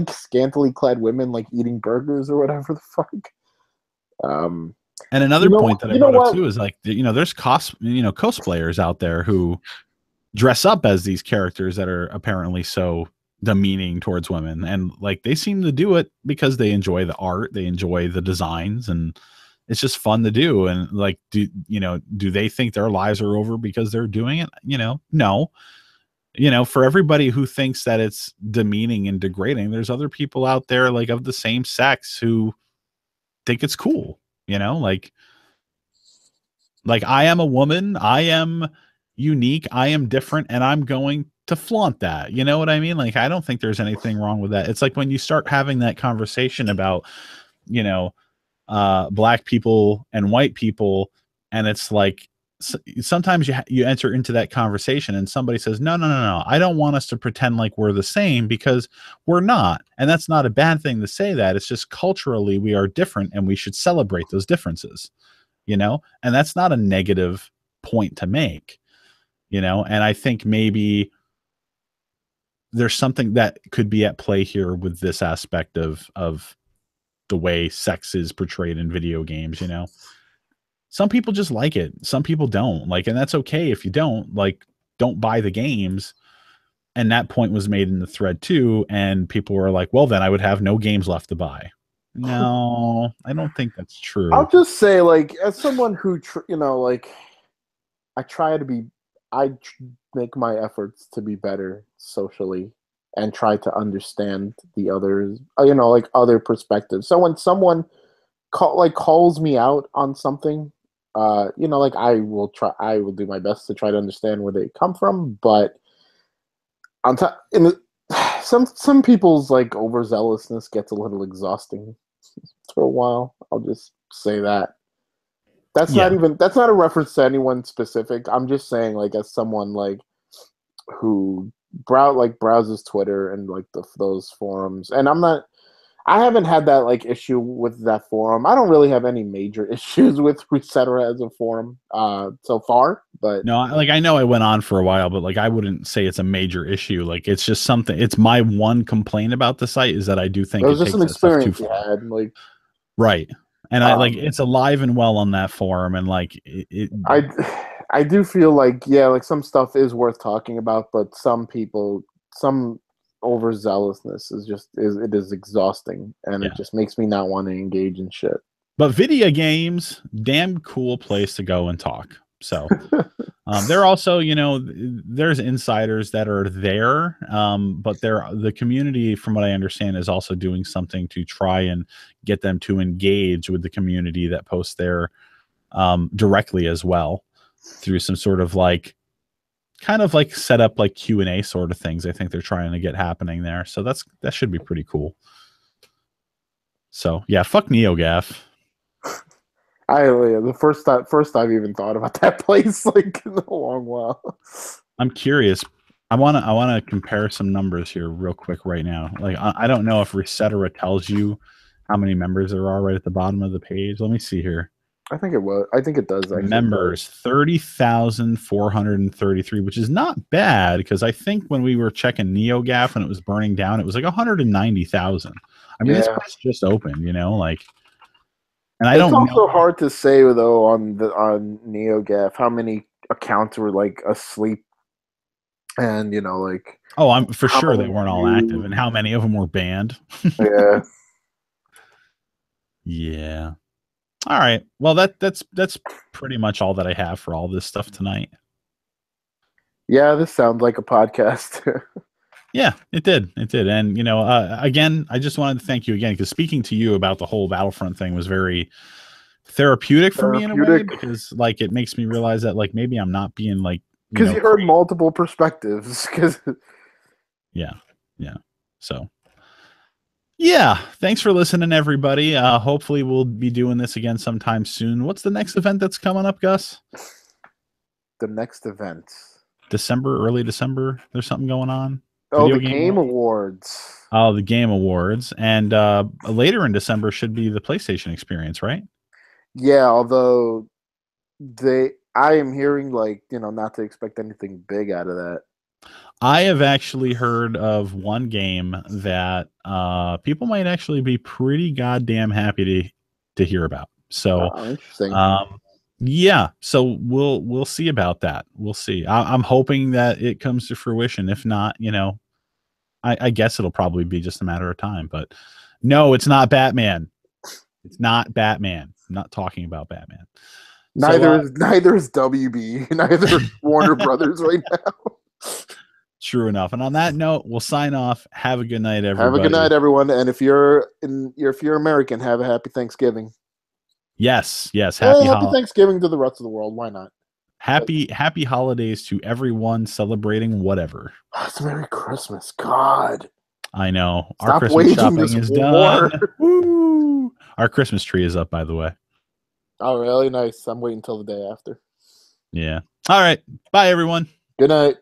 scantily clad women like eating burgers or whatever the fuck. And another point that I brought up too is like, you know, there's cosplayers out there who dress up as these characters that are apparently so demeaning towards women, and like, they seem to do it because they enjoy the art, they enjoy the designs, and it's just fun to do. And like, do they think their lives are over because they're doing it? You know, no. You know, for everybody who thinks that it's demeaning and degrading, there's other people out there like of the same sex who think it's cool. You know, like I am a woman, I am unique, I am different, and I'm going to flaunt that. You know what I mean? Like, I don't think there's anything wrong with that. It's like when you start having that conversation about, you know, black people and white people, and it's like sometimes you enter into that conversation and somebody says, no, I don't want us to pretend like we're the same, because we're not. And that's not a bad thing to say that. It's just culturally we are different and we should celebrate those differences, you know? And that's not a negative point to make, you know? And I think maybe there's something that could be at play here with this aspect of the way sex is portrayed in video games, you know? Some people just like it. Some people don't like, and that's okay. If you don't like, don't buy the games. And that point was made in the thread too. And people were like, well, then I would have no games left to buy. No, I don't think that's true. I'll just say, like, as someone who, you know, like, I make my efforts to be better socially and try to understand the others, you know, like other perspectives. So when someone calls me out on something, you know, like I will do my best to try to understand where they come from. But on top, some people's like overzealousness gets a little exhausting for a while. I'll just say that. That's not a reference to anyone specific. I'm just saying, like, as someone like who browses Twitter and like those forums, and I haven't had that like issue with that forum. I don't really have any major issues with Resetera as a forum so far, but no, like I know I went on for a while, but like I wouldn't say it's a major issue. Like it's just something. It's my one complaint about the site is that I do think it was just an experience you had, like right. And I like it's alive and well on that forum, and like I do feel like like some stuff is worth talking about, but some overzealousness is exhausting, and it just makes me not want to engage in shit. But video games, damn cool place to go and talk. So they're also, you know, there's insiders that are there, but the community, from what I understand, is also doing something to try and get them to engage with the community that posts there directly as well, through some sort of like kind of like set up like Q&A sort of things. I think they're trying to get happening there. So that should be pretty cool. So yeah, fuck NeoGAF. The first I've even thought about that place like in a long while. I'm curious. I wanna compare some numbers here real quick right now. Like I don't know if Resetera tells you how many members there are right at the bottom of the page. Let me see here. I think it does. Members 30,433, which is not bad, because I think when we were checking NeoGAF and it was burning down, it was like 190,000. I mean, this place just opened, you know, like. And I don't know. It's also hard to say though on NeoGAF how many accounts were like asleep, and you know, like. Oh, I'm for sure they weren't all active, and how many of them were banned. Yeah. Yeah. All right. Well, that's pretty much all that I have for all this stuff tonight. Yeah, this sounds like a podcast. Yeah, it did. It did. And, you know, again, I just wanted to thank you again, because speaking to you about the whole Battlefront thing was very therapeutic for me in a way, because like it makes me realize that like maybe I'm not being like, because you heard multiple perspectives. Yeah. So yeah, thanks for listening, everybody. Hopefully we'll be doing this again sometime soon. What's the next event that's coming up, Gus? The next event, early December. There's something going on. Oh, the Game Awards. Oh, the Game Awards. And later in December should be the PlayStation Experience, right? Yeah, although I am hearing, like, you know, not to expect anything big out of that. I have actually heard of one game that people might actually be pretty goddamn happy to hear about. So, interesting. Yeah, so we'll see about that. We'll see. I'm hoping that it comes to fruition. If not, you know, I guess it'll probably be just a matter of time. But no, it's not Batman. It's not Batman. I'm not talking about Batman. Neither is WB. Neither is Warner Brothers right now. True enough. And on that note, we'll sign off. Have a good night, everybody. Have a good night, everyone. And if you're American, have a happy Thanksgiving. Yes. Happy Thanksgiving to the rest of the world. Why not? Happy holidays to everyone celebrating whatever. It's Merry Christmas. God. I know. Our Stop Christmas waging shopping this is war. done. Woo! Our Christmas tree is up, by the way. Oh, really? Nice. I'm waiting until the day after. Yeah. All right. Bye, everyone. Good night.